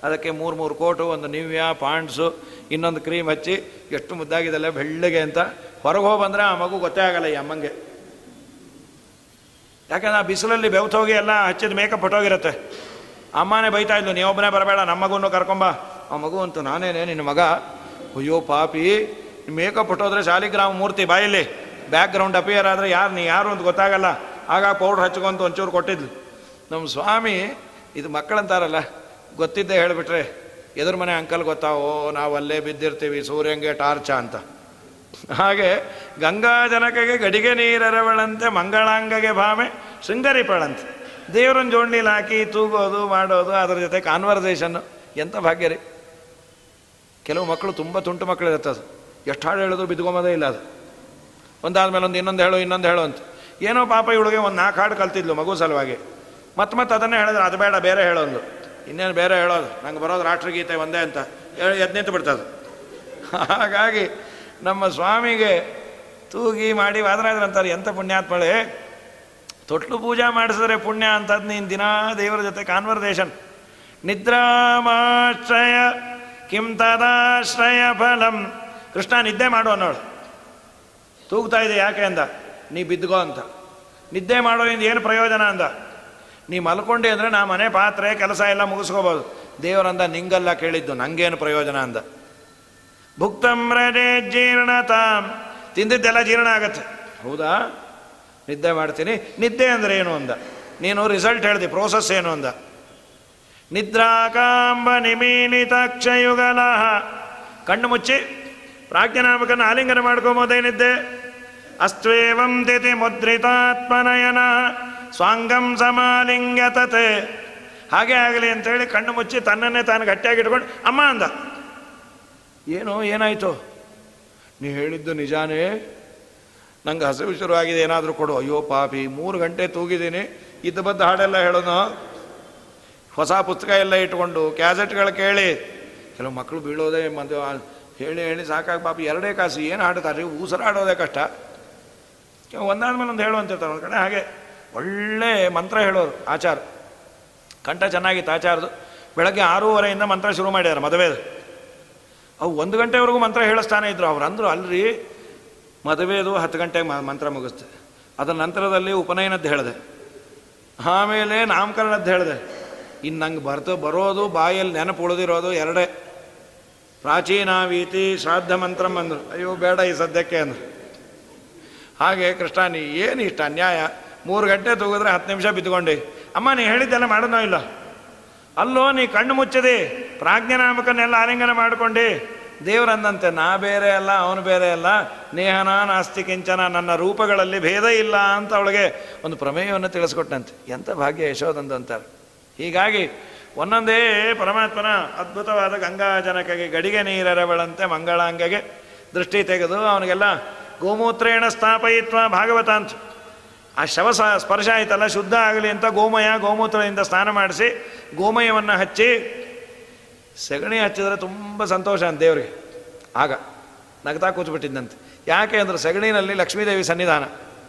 ಅದಕ್ಕೆ 3 ಕೋಟು, ಒಂದು ನಿವ್ಯ, ಪಾಂಡ್ಸು, ಇನ್ನೊಂದು ಕ್ರೀಮ್ ಹಚ್ಚಿ ಎಷ್ಟು ಮುದ್ದಾಗಿದೆಲ್ಲ ಬೆಳ್ಳಗೆ ಅಂತ. ಹೊರಗೆ ಹೋಗಿ ಬಂದರೆ ಆ ಮಗು ಗೊತ್ತೇ ಆಗಲ್ಲ ಈ ಅಮ್ಮಂಗೆ. ಯಾಕಂದ್ರೆ ಆ ಬಿಸಿಲಲ್ಲಿ ಬೆವ್ತೋಗಿ ಎಲ್ಲ ಹಚ್ಚಿದ ಮೇಕಪ್ ಹೊಟ್ಟೋಗಿರುತ್ತೆ. ಅಮ್ಮನೇ ಬೈತಾ ಇದ್ಲು, ನೀವೊಬ್ಬನೇ ಬರಬೇಡ, ನಮ್ಮ ಮಗುವನ್ನು ಕರ್ಕೊಂಬ. ಆ ಮಗು ಅಂತ ನಾನೇನೆ ನಿನ್ನ ಮಗ. ಅಯ್ಯೋ ಪಾಪಿ, ಮೇಕಪ್ ಹೊಟ್ಟೋದ್ರೆ ಶಾಲಿಗ್ರಾಮ ಮೂರ್ತಿ ಬಾಯಲ್ಲಿ ಬ್ಯಾಕ್ ಗ್ರೌಂಡ್ ಅಪಿಯರ್ ಆದರೆ ನೀ ಯಾರು ಅಂತ ಗೊತ್ತಾಗಲ್ಲ. ಆಗ ಪೌಡ್ರ್ ಹಚ್ಕೊಂತ ಒಂಚೂರು ಕೊಟ್ಟಿದ್ಲು. ನಮ್ಮ ಸ್ವಾಮಿ ಇದು ಮಕ್ಕಳಂತಾರಲ್ಲ, ಗೊತ್ತಿದ್ದೇ ಹೇಳಿಬಿಟ್ರೆ ಎದುರು ಮನೆ ಅಂಕಲ್ ಗೊತ್ತಾವೋ ನಾವು ಅಲ್ಲೇ ಬಿದ್ದಿರ್ತೀವಿ ಸೂರ್ಯಂಗೆ ಟಾರ್ಚ ಅಂತ. ಹಾಗೆ ಗಂಗಾ ಜನಕಗೆ ಗಡಿಗೆ ನೀರೆರವಳಂತೆ ಮಂಗಳಾಂಗಗೆ ಭಾಮೆ ಶೃಂಗರಿಪಳಂತೆ. ದೇವರನ್ನ ಜೋಡ್ನಿಲಿ ಹಾಕಿ ತೂಗೋದು ಮಾಡೋದು, ಅದರ ಜೊತೆ ಕಾನ್ವರ್ಸೇಷನ್ನು, ಎಂಥ ಭಾಗ್ಯ ರೀ. ಕೆಲವು ಮಕ್ಕಳು ತುಂಬ ತುಂಟು ಮಕ್ಕಳು ಇರ್ತದೆ, ಎಷ್ಟು ಹಾಡು ಹೇಳಿದ್ರು ಬಿದ್ಕೊಂಬೋದೇ ಇಲ್ಲ. ಅದು ಒಂದಾದ್ಮೇಲೆ ಒಂದು ಇನ್ನೊಂದು ಹೇಳು ಅಂತ. ಏನೋ ಪಾಪ ಇವಳಿಗೆ ಒಂದು 4 ಹಾಡು ಕಲ್ತಿದ್ಲು ಮಗು ಸಲುವಾಗಿ. ಮತ್ತೆ ಅದನ್ನೇ ಹೇಳಿದ್ರೆ ಅದು ಬೇಡ ಬೇರೆ ಹೇಳೋದು, ಇನ್ನೇನು ಬೇರೆ ಹೇಳೋದು, ನಂಗೆ ಬರೋದು ರಾಷ್ಟ್ರಗೀತೆ ಒಂದೇ ಅಂತ ಹೇಳಿ ಎದ್ದು ನಿಂತು ಬಿಡ್ತದೆ. ಹಾಗಾಗಿ ನಮ್ಮ ಸ್ವಾಮಿಗೆ ತೂಗಿ ಮಾಡಿ ವಾದರಾದ್ರೆ ಅಂತಾರೆ, ಎಂಥ ಪುಣ್ಯಾತ್ಮಳೆ. ತೊಟ್ಲು ಪೂಜಾ ಮಾಡಿಸಿದ್ರೆ ಪುಣ್ಯ ಅಂತದ್ದು. ನೀನು ದಿನಾ ದೇವರ ಜೊತೆ ಕಾನ್ವರ್ಸೇಷನ್. ನಿದ್ರಾಮಾಶ್ರಯ ಕಿಂ ತದಾಶ್ರಯ ಫಲಂ. ಕೃಷ್ಣ ನಿದ್ದೆ ಮಾಡು ಅನ್ನೋಳು. ತೂಗ್ತಾ ಇದೆ ಯಾಕೆ ಅಂದ, ನೀ ಬಿದ್ದುಗೋ ಅಂತ. ನಿದ್ದೆ ಮಾಡೋದ್ರಿಂದ ಏನು ಪ್ರಯೋಜನ ಅಂದ, ನೀ ಮಲ್ಕೊಂಡೆ ಅಂದರೆ ನಾ ಮನೆ ಪಾತ್ರೆ ಕೆಲಸ ಎಲ್ಲ ಮುಗಿಸ್ಕೋಬೋದು. ದೇವರಂದ ನಿಂಗಲ್ಲ ಕೇಳಿದ್ದು, ನನಗೇನು ಪ್ರಯೋಜನ ಅಂದ. ಭುಕ್ತಂ ರಜೆ ಜೀರ್ಣತಾಂ. ತಿಂದಿದ್ದೆಲ್ಲ ಜೀರ್ಣ ಆಗತ್ತೆ. ಹೌದಾ, ನಿದ್ದೆ ಮಾಡ್ತೀನಿ. ನಿದ್ದೆ ಅಂದರೆ ಏನು ಅಂದ. ನೀನು ರಿಸಲ್ಟ್ ಹೇಳ್ದಿ, ಪ್ರೋಸೆಸ್ ಏನು ಅಂದ. ನಿದ್ರಾಕಾಂಬ ನಿಮೀಲಿತಾಕ್ಷಯುಗಲ. ಕಣ್ಣು ಮುಚ್ಚಿ ಪ್ರಾಜ್ಞನಾಮಕನ ಆಲಿಂಗನ ಮಾಡ್ಕೊಂಬೋದೇ ನಿದ್ದೆ. ಅಸ್ತ್ವೇವಂ ತಿಥಿ ಮುದ್ರಿತಾತ್ಮನಯನ ಸ್ವಾಂಗಂ ಸಮಾಲಿಂಗ್ಯತತೆ. ಹಾಗೆ ಆಗಲಿ ಅಂತೇಳಿ ಕಣ್ಣು ಮುಚ್ಚಿ ತನ್ನನ್ನೇ ತಾನು ಗಟ್ಟಿಯಾಗಿಟ್ಕೊಂಡು ಅಮ್ಮ ಅಂದ. ಏನಾಯಿತು? ನೀ ಹೇಳಿದ್ದು ನಿಜಾನೇ, ನಂಗೆ ಹಸಿವು ಶುರುವಾಗಿದೆ, ಏನಾದರೂ ಕೊಡು. ಅಯ್ಯೋ ಪಾಪಿ, 3 ಗಂಟೆ ತೂಗಿದ್ದೀನಿ, ಇದ್ದ ಬದ್ದ ಹಾಡೆಲ್ಲ ಹೇಳೋನು, ಹೊಸ ಪುಸ್ತಕ ಎಲ್ಲ ಇಟ್ಕೊಂಡು ಕ್ಯಾಸೆಟ್ಗಳು ಕೇಳಿ. ಕೆಲವು ಮಕ್ಕಳು ಬೀಳೋದೇ ಹೇಳಿ ಸಾಕಾಗಿ ಪಾಪಿ 2 ಕಾಸು ಏನು ಹಾಡ್ತಾರೆ, ಉಸಿರಾಡೋದೇ ಕಷ್ಟ. ಒಂದಾದ್ಮೇಲೆ ಒಂದು ಹೇಳುವಂತಿರ್ತಾರೆ ಒಂದು ಕಡೆ. ಹಾಗೆ ಒಳ್ಳೆ ಮಂತ್ರ ಹೇಳೋರು ಆಚಾರ. ಕಂಠ ಚೆನ್ನಾಗಿತ್ತು ಆಚಾರದು. ಬೆಳಗ್ಗೆ 6:30 ಮಂತ್ರ ಶುರು ಮಾಡಿದ್ದಾರೆ ಮದುವೆದು. ಅವು 1 ಗಂಟೆವರೆಗೂ ಮಂತ್ರ ಹೇಳಿಸ್ತಾನೆ ಇದ್ರು. ಅವ್ರು ಅಂದರು, ಅಲ್ರಿ ಮದುವೆದು 10 ಗಂಟೆಗೆ ಮಂತ್ರ ಮುಗಿಸ್ತೆ. ಅದರ ನಂತರದಲ್ಲಿ ಉಪನಯನದ್ದು ಹೇಳಿದೆ, ಆಮೇಲೆ ನಾಮಕರಣದ್ದು ಹೇಳಿದೆ. ಇನ್ನು ನಂಗೆ ಬರೋದು ಬಾಯಲ್ಲಿ ನೆನಪು ಉಳಿದಿರೋದು 2. ಪ್ರಾಚೀನಾವೀತಿ ಶ್ರಾದ್ದ ಮಂತ್ರಂ ಅಂದರು. ಅಯ್ಯೋ ಬೇಡ ಈ ಸದ್ಯಕ್ಕೆ ಅಂದರು. ಹಾಗೆ ಕೃಷ್ಣ ನೀ ಏನು ಇಷ್ಟ ಅನ್ಯಾಯ, 3 ಗಂಟೆ ತೂಗಿದ್ರೆ 10 ನಿಮಿಷ ಬಿದ್ದುಕೊಂಡೆ. ಅಮ್ಮ ನೀ ಹೇಳಿದ್ದೆಲ್ಲ ಮಾಡೋನೋ ಇಲ್ಲ. ಅಲ್ಲೋ ನೀ ಕಣ್ಣು ಮುಚ್ಚದೆ ಪ್ರಾಜ್ಞನಾಮಕನ್ನೆಲ್ಲ ಆಲಿಂಗನ ಮಾಡಿಕೊಂಡೆ. ದೇವರಂದಂತೆ ನಾ ಬೇರೆ ಅಲ್ಲ, ಅವನು ಬೇರೆ ಅಲ್ಲ, ನೇಹನ ನಾಸ್ತಿ ಕಿಂಚನ, ನನ್ನ ರೂಪಗಳಲ್ಲಿ ಭೇದ ಇಲ್ಲ ಅಂತ ಅವಳಿಗೆ ಒಂದು ಪ್ರಮೇಯವನ್ನು ತಿಳಿಸ್ಕೊಟ್ಟಂತೆ. ಎಂಥ ಭಾಗ್ಯ ಯಶೋದಂದು ಅಂತಾರೆ. ಹೀಗಾಗಿ ಒಂದೊಂದೇ ಪರಮಾತ್ಮನ ಅದ್ಭುತವಾದ ಗಂಗಾಜನಕಗೆ ಗಡಿಗೆ ನೀರರವಳಂತೆ ಮಂಗಳಾಂಗಗೆ ದೃಷ್ಟಿ ತೆಗೆದು ಅವನಿಗೆಲ್ಲ ಗೋಮೂತ್ರೇಣ ಸ್ಥಾಪಯಿತ್ವ ಭಾಗವತ ಅಂತ ಆ ಶವ ಸ್ಪರ್ಶ ಆಯ್ತಲ್ಲ ಶುದ್ಧ ಆಗಲಿ ಅಂತ ಗೋಮೂತ್ರದಿಂದ ಸ್ನಾನ ಮಾಡಿಸಿ ಗೋಮಯವನ್ನು ಹಚ್ಚಿ ಸಗಣಿ ಹಚ್ಚಿದ್ರೆ ತುಂಬ ಸಂತೋಷ ಅಂತ ದೇವರಿಗೆ. ಆಗ ನಗ್ತಾ ಕೂತ್ಬಿಟ್ಟಿದ್ದಂತೆ. ಯಾಕೆ ಅಂದ್ರೆ ಸಗಣಿನಲ್ಲಿ ಲಕ್ಷ್ಮೀದೇವಿ ಸನ್ನಿಧಾನ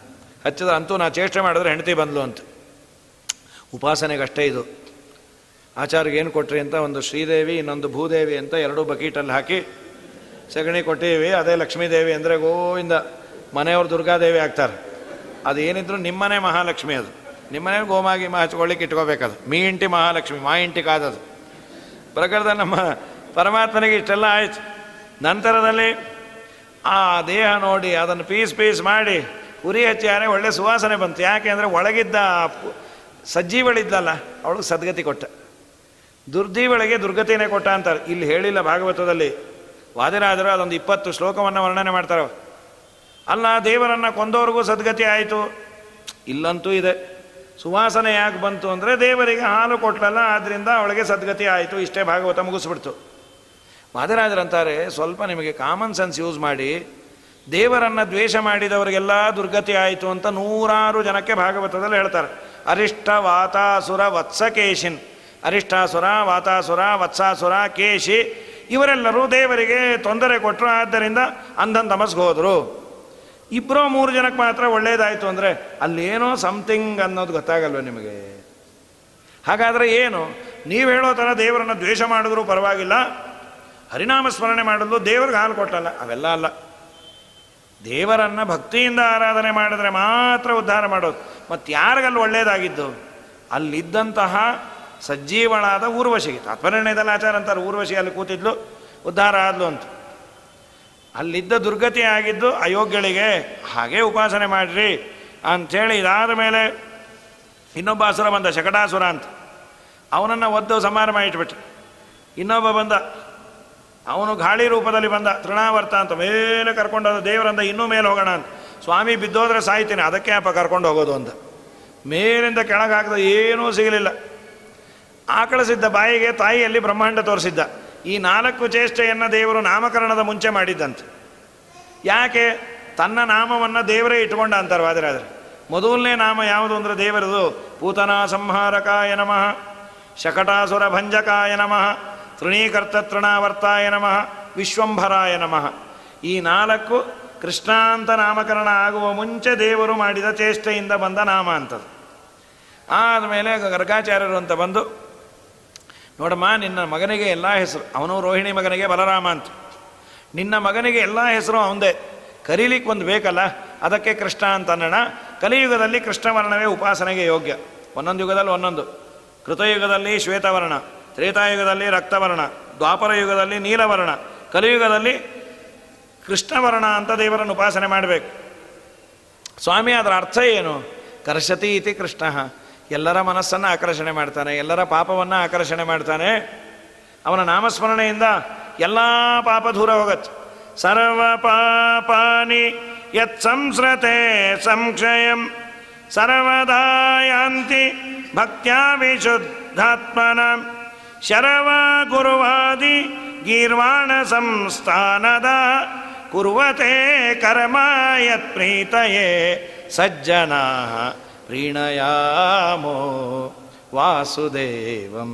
ಹಚ್ಚಿದ್ರೆ ಅಂತೂ ನಾ ಚೇಷ್ಟೆ ಮಾಡಿದ್ರೆ ಹೆಂಡತಿ ಬಂದ್ಲು ಅಂತ. ಉಪಾಸನೆಗಷ್ಟೇ ಇದು. ಆಚಾರ್ಯಗೆ ಏನು ಕೊಟ್ರಿ ಅಂತ ಒಂದು ಶ್ರೀದೇವಿ ಇನ್ನೊಂದು ಭೂದೇವಿ ಅಂತ ಎರಡೂ ಬಕೀಟಲ್ಲಿ ಹಾಕಿ ಸಗಣಿ ಕೊಟ್ಟಿವಿ. ಅದೇ ಲಕ್ಷ್ಮೀದೇವಿ ಅಂದರೆ ಗೋವಿಂದ, ಮನೆಯವರು ದುರ್ಗಾದೇವಿ ಆಗ್ತಾರೆ. ಅದು ಏನಿದ್ರು ನಿಮ್ಮನೆ ಮಹಾಲಕ್ಷ್ಮಿ, ಅದು ನಿಮ್ಮನೆ ಗೋಮಾಗಿ ಹಚ್ಕೊಳ್ಳಿಕ್ಕೆ ಇಟ್ಕೋಬೇಕದು. ಮೀ ಇಂಟಿ ಮಹಾಲಕ್ಷ್ಮಿ, ಮಾ ಇಂಟಿ ಕಾದದು. ಪ್ರಕೃತ ನಮ್ಮ ಪರಮಾತ್ಮನಿಗೆ ಇಷ್ಟೆಲ್ಲ ಆಯ್ತು. ನಂತರದಲ್ಲಿ ಆ ದೇಹ ನೋಡಿ ಅದನ್ನು ಪೀಸ್ ಮಾಡಿ ಉರಿ ಹಚ್ಚಿಯಾರೆ ಒಳ್ಳೆ ಸುವಾಸನೆ ಬಂತು. ಯಾಕೆ ಅಂದರೆ ಒಳಗಿದ್ದ ಸಜ್ಜೀವಳಿದ್ದಲ್ಲ ಅವಳು ಸದ್ಗತಿ ಕೊಟ್ಟ, ದುರ್ಜೀವಳಿಗೆ ದುರ್ಗತಿನೇ ಕೊಟ್ಟ ಅಂತಾರೆ. ಇಲ್ಲಿ ಹೇಳಿಲ್ಲ ಭಾಗವತದಲ್ಲಿ. ವಾದಿರಾಜರು ಅದೊಂದು 20 ಶ್ಲೋಕವನ್ನು ವರ್ಣನೆ ಮಾಡ್ತಾರೆ. ಅಲ್ಲ ದೇವರನ್ನು ಕೊಂದವ್ರಿಗೂ ಸದ್ಗತಿ ಆಯಿತು, ಇಲ್ಲಂತೂ ಇದೆ. ಸುವಾಸನೆ ಯಾಕೆ ಬಂತು ಅಂದರೆ ದೇವರಿಗೆ ಹಾಲು ಕೊಟ್ಟಲ್ಲ, ಆದ್ದರಿಂದ ಅವಳಿಗೆ ಸದ್ಗತಿ ಆಯಿತು. ಇಷ್ಟೇ ಭಾಗವತ ಮುಗಿಸ್ಬಿಡ್ತು. ವಾದಿರಾಜರಂತಾರೆ ಸ್ವಲ್ಪ ನಿಮಗೆ ಕಾಮನ್ ಸೆನ್ಸ್ ಯೂಸ್ ಮಾಡಿ, ದೇವರನ್ನು ದ್ವೇಷ ಮಾಡಿದವರಿಗೆಲ್ಲ ದುರ್ಗತಿ ಆಯಿತು ಅಂತ 100 ಜನಕ್ಕೆ ಭಾಗವತದಲ್ಲಿ ಹೇಳ್ತಾರೆ. ಅರಿಷ್ಟ ವಾತಾಸುರ ವತ್ಸಕೇಶಿನ್, ಅರಿಷ್ಟಾಸುರ ವಾತಾಸುರ ವತ್ಸಾಸುರ ಕೇಶಿ ಇವರೆಲ್ಲರೂ ದೇವರಿಗೆ ತೊಂದರೆ ಕೊಟ್ಟರು, ಆದ್ದರಿಂದ ಅಂಧನ್ ತಮಸ್ಗೆ ಹೋದರು. 2-3 ಜನಕ್ಕೆ ಮಾತ್ರ ಒಳ್ಳೇದಾಯಿತು ಅಂದರೆ ಅಲ್ಲೇನೋ ಸಮಥಿಂಗ್ ಅನ್ನೋದು ಗೊತ್ತಾಗಲ್ವ ನಿಮಗೆ? ಹಾಗಾದರೆ ಏನು? ನೀವು ಹೇಳೋ ಥರ ದೇವರನ್ನು ದ್ವೇಷ ಮಾಡಿದ್ರೂ ಪರವಾಗಿಲ್ಲ, ಹರಿನಾಮ ಸ್ಮರಣೆ ಮಾಡಲು ದೇವ್ರಿಗೆ ಹಾಲು ಕೊಟ್ಟಲ್ಲ, ಅವೆಲ್ಲ ಅಲ್ಲ. ದೇವರನ್ನು ಭಕ್ತಿಯಿಂದ ಆರಾಧನೆ ಮಾಡಿದ್ರೆ ಮಾತ್ರ ಉದ್ಧಾರ ಮಾಡೋದು. ಮತ್ತು ಯಾರಿಗಲ್ಲಿ ಒಳ್ಳೆಯದಾಗಿದ್ದು? ಅಲ್ಲಿದ್ದಂತಹ ಸಜ್ಜೀವಳಾದ ಊರ್ವಶಿಗೆ ತಾತ್ಪರ್ಯದಲ್ಲಿ ಆಚಾರ ಅಂತಾರೆ, ಊರ್ವಶಿ ಅಲ್ಲಿ ಕೂತಿದ್ಲು ಉದ್ಧಾರ ಆದ್ಲು ಅಂತ. ಅಲ್ಲಿದ್ದ ದುರ್ಗತಿ ಆಗಿದ್ದು ಅಯೋಗ್ಯಳಿಗೆ. ಹಾಗೇ ಉಪಾಸನೆ ಮಾಡಿರಿ ಅಂಥೇಳಿ ಇದಾದ ಮೇಲೆ ಇನ್ನೊಬ್ಬ ಅಸುರ ಬಂದ, ಶಕಟಾಸುರ ಅಂತ. ಅವನನ್ನು ಒದ್ದು ಸಂಹಾರ ಮಾಡಿಟ್ಬಿಟ್ರು. ಇನ್ನೊಬ್ಬ ಬಂದ, ಅವನು ಗಾಳಿ ರೂಪದಲ್ಲಿ ಬಂದ, ತೃಣಾವರ್ತ ಅಂತ. ಮೇಲೆ ಕರ್ಕೊಂಡೋದ ದೇವರಂದ ಇನ್ನೂ ಮೇಲೆ ಹೋಗೋಣ ಅಂತ. ಸ್ವಾಮಿ ಬಿದ್ದೋದ್ರೆ ಸಾಯ್ತೀನಿ, ಅದಕ್ಕೆ ಅಪ್ಪ ಕರ್ಕೊಂಡು ಹೋಗೋದು ಅಂತ. ಮೇಲಿಂದ ಕೆಳಗೆ ಹಾಕಿದ, ಏನೂ ಸಿಗಲಿಲ್ಲ. ಆಕಳಿಸಿದ್ದ ಬಾಯಿಗೆ ತಾಯಿಯಲ್ಲಿ ಬ್ರಹ್ಮಾಂಡ ತೋರಿಸಿದ್ದ. ಈ 4 ಚೇಷ್ಟೆಯನ್ನು ದೇವರು ನಾಮಕರಣದ ಮುಂಚೆ ಮಾಡಿದ್ದಂತೆ. ಯಾಕೆ? ತನ್ನ ನಾಮವನ್ನು ದೇವರೇ ಇಟ್ಕೊಂಡ ಅಂತಾರೆ ವಾದಿರಾಜರು. ಮೊದಲನೇ ನಾಮ ಯಾವುದು ಅಂದರೆ ದೇವರದು. ಪೂತನಾ ಸಂಹಾರಕಾಯ ನಮಃ, ಶಕಟಾಸುರ ಭಂಜಕಾಯ ನಮಃ, ತೃಣೀಕರ್ತ ತೃಣಾವರ್ತಾಯ ನಮಃ, ವಿಶ್ವಂಭರಾಯ ನಮಃ. ಈ 4 ಕೃಷ್ಣಾಂತ ನಾಮಕರಣ ಆಗುವ ಮುಂಚೆ ದೇವರು ಮಾಡಿದ ಚೇಷ್ಟೆಯಿಂದ ಬಂದ ನಾಮ ಅಂತದ್ದು. ಆದಮೇಲೆ ಗರ್ಗಾಚಾರ್ಯರು ಅಂತ ಬಂದು, ನೋಡಮ್ಮ ನಿನ್ನ ಮಗನಿಗೆ ಎಲ್ಲ ಹೆಸರು, ಅವನು ರೋಹಿಣಿ ಮಗನಿಗೆ ಬಲರಾಮ ಅಂತ, ನಿನ್ನ ಮಗನಿಗೆ ಎಲ್ಲ ಹೆಸರು ಅವಂದೇ, ಕರೀಲಿಕ್ಕೆ ಒಂದು ಬೇಕಲ್ಲ, ಅದಕ್ಕೆ ಕೃಷ್ಣ ಅಂತ ಅನ್ನೋಣ. ಕಲಿಯುಗದಲ್ಲಿ ಕೃಷ್ಣವರ್ಣವೇ ಉಪಾಸನೆಗೆ ಯೋಗ್ಯ. ಒಂದೊಂದು ಯುಗದಲ್ಲಿ ಒಂದೊಂದು. ಕೃತಯುಗದಲ್ಲಿ ಶ್ವೇತವರ್ಣ, ತ್ರೇತಾಯುಗದಲ್ಲಿ ರಕ್ತವರ್ಣ, ದ್ವಾಪರ ಯುಗದಲ್ಲಿ ನೀಲವರ್ಣ, ಕಲಿಯುಗದಲ್ಲಿ ಕೃಷ್ಣವರ್ಣ ಅಂತ ದೇವರನ್ನು ಉಪಾಸನೆ ಮಾಡಬೇಕು. ಸ್ವಾಮಿ ಅದರ ಅರ್ಥ ಏನು? ಕರ್ಷತಿ ಇತಿ ಕೃಷ್ಣ, ಎಲ್ಲರ ಮನಸ್ಸನ್ನು ಆಕರ್ಷಣೆ ಮಾಡ್ತಾನೆ, ಎಲ್ಲರ ಪಾಪವನ್ನು ಆಕರ್ಷಣೆ ಮಾಡ್ತಾನೆ. ಅವನ ನಾಮಸ್ಮರಣೆಯಿಂದ ಎಲ್ಲ ಪಾಪ ದೂರ ಹೋಗತ್ತೆ. ಸರ್ವ ಪಾಪಾನಿ ಯತ್ ಸಂಸ್ರತೆ ಸಂಕ್ಷಯಂ ಸರ್ವದಾ ಯಾಂತಿ ಭಕ್ತ್ಯಾ ವಿಶುದ್ಧಾತ್ಮನ ಶರವ ಗುರುವಾದಿ ಗೀರ್ವಾಣ ಸಂಸ್ಥಾನದ ಕುರ್ವತೆ ಕರ್ಮ ಯತ್ ಪ್ರೀತಯೇ ಸಜ್ಜನಾ ಪ್ರೀಣಯಾಮೋ ವಾಸುದೇವಂ.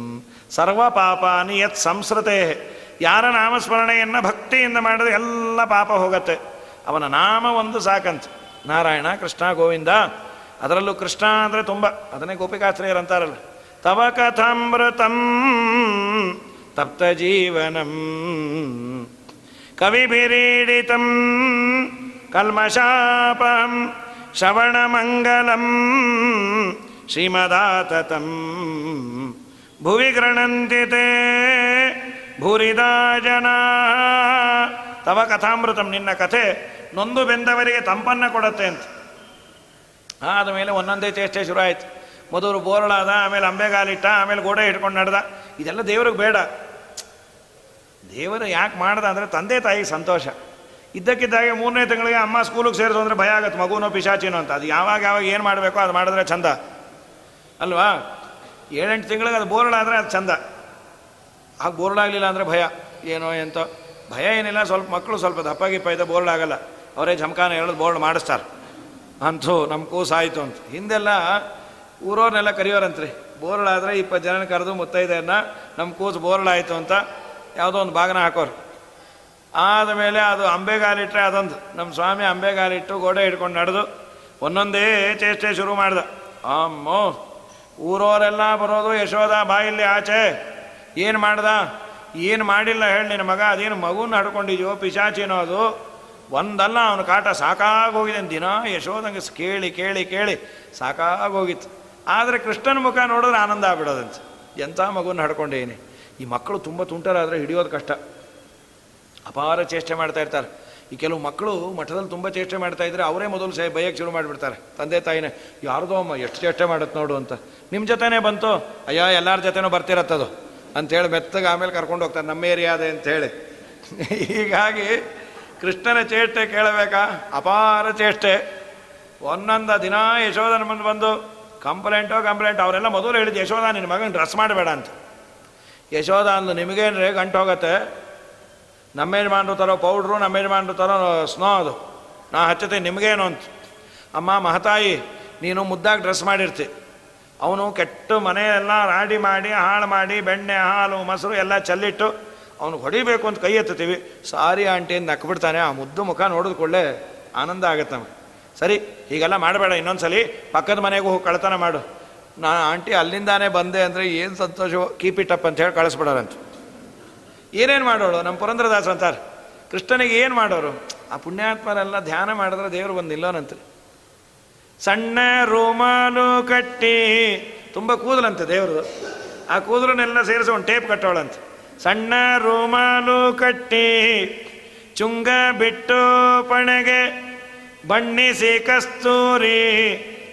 ಸರ್ವ ಪಾಪಾನಿ ಯತ್ ಸಂಸ್ರತೆ, ಯಾರ ನಾಮಸ್ಮರಣೆಯನ್ನು ಭಕ್ತಿಯಿಂದ ಮಾಡಿದ್ರೆ ಎಲ್ಲ ಪಾಪ ಹೋಗತ್ತೆ. ಅವನ ನಾಮ ಒಂದು ಸಾಕಂತ. ನಾರಾಯಣ, ಕೃಷ್ಣ, ಗೋವಿಂದ. ಅದರಲ್ಲೂ ಕೃಷ್ಣ ಅಂದರೆ ತುಂಬ, ಅದನ್ನೇ ಗೋಪಿಕಾಶ್ರಯರು ಅಂತಾರಲ್ಲ. ತವ ಕಥಾಮೃತಂ ತಪ್ತ ಜೀವನಂ ಕವಿಭಿರೀಡಿತಂ ಕಲ್ಮಷಾಪಂ ಶ್ರವಣಮಂಗಲಂ ಶ್ರೀಮದಾತತಂ ಭುವಿ ಗೃಣಂತಿ ತೇ ಭೂರಿದಾ ಜನ. ತವ ಕಥಾಮೃತಂ, ನಿನ್ನ ಕಥೆ ನೊಂದು ಬೆಂದವರಿಗೆ ತಂಪನ್ನು ಕೊಡುತ್ತೆ ಅಂತ. ಆದಮೇಲೆ ಒಂದೊಂದೇ ಚೇಷ್ಟೆ ಶುರು ಆಯಿತು. ಮೊದಲು ಬೋರಳಾದ, ಆಮೇಲೆ ಅಂಬೆಗಾಲಿಟ್ಟ, ಆಮೇಲೆ ಗೋಡೆ ಹಿಡ್ಕೊಂಡು ನಡೆದ. ಇದೆಲ್ಲ ದೇವ್ರಿಗೆ ಬೇಡ. ದೇವರು ಯಾಕೆ ಮಾಡ್ದ ಅಂದರೆ ತಂದೆ ತಾಯಿಗೆ ಸಂತೋಷ. ಇದ್ದಕ್ಕಿದ್ದಾಗೆ 3ನೇ ತಿಂಗಳಿಗೆ ಅಮ್ಮ ಸ್ಕೂಲಿಗೆ ಸೇರಿಸು ಅಂದರೆ ಭಯ ಆಗುತ್ತೆ, ಮಗುನೋ ಪಿಶಾಚಿನೋ ಅಂತ. ಅದು ಯಾವಾಗ ಏನು ಮಾಡಬೇಕೋ ಅದು ಮಾಡಿದ್ರೆ ಚಂದ ಅಲ್ವಾ? 7-8 ತಿಂಗಳಿಗೆ ಅದು ಬೋರ್ಡಾದರೆ ಅದು ಚಂದ, ಆಗ ಬೋರ್ಡಾಗಲಿಲ್ಲ ಅಂದರೆ ಭಯ, ಏನೋ ಎಂತೋ. ಭಯ ಏನಿಲ್ಲ, ಸ್ವಲ್ಪ ಮಕ್ಕಳು ಸ್ವಲ್ಪ ದಪ್ಪಾಗಿಪ್ಪ ಇದೆ, ಬೋರ್ಡ್ ಆಗಲ್ಲ, ಅವರೇ ಜಮಖಾನ ಹೇಳೋದು ಬೋರ್ಡ್ ಮಾಡಿಸ್ತಾರೆ. ಅಂತೂ ನಮ್ಮ ಕೂಸಾಯಿತು ಅಂತ. ಹಿಂದೆಲ್ಲ ಊರವ್ರನ್ನೆಲ್ಲ ಕರೆಯೋರಂತ್ರಿ, ಬೋರ್ಡ್ ಆದರೆ 20 ಜನ ಕರೆದು ಮುತ್ತೈದೆಯನ್ನ ನಮ್ಮ ಕೂಸು ಬೋರ್ಡ್ ಆಯಿತು ಅಂತ ಯಾವುದೋ ಒಂದು ಬಾಗನ ಹಾಕೋರು. ಆದಮೇಲೆ ಅದು ಅಂಬೆಗಾಲಿಟ್ರೆ ಅದೊಂದು, ನಮ್ಮ ಸ್ವಾಮಿ ಅಂಬೆಗಾಲಿಟ್ಟು ಗೋಡೆ ಹಿಡ್ಕೊಂಡು ನಡೆದು ಒಂದೊಂದೇ ಚೇಷ್ಟೆ ಶುರು ಮಾಡ್ದ. ಅಮ್ಮೋ, ಊರವರೆಲ್ಲ ಬರೋದು, ಯಶೋದ ಬಾಯಿಲ್ಲಿ ಆಚೆ, ಏನು ಮಾಡ್ದ, ಏನು ಮಾಡಿಲ್ಲ ಹೇಳಿ ನಿನ್ನ ಮಗ, ಅದೇನು ಮಗುನ ಹಡ್ಕೊಂಡಿದ್ಯೋ ಪಿಶಾಚಿನೋ ಅದು, ಒಂದಲ್ಲ ಅವನ ಕಾಟ ಸಾಕಾಗೋಗಿದೆ. ದಿನ ಯಶೋದಂಗೆ ಕೇಳಿ ಕೇಳಿ ಕೇಳಿ ಸಾಕಾಗೋಗಿತ್ತು. ಆದರೆ ಕೃಷ್ಣನ ಮುಖ ನೋಡಿದ್ರೆ ಆನಂದ ಆಗ್ಬಿಡೋದಂತ, ಎಂಥ ಮಗುನ ಹಡ್ಕೊಂಡೇನೆ. ಈ ಮಕ್ಕಳು ತುಂಬ ತುಂಟರಾದರೆ ಹಿಡಿಯೋದು ಕಷ್ಟ, ಅಪಾರ ಚೇಷ್ಟೆ ಮಾಡ್ತಾ ಇರ್ತಾರೆ. ಈ ಕೆಲವು ಮಕ್ಕಳು ಮಠದಲ್ಲಿ ತುಂಬ ಚೇಷ್ಟೆ ಮಾಡ್ತಾಯಿದ್ರೆ ಅವರೇ ಮೊದಲು ಬೈಯಕ್ಕೆ ಶುರು ಮಾಡಿಬಿಡ್ತಾರೆ, ತಂದೆ ತಾಯಿನೇ, ಯಾರ್ದೋ ಅಮ್ಮ ಎಷ್ಟು ಚೇಷ್ಟೆ ಮಾಡುತ್ತೆ ನೋಡು ಅಂತ. ನಿಮ್ಮ ಜೊತೆನೇ ಬಂತು, ಅಯ್ಯ ಎಲ್ಲರ ಜೊತೆನೂ ಬರ್ತಿರತ್ತದು ಅಂಥೇಳಿ ಮೆತ್ತಗೆ ಆಮೇಲೆ ಕರ್ಕೊಂಡು ಹೋಗ್ತಾರೆ, ನಮ್ಮ ಏರಿಯಾದೆ ಅಂಥೇಳಿ. ಹೀಗಾಗಿ ಕೃಷ್ಣನ ಚೇಷ್ಟೆ ಕೇಳಬೇಕಾ, ಅಪಾರ ಚೇಷ್ಟೆ. ಒಂದೊಂದು ದಿನ ಯಶೋಧನ ಮುಂದೆ ಬಂದು ಕಂಪ್ಲೇಂಟು ಅವರೆಲ್ಲ ಮೊದಲು ಹೇಳಿದ್ದು, ಯಶೋಧ ನಿನ್ನ ಮಗನ ಡ್ರೆಸ್ ಮಾಡಬೇಡ ಅಂತ. ಯಶೋಧ ಅಂದು, ನಿಮಗೇನ್ರಿ ಗಂಟು ಹೋಗುತ್ತೆ, ನಮ್ಮ ಯಜಮಾನ್ರು ತರೋ ಪೌಡ್ರು, ನಮ್ಮ ಯಜಮಾನ್ರು ತರೋ ಸ್ನೋ, ಅದು ನಾ ಹಚ್ಚತೆ ನಿಮಗೇನು ಅಂತ. ಅಮ್ಮ ಮಹತಾಯಿ, ನೀನು ಮುದ್ದಾಗಿ ಡ್ರೆಸ್ ಮಾಡಿರ್ತಿ, ಅವನು ಕೆಟ್ಟು ಮನೆಯೆಲ್ಲ ರಾಡಿ ಮಾಡಿ ಹಾಳು ಮಾಡಿ ಬೆಣ್ಣೆ ಹಾಲು ಮೊಸರು ಎಲ್ಲ ಚೆಲ್ಲಿಟ್ಟು ಅವನಿಗೆ ಹೊಡಿಬೇಕು ಅಂತ ಕೈ ಎತ್ತೀವಿ. ಸಾರಿ ಆಂಟಿ ಅಂತ ನಕ್ಬಿಡ್ತಾನೆ. ಆ ಮುದ್ದು ಮುಖ ನೋಡಿದ್ಕೊಳ್ಳೆ ಆನಂದ ಆಗುತ್ತೆ ನಮಗೆ. ಸರಿ, ಹೀಗೆಲ್ಲ ಮಾಡಬೇಡ, ಇನ್ನೊಂದ್ಸಲಿ ಪಕ್ಕದ ಮನೆಗೂ ಹೋಗಿ ಕಳ್ತನ ಮಾಡು. ನಾನು ಆಂಟಿ ಅಲ್ಲಿಂದಾನೇ ಬಂದೆ ಅಂದರೆ ಏನು ಸಂತೋಷವೋ, ಕೀಪ್ ಇಟ್ ಅಪ್ ಅಂತ ಹೇಳಿ ಕಳಿಸ್ಬಿಡೋರಂತ. ಏನೇನು ಮಾಡೋಳು, ನಮ್ಮ ಪುರಂದರದಾಸ ಅಂತಾರೆ, ಕೃಷ್ಣನಿಗೆ ಏನು ಮಾಡೋರು, ಆ ಪುಣ್ಯಾತ್ಮರೆಲ್ಲ ಧ್ಯಾನ ಮಾಡಿದ್ರೆ ದೇವರು ಬಂದು ನಿಲ್ಲೋನಂತೆ. ಸಣ್ಣ ರೂಮಾಲು ಕಟ್ಟಿ, ತುಂಬ ಕೂದಲಂತೆ ದೇವ್ರದು, ಆ ಕೂದಲನ್ನೆಲ್ಲ ಸೇರಿಸಿ ಒಂದು ಟೇಪ್ ಕಟ್ಟೋಳಂತೆ. ಸಣ್ಣ ರೂಮಾಲು ಕಟ್ಟಿ ಚುಂಗ ಬಿಟ್ಟು ಪಣೆಗೆ ಬಣ್ಣಿಸಿ ಕಸ್ತೂರಿ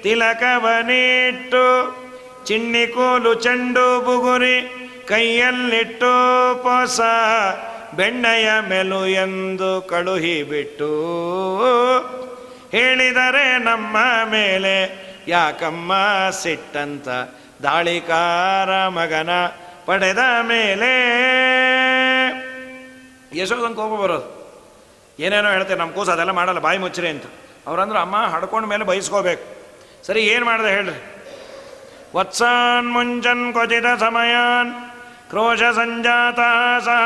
ತಿಲಕವನಿಟ್ಟು ಚಿಣ್ಣಿ ಕೂಲು ಚೆಂಡು ಬುಗುರಿ ಕೈಯಲ್ಲಿಟ್ಟು ಪೊಸ ಬೆಣ್ಣೆಯ ಮೆಲು ಎಂದು ಕಳುಹಿ ಬಿಟ್ಟು ಹೇಳಿದರೆ ನಮ್ಮ ಮೇಲೆ ಯಾಕಮ್ಮ ಸಿಟ್ಟಂತ ದಾಳಿಕಾರ ಮಗನ ಪಡೆದ ಮೇಲೆ. ಯಶೋದಂಗೆ ಕೋಪ ಬರೋದು, ಏನೇನೋ ಹೇಳ್ತೇವೆ, ನಮ್ಮ ಕೂಸು ಅದೆಲ್ಲ ಮಾಡಲ್ಲ, ಬಾಯಿ ಮುಚ್ಚ್ರಿ ಅಂತ. ಅವ್ರಂದ್ರೆ ಅಮ್ಮ ಹಡ್ಕೊಂಡ ಮೇಲೆ ಬಯಸ್ಕೋಬೇಕು. ಸರಿ, ಏನು ಮಾಡಿದೆ ಹೇಳ್ರಿ. ವತ್ಸಾನ್ ಮುಂಜನ್ ಕ್ವಚಿತ ಸಮಯಾನ್ ಕ್ರೋಶ ಸಂಜಾತ ಸಹ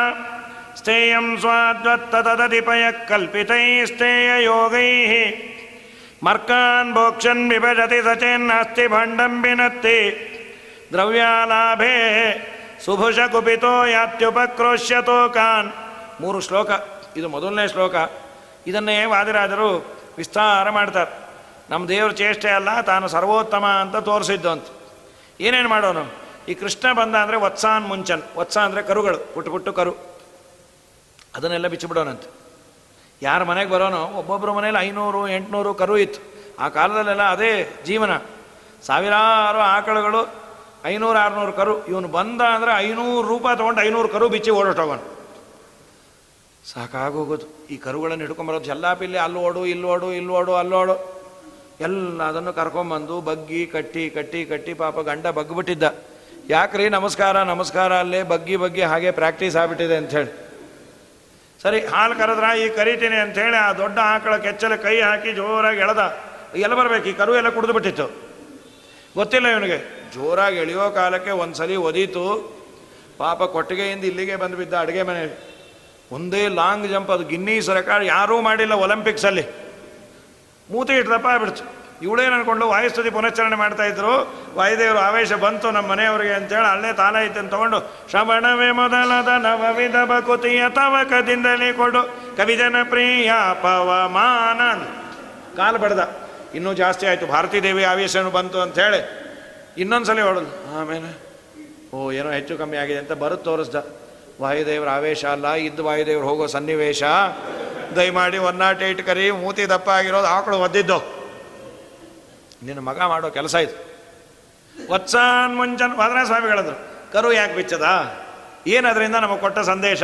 ಸ್ಥೇಯಂ ಸ್ವಾದ್ವತ್ತದಧಿಪಯ ಕಲ್ಪಿತೈ ಸ್ಥೇಯ ಯೋಗೈ ಮರ್ಕಾನ್ ಭೋಕ್ಷನ್ ವಿಭಜತಿ ಸಚೇನ್ನಾಸ್ತಿ ಭಾಂಡಂ ಬಿನತ್ತಿ ದ್ರವ್ಯಾಲಾಭೇ ಸುಭುಷ ಕುಪಿತೋ ಯಾತ್ಯುಪಕ್ರೋಶ್ಯತೋ ಕಾನ್. 3 ಶ್ಲೋಕ, ಇದು ಮೊದಲನೇ ಶ್ಲೋಕ. ಇದನ್ನೇ ವಾದಿರಾಜರು ವಿಸ್ತಾರ ಮಾಡ್ತಾರೆ. ನಮ್ಮ ದೇವ್ರ ಚೇಷ್ಟೆ ಅಲ್ಲ, ತಾನು ಸರ್ವೋತ್ತಮ ಅಂತ ತೋರಿಸಿದ್ದು ಅಂತ. ಏನೇನು ಮಾಡೋನು, ಈ ಕೃಷ್ಣ ಬಂದ ಅಂದರೆ ವತ್ಸಾನ್ ಮುಂಚನ್, ವತ್ಸ ಅಂದರೆ ಕರುಗಳು, ಪುಟ್ಟು ಪುಟ್ಟು ಕರು, ಅದನ್ನೆಲ್ಲ ಬಿಚ್ಚಿಬಿಡೋನಂತೆ. ಯಾರ ಮನೆಗೆ ಬರೋನೋ, ಒಬ್ಬೊಬ್ಬರ ಮನೇಲಿ 500 800 ಕರು ಇತ್ತು. ಆ ಕಾಲದಲ್ಲೆಲ್ಲ ಅದೇ ಜೀವನ, ಸಾವಿರಾರು ಆಕಳುಗಳು, 500 600 ಕರು. ಇವನು ಬಂದ ಅಂದರೆ 500 ರೂಪಾಯಿ ತೊಗೊಂಡು 500 ಕರು ಬಿಚ್ಚಿ ಓಡೋಟೋಗೋನು. ಸಾಕಾಗೋಗೋದು. ಈ ಕರುಗಳನ್ನು ಹಿಡ್ಕೊಂಬರೋದು, ಜಲ್ಲಾಪಿಲ್ಲಿ ಅಲ್ಲೋಡು ಇಲ್ಲೋಡು ಇಲ್ಲೋಡು ಅಲ್ಲೋಡು ಎಲ್ಲ ಅದನ್ನು ಕರ್ಕೊಂಬಂದು ಬಗ್ಗಿ ಕಟ್ಟಿ ಕಟ್ಟಿ ಕಟ್ಟಿ ಪಾಪ ಗಂಡ ಬಗ್ಗಿಬಿಟ್ಟಿದ್ದ. ಯಾಕ್ರಿ ನಮಸ್ಕಾರ ನಮಸ್ಕಾರ ಅಲ್ಲೇ ಬಗ್ಗಿ ಬಗ್ಗಿ ಹಾಗೆ ಪ್ರಾಕ್ಟೀಸ್ ಆಗಿಬಿಟ್ಟಿದೆ ಅಂಥೇಳಿ. ಸರಿ, ಹಾಲು ಕರೆದ್ರ ಈ ಕರಿತೀನಿ ಅಂಥೇಳಿ ಆ ದೊಡ್ಡ ಆಕಳ ಕೆಚ್ಚಲ ಕೈ ಹಾಕಿ ಜೋರಾಗಿ ಎಳೆದ. ಎಲ್ಲ ಬರಬೇಕು, ಈ ಕರು ಎಲ್ಲ ಕುಡಿದು ಬಿಟ್ಟಿತ್ತು, ಗೊತ್ತಿಲ್ಲ ಇವನಿಗೆ. ಜೋರಾಗಿ ಎಳೆಯೋ ಕಾಲಕ್ಕೆ ಒಂದು ಸಲ ಒದೀತು. ಪಾಪ ಕೊಟ್ಟಿಗೆಯಿಂದ ಇಲ್ಲಿಗೆ ಬಂದುಬಿದ್ದ ಅಡುಗೆ ಮನೆಯಲ್ಲಿ. ಒಂದೇ ಲಾಂಗ್ ಜಂಪ್, ಅದು ಗಿನ್ನೀಸ್ ರೆಕಾರ್ಡ್ ಯಾರೂ ಮಾಡಿಲ್ಲ ಒಲಿಂಪಿಕ್ಸಲ್ಲಿ. ಮೂತಿ ಇಟ್ಟದಪ್ಪ ಆಗ್ಬಿಡ್ತು. ಇವಳೇನು ಅನ್ಕೊಂಡು ವಾಯುಸ್ತುತಿ ಪುನಶ್ಚರಣೆ ಮಾಡ್ತಾಯಿದ್ರು. ವಾಯುದೇವರು ಆವೇಶ ಬಂತು ನಮ್ಮ ಮನೆಯವರಿಗೆ ಅಂತೇಳಿ ಅಲ್ಲೇ ತಾಲ ಐತನ್ನು ತೊಗೊಂಡು ಶ್ರವಣವೇ ಮೊದಲಾದ ನವವಿಧ ಬಕುತಿಯ ತವಕದಿಂದಲೇ ಕೊಡು ಕವಿಜನ ಪ್ರಿಯ ಪವಮಾನ ಕಾಲು ಬಡ್ದ. ಇನ್ನೂ ಜಾಸ್ತಿ ಆಯಿತು. ಭಾರತೀ ದೇವಿ ಆವೇಶನು ಬಂತು ಅಂಥೇಳಿ ಇನ್ನೊಂದ್ಸಲಿ ಹೊಡೋದು. ಆಮೇಲೆ ಏನೋ ಹೆಚ್ಚು ಕಮ್ಮಿ ಆಗಿದೆ ಅಂತ ಬರುತ್ತೆ ತೋರಿಸ್ದ. ವಾಯುದೇವ್ರ ಆವೇಶ ಅಲ್ಲ, ಇದ್ದು ವಾಯುದೇವ್ರು ಹೋಗೋ ಸನ್ನಿವೇಶ. ದಯಮಾಡಿ 108 ಕರಿ, ಮೂತಿ ದಪ್ಪ ಆಗಿರೋದು ಆಕಳು ಒದ್ದಿದ್ದು. ನಿನ್ನ ಮಗ ಮಾಡೋ ಕೆಲಸ ಇದು. ವತ್ಸಾನ್ ಮುಂಚನ್ ವಾದನ ಸ್ವಾಮಿಗಳಂದ್ರು, ಕರು ಯಾಕೆ ಬಿಚ್ಚದ, ಏನದರಿಂದ ನಮಗೆ ಕೊಟ್ಟ ಸಂದೇಶ,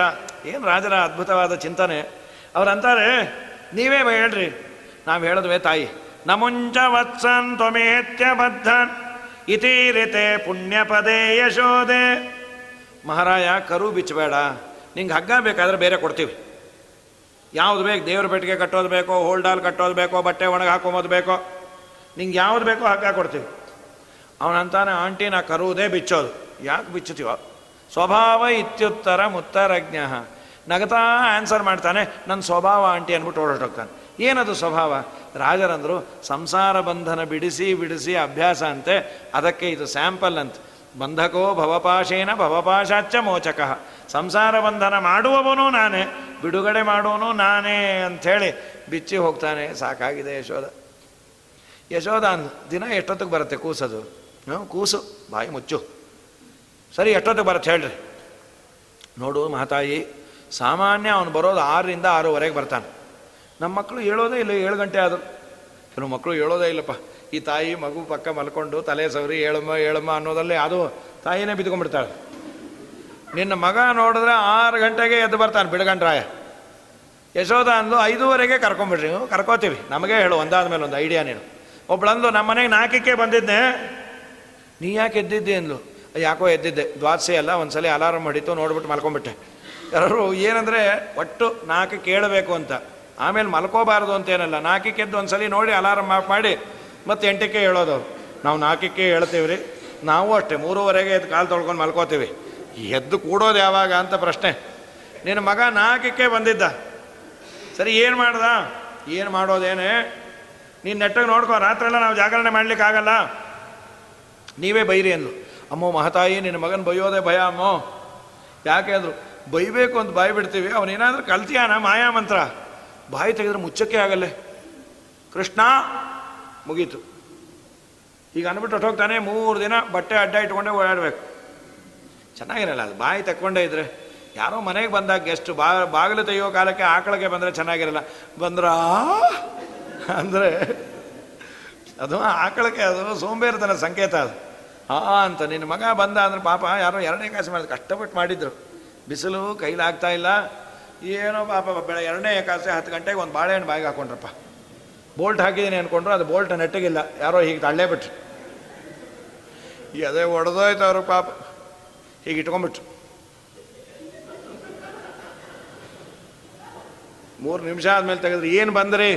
ಏನು ರಾಜರ ಅದ್ಭುತವಾದ ಚಿಂತನೆ. ಅವರಂತಾರೆ, ನೀವೇ ಹೇಳ್ರಿ. ನಾವು ಹೇಳಿದ್ವೇ ತಾಯಿ, ನಮುಂಚ ವತ್ಸನ್ ತ್ವಮೇತ್ಯ ಬದ್ಧನ್ ಇತೀರಿತೆ ಪುಣ್ಯಪದೇ ಯಶೋದೆ. ಮಹಾರಾಯ ಕರು ಬಿಚ್ಚಬೇಡ, ನಿಂಗೆ ಹಗ್ಗ ಬೇಕಾದರೆ ಬೇರೆ ಕೊಡ್ತೀವಿ. ಯಾವುದು ಬೇಕು, ದೇವ್ರ ಪೆಟ್ಟಿಗೆ ಕಟ್ಟೋದು ಬೇಕೋ, ಹೋಲ್ಡಾಲ್ ಕಟ್ಟೋದು ಬೇಕೋ, ಬಟ್ಟೆ ಒಣಗಿ ಹಾಕೊಂಬೋದು ಬೇಕೋ, ನಿಂಗೆ ಯಾವುದು ಬೇಕೋ ಹಗ್ಗ ಕೊಡ್ತೀವಿ. ಅವನಂತಾನೆ, ಆಂಟಿ ನಾ ಕರುವುದೇ ಬಿಚ್ಚೋದು. ಯಾಕೆ ಬಿಚ್ಚುತ್ತೀವ? ಸ್ವಭಾವ ಇತ್ಯುತ್ತರ ಮುತ್ತರಜ್ಞ. ನಗತಾ ಆನ್ಸರ್ ಮಾಡ್ತಾನೆ, ನನ್ನ ಸ್ವಭಾವ ಆಂಟಿ ಅಂದ್ಬಿಟ್ಟು ಓಡಾಟೋಗ್ತಾನೆ. ಏನದು ಸ್ವಭಾವ? ರಾಜರಂದರು ಸಂಸಾರ ಬಂಧನ ಬಿಡಿಸಿ ಬಿಡಿಸಿ ಅಭ್ಯಾಸ ಅಂತೆ, ಅದಕ್ಕೆ ಇದು ಸ್ಯಾಂಪಲ್ ಅಂತ. ಬಂಧಕೋ ಭವಪಾಶೇನ ಭವಪಾಶಾಚ್ಚ ಮೋಚಕ. ಸಂಸಾರ ಬಂಧನ ಮಾಡುವವನು ನಾನೇ, ಬಿಡುಗಡೆ ಮಾಡುವನು ನಾನೇ ಅಂಥೇಳಿ ಬಿಚ್ಚಿ ಹೋಗ್ತಾನೆ. ಸಾಕಾಗಿದೆ ಯಶೋಧ. ಯಶೋಧ ಅಂದು ದಿನ ಎಷ್ಟೊತ್ತಿಗೆ ಬರುತ್ತೆ ಕೂಸದು? ಕೂಸು ಬಾಯಿ ಮುಚ್ಚು. ಸರಿ, ಎಷ್ಟೊತ್ತಿಗೆ ಬರುತ್ತೆ ಹೇಳ್ರಿ? ನೋಡು ಮಹಾತಾಯಿ, ಸಾಮಾನ್ಯ ಅವನು ಬರೋದು 6ರಿಂದ 6:30 ಬರ್ತಾನೆ. ನಮ್ಮ ಮಕ್ಕಳು ಹೇಳೋದೇ ಇಲ್ಲ, 7 ಗಂಟೆ ಆದರು. ಕೆಲವು ಮಕ್ಕಳು ಹೇಳೋದೇ ಇಲ್ಲಪ್ಪ. ಈ ತಾಯಿ ಮಗು ಪಕ್ಕ ಮಲ್ಕೊಂಡು ತಲೆ ಸವರಿ ಏಳಮ್ಮ ಅನ್ನೋದಲ್ಲೇ ಅದು ತಾಯಿನೇ ಬಿದ್ಕೊಂಡ್ಬಿಡ್ತಾಳೆ. ನಿನ್ನ ಮಗ ನೋಡಿದ್ರೆ 6 ಗಂಟೆಗೆ ಎದ್ದು ಬರ್ತಾನೆ ಬಿಡುಗಂಡ್ರಾಯ. ಯಶೋಧ ಅಂದು 5:15 ಕರ್ಕೊಂಬಿಡ್ರಿ. ಕರ್ಕೋತೀವಿ, ನಮಗೆ ಹೇಳು ಒಂದಾದ ಮೇಲೆ ಒಂದು ಐಡಿಯಾ. ನೀನು ಒಬ್ಳಂದು ನಮ್ಮ ಮನೆಗೆ 4ಕ್ಕೆ ಬಂದಿದ್ದೆ, ನೀ ಯಾಕೆ ಎದ್ದಿದ್ದೆ ಅಂದ್ಲು. ಯಾಕೋ ಎದ್ದಿದ್ದೆ, ದ್ವಾದಶೆ ಅಲ್ಲ, ಒಂದ್ಸಲ ಅಲಾರಮ್ ಹೊಡಿತು, ನೋಡ್ಬಿಟ್ಟು ಮಲ್ಕೊಂಡ್ಬಿಟ್ಟೆ. ಯಾರು ಏನಂದರೆ ಒಟ್ಟು 4ಕ್ಕೆ ಕೇಳಬೇಕು ಅಂತ, ಆಮೇಲೆ ಮಲ್ಕೋಬಾರ್ದು ಅಂತೇನಲ್ಲ. 4ಕ್ಕೆ ಎದ್ದು ಒಂದ್ಸಲ ನೋಡಿ ಅಲಾರಮ್ ಆಫ್ ಮಾಡಿ ಮತ್ತು 8ಕ್ಕೆ ಹೇಳೋದು. ನಾವು 4ಕ್ಕೆ ಹೇಳ್ತೀವಿ ರೀ. ನಾವು ಅಷ್ಟೇ 3:15 ಎದ್ದು ಕಾಲು ತೊಳ್ಕೊಂಡು ಮಲ್ಕೋತೀವಿ. ಎದ್ದು ಕೂಡೋದು ಯಾವಾಗ ಅಂತ ಪ್ರಶ್ನೆ. ನಿನ್ನ ಮಗ 4ಕ್ಕೆ ಬಂದಿದ್ದ. ಸರಿ, ಏನು ಮಾಡ್ದ? ಏನು ಮಾಡೋದೇನೆ, ನೀನು ನೆಟ್ಟಾಗಿ ನೋಡ್ಕೋ, ರಾತ್ರೆಲ್ಲ ನಾವು ಜಾಗರಣೆ ಮಾಡಲಿಕ್ಕಾಗಲ್ಲ, ನೀವೇ ಬೈರಿ ಅಂದ್ಲು. ಅಮ್ಮೋ ಮಹತಾಯಿ, ನಿನ್ನ ಮಗನ ಬೈಯೋದೇ ಭಯ ಅಮ್ಮೋ. ಯಾಕೆ ಅಂದರು, ಬೈಬೇಕು ಅಂತ ಬಾಯಿ ಬಿಡ್ತೀವಿ, ಅವನೇನಾದ್ರೂ ಕಲ್ತಿಯಾನ ಮಾಯಾ ಮಂತ್ರ, ಬಾಯಿ ತೆಗೆದ್ರೆ ಮುಚ್ಚಕ್ಕೆ ಆಗಲ್ಲೇ. ಕೃಷ್ಣ ಮುಗೀತು. ಈಗ ಅಂದ್ಬಿಟ್ಟು ಹೊಟ್ಟೋಗ್ತಾನೆ. 3 ದಿನ ಬಟ್ಟೆ ಅಡ್ಡ ಇಟ್ಕೊಂಡೇ ಓಡಾಡಬೇಕು. ಚೆನ್ನಾಗಿರಲ್ಲ ಅದು. ಬಾಯಿ ತಕ್ಕೊಂಡೇ ಇದ್ರೆ ಯಾರೋ ಮನೆಗೆ ಬಂದಾಗ ಗೆಸ್ಟ್ ಬಾಗಿಲು ತೆಗೆಯೋ ಕಾಲಕ್ಕೆ ಆಕಳಿಗೆ ಬಂದರೆ ಚೆನ್ನಾಗಿರಲ್ಲ. ಬಂದ್ರ ಅಂದರೆ ಅದು ಆಕಳಕ್ಕೆ ಅದು ಸೋಂಬೇರಿತನ ಸಂಕೇತ. ಅದು ಅಂತ ನಿನ್ನ ಮಗ ಬಂದ ಅಂದ್ರೆ ಪಾಪ ಯಾರೋ 2ನೇ ಕಾಸು ಮಾಡಿದ್ರು, ಕಷ್ಟಪಟ್ಟು ಮಾಡಿದ್ರು. ಬಿಸಿಲು ಕೈಲಾಗ್ತಾ ಇಲ್ಲ, ಏನೋ ಪಾಪ 2ನೇ ಏಕಾಸೆ 10 ಗಂಟೆಗೆ ಒಂದು ಬಾಳೆಹಣ್ಣು ಬಾಯಿಗೆ ಹಾಕೊಂಡ್ರಪ್ಪ. ಬೋಲ್ಟ್ ಹಾಕಿದ್ದೀನಿ ಅಂದ್ಕೊಂಡ್ರು, ಅದು ಬೋಲ್ಟ್ ನೆಟ್ಟಿಗಿಲ್ಲ, ಯಾರೋ ಹೀಗೆ ತಳ್ಳೇ ಬಿಟ್ರು. ಈಗ ಅದೇ ಒಡೆದೋಯ್ತು ಅವರು ಪಾಪ. ಹೀಗೆ ಇಟ್ಕೊಂಡ್ಬಿಟ್ರು. 3 ನಿಮಿಷ ಆದಮೇಲೆ ತೆಗೆದ್ರಿ. ಏನು ಬಂದ್ರಿ,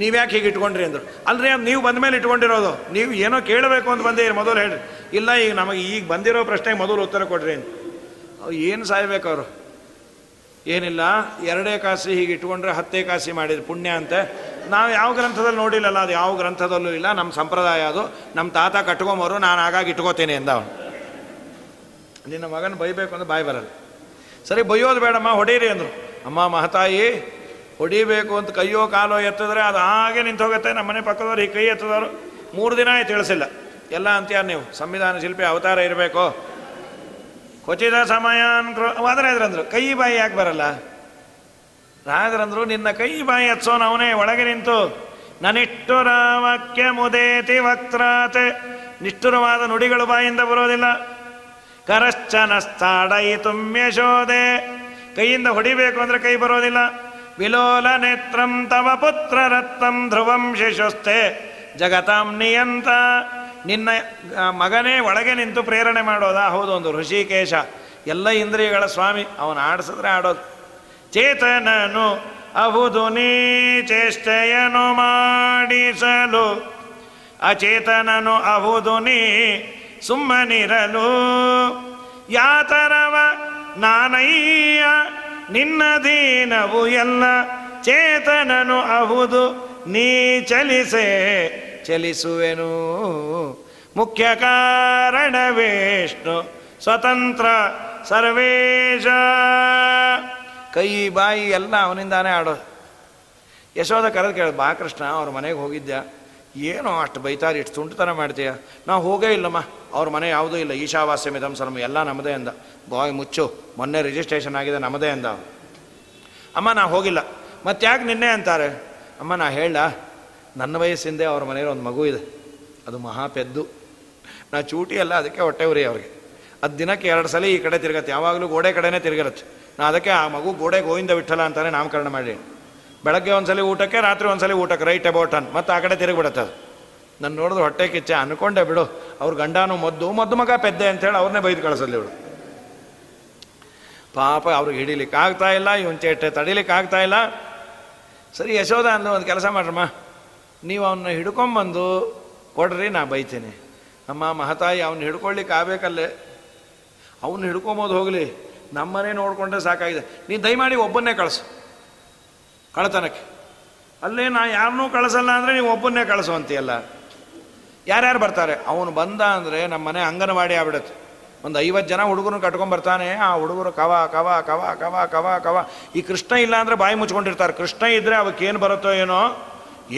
ನೀವ್ಯಾಕೆ ಹೀಗೆ ಇಟ್ಕೊಂಡ್ರಿ ಅಂದರು. ಅಲ್ರಿ, ಅದು ನೀವು ಬಂದ ಮೇಲೆ ಇಟ್ಕೊಂಡಿರೋದು, ನೀವು ಏನೋ ಕೇಳಬೇಕು ಅಂತ ಬಂದೇ ಮೊದಲು ಹೇಳ್ರಿ. ಇಲ್ಲ, ಈಗ ನಮಗೆ ಈಗ ಬಂದಿರೋ ಪ್ರಶ್ನೆಗೆ ಮೊದಲು ಉತ್ತರ ಕೊಡ್ರಿ ಅಂತ. ಏನು ಸಾಯ್ಬೇಕು ಅವರು? ಏನಿಲ್ಲ, 2 ಕಾಸಿ ಹೀಗೆ ಇಟ್ಕೊಂಡ್ರೆ 10 ಕಾಸಿ ಮಾಡಿದ್ರು ಪುಣ್ಯ ಅಂತೆ. ನಾವು ಯಾವ ಗ್ರಂಥದಲ್ಲಿ ನೋಡಿಲ್ಲಲ್ಲ, ಅದು ಯಾವ ಗ್ರಂಥದಲ್ಲೂ ಇಲ್ಲ. ನಮ್ಮ ಸಂಪ್ರದಾಯ ಅದು, ನಮ್ಮ ತಾತ ಕಟ್ಕೊಂಬರು, ನಾನು ಆಗಾಗಿ ಇಟ್ಕೋತೇನೆ ಅಂದ ಅವನು. ನಿನ್ನ ಮಗನ ಬೈಬೇಕು ಅಂದ್ರೆ ಬಾಯಿ ಬರಲ್ಲ. ಸರಿ, ಬೈಯೋದು ಬೇಡಮ್ಮ, ಹೊಡೀರಿ ಅಂದರು. ಅಮ್ಮ ಮಹತಾಯಿ, ಹೊಡಿಬೇಕು ಅಂತ ಕೈಯೋ ಕಾಲೋ ಎತ್ತಿದ್ರೆ ಅದು ಹಾಗೆ ನಿಂತು ಹೋಗುತ್ತೆ. ನಮ್ಮ ಮನೆ ಪಕ್ಕದವ್ರು ಈ ಕೈ ಎತ್ತಿದವರು 3 ದಿನ ತಿಳಿಸಿಲ್ಲ. ಎಲ್ಲ ಅಂತ್ಯಾರ ನೀವು ಸಂವಿಧಾನ ಶಿಲ್ಪಿ ಅವತಾರ ಇರಬೇಕು. ಕೊಚಿದ ಸಮಯ ವಾದರಾದ್ರಂದ್ರು, ಕೈ ಬಾಯಿ ಯಾಕೆ ಬರಲ್ಲ? ರಾಜರಂದ್ರು, ನಿನ್ನ ಕೈ ಬಾಯಿ ಹತ್ಸೋನು ಅವನೇ ಒಳಗೆ ನಿಂತು. ನನಿಷ್ಠುರ ವಾಕ್ಯ ಮುದೇತಿ ವಕ್ರಾತೆ. ನಿಷ್ಠುರವಾದ ನುಡಿಗಳು ಬಾಯಿಂದ ಬರೋದಿಲ್ಲ. ಕರಶ್ಚನ ಸ್ಥಾಡಯಿತು ಯಶೋದೆ. ಕೈಯಿಂದ ಹೊಡಿಬೇಕು ಅಂದರೆ ಕೈ ಬರೋದಿಲ್ಲ. ವಿಲೋಲ ನೇತ್ರಂ ತವ ಪುತ್ರ ರತ್ನಂ ಧ್ರುವಂ ಶಿಶುಸ್ತೆ ಜಗತಾಂ ನಿಯಂತ. ನಿನ್ನ ಮಗನೇ ಒಳಗೆ ನಿಂತು ಪ್ರೇರಣೆ ಮಾಡೋದಾ? ಹೌದು, ಒಂದು ಋಷಿಕೇಶ, ಎಲ್ಲ ಇಂದ್ರಿಯಗಳ ಸ್ವಾಮಿ, ಅವನು ಆಡಿಸಿದ್ರೆ ಆಡೋದು. ಚೇತನನು ಅಹುದು ನೀ ಚೇಷ್ಟೆಯನು ಮಾಡಿಸಲು, ಅಚೇತನನು ಅಹುದು ನೀ ಸುಮ್ಮನಿರಲು. ಯಾತರವ ನಾನಯ್ಯ ನಿನ್ನ ದೀನವು ಎಲ್ಲ, ಚೇತನನು ಅಹುದು ನೀ ಚಲಿಸೆ ಚಲಿಸುವೆನು. ಮುಖ್ಯ ಕಾರಣ ವಿಷ್ಣು ಸ್ವತಂತ್ರ ಸರ್ವೇಶ. ಕೈ ಬಾಯಿ ಎಲ್ಲ ಅವನಿಂದಾನೇ ಆಡೋದು. ಯಶೋಧ ಕರೆದು ಕೇಳೋದು, ಬಾ ಕೃಷ್ಣ, ಅವ್ರ ಮನೆಗೆ ಹೋಗಿದ್ಯಾ? ಏನೋ ಅಷ್ಟು ಬೈತಾರೆ, ಇಷ್ಟು ತುಂಟತನ ಮಾಡ್ತೀಯ? ನಾವು ಹೋಗೇ ಇಲ್ಲಮ್ಮ, ಅವ್ರ ಮನೆ ಯಾವುದೂ ಇಲ್ಲ, ಈಶಾವಾಸ್ಯಮಿದಂ ಸರ್ವಂ, ಎಲ್ಲ ನಮ್ಮದೇ ಅಂದ. ಬಾಯ್ ಮುಚ್ಚು, ಮೊನ್ನೆ ರಿಜಿಸ್ಟ್ರೇಷನ್ ಆಗಿದೆ, ನಮ್ಮದೇ ಅಂದ. ಅಮ್ಮ ನಾ ಹೋಗಿಲ್ಲ. ಮತ್ತೆ ಯಾಕೆ ನಿನ್ನೆ ಅಂತಾರೆ? ಅಮ್ಮ ನಾ ಹೇಳ, ನನ್ನ ವಯಸ್ಸಿಂದೆ ಅವ್ರ ಮನೆಯಲ್ಲಿ ಒಂದು ಮಗು ಇದೆ, ಅದು ಮಹಾಪೆದ್ದು. ನಾ ಚೂಟಿ ಅಲ್ಲ, ಅದಕ್ಕೆ ಹೊಟ್ಟೆ ಉರಿ ಅವ್ರಿಗೆ. ಅದು ದಿನಕ್ಕೆ 2 ಸಲ ಈ ಕಡೆ ತಿರುಗತ್ತೆ, ಯಾವಾಗಲೂ ಗೋಡೆ ಕಡೆನೇ ತಿರುಗಿರುತ್ತೆ. ನಾ ಅದಕ್ಕೆ ಆ ಮಗು ಗೋಡೆ ಗೋವಿಂದ ವಿಠಲ ಅಂತಾನೆ ನಾಮಕರಣ ಮಾಡಿ. ಬೆಳಗ್ಗೆ 1 ಸಲ ಊಟಕ್ಕೆ, ರಾತ್ರಿ 1 ಸಲ ಊಟಕ್ಕೆ, ರೈಟ್ ಅಬೌಟ್ ಅನ್, ಮತ್ತು ಆ ಕಡೆ ತಿರುಗಿಬಿಡುತ್ತೆ ಅದು. ನನ್ನ ನೋಡಿದ್ರೆ ಹೊಟ್ಟೆ ಕಿಚ್ಚೆ ಅಂದ್ಕೊಂಡೆ ಬಿಡು, ಅವ್ರ ಗಂಡನೂ ಮದ್ದು ಮಗ ಪೆದ್ದೆ ಅಂತೇಳಿ ಅವ್ರನ್ನೇ ಬೈದು ಕಳಿಸಲ್ಲಿ ಇವಳು. ಪಾಪ ಅವ್ರಿಗೆ ಹಿಡಿಲಿಕ್ಕೆ ಆಗ್ತಾ ಇಲ್ಲ, ಇವನ್ ಚೇಟೆ ತಡಿಲಿಕ್ಕೆ ಆಗ್ತಾ ಇಲ್ಲ. ಸರಿ ಯಶೋಧ ಅಂದು ಒಂದು ಕೆಲಸ ಮಾಡ್ರಮ್ಮ, ನೀವು ಅವನ್ನ ಹಿಡ್ಕೊಂಬಂದು ಕೊಡ್ರಿ, ನಾ ಬೈತೀನಿ. ನಮ್ಮ ಮಹತಾಯಿ ಅವ್ನು ಹಿಡ್ಕೊಳ್ಳಿಕ್ಕೆ ಆಗಬೇಕಲ್ಲೇ, ಅವನು ಹಿಡ್ಕೊಂಬೋದು ಹೋಗಲಿ, ನಮ್ಮನೇ ನೋಡಿಕೊಂಡ್ರೆ ಸಾಕಾಗಿದೆ. ನೀನು ದಯಮಾಡಿ ಒಬ್ಬನ್ನೇ ಕಳಿಸು ಕಳ್ಳತನಕ್ಕೆ. ಅಲ್ಲೇ ನಾ ಯಾರನ್ನೂ ಕಳಿಸಲ್ಲ ಅಂದರೆ ನೀವು ಒಬ್ಬನ್ನೇ ಕಳಿಸು ಅಂತೀಯಲ್ಲ. ಯಾರ್ಯಾರು ಬರ್ತಾರೆ? ಅವನು ಬಂದ ಅಂದರೆ ನಮ್ಮ ಮನೆ ಅಂಗನವಾಡಿ ಆಗ್ಬಿಡುತ್ತೆ. ಒಂದು 50 ಜನ ಹುಡುಗರನ್ನ ಕಟ್ಕೊಂಡ್ಬರ್ತಾನೆ. ಆ ಹುಡುಗರು ಕವ ಕವ ಕವ ಕವ ಕವ ಕವ. ಈ ಕೃಷ್ಣ ಇಲ್ಲ ಅಂದರೆ ಬಾಯಿ ಮುಚ್ಕೊಂಡಿರ್ತಾರೆ. ಕೃಷ್ಣ ಇದ್ದರೆ ಅವಕ್ಕೇನು ಬರುತ್ತೋ ಏನೋ,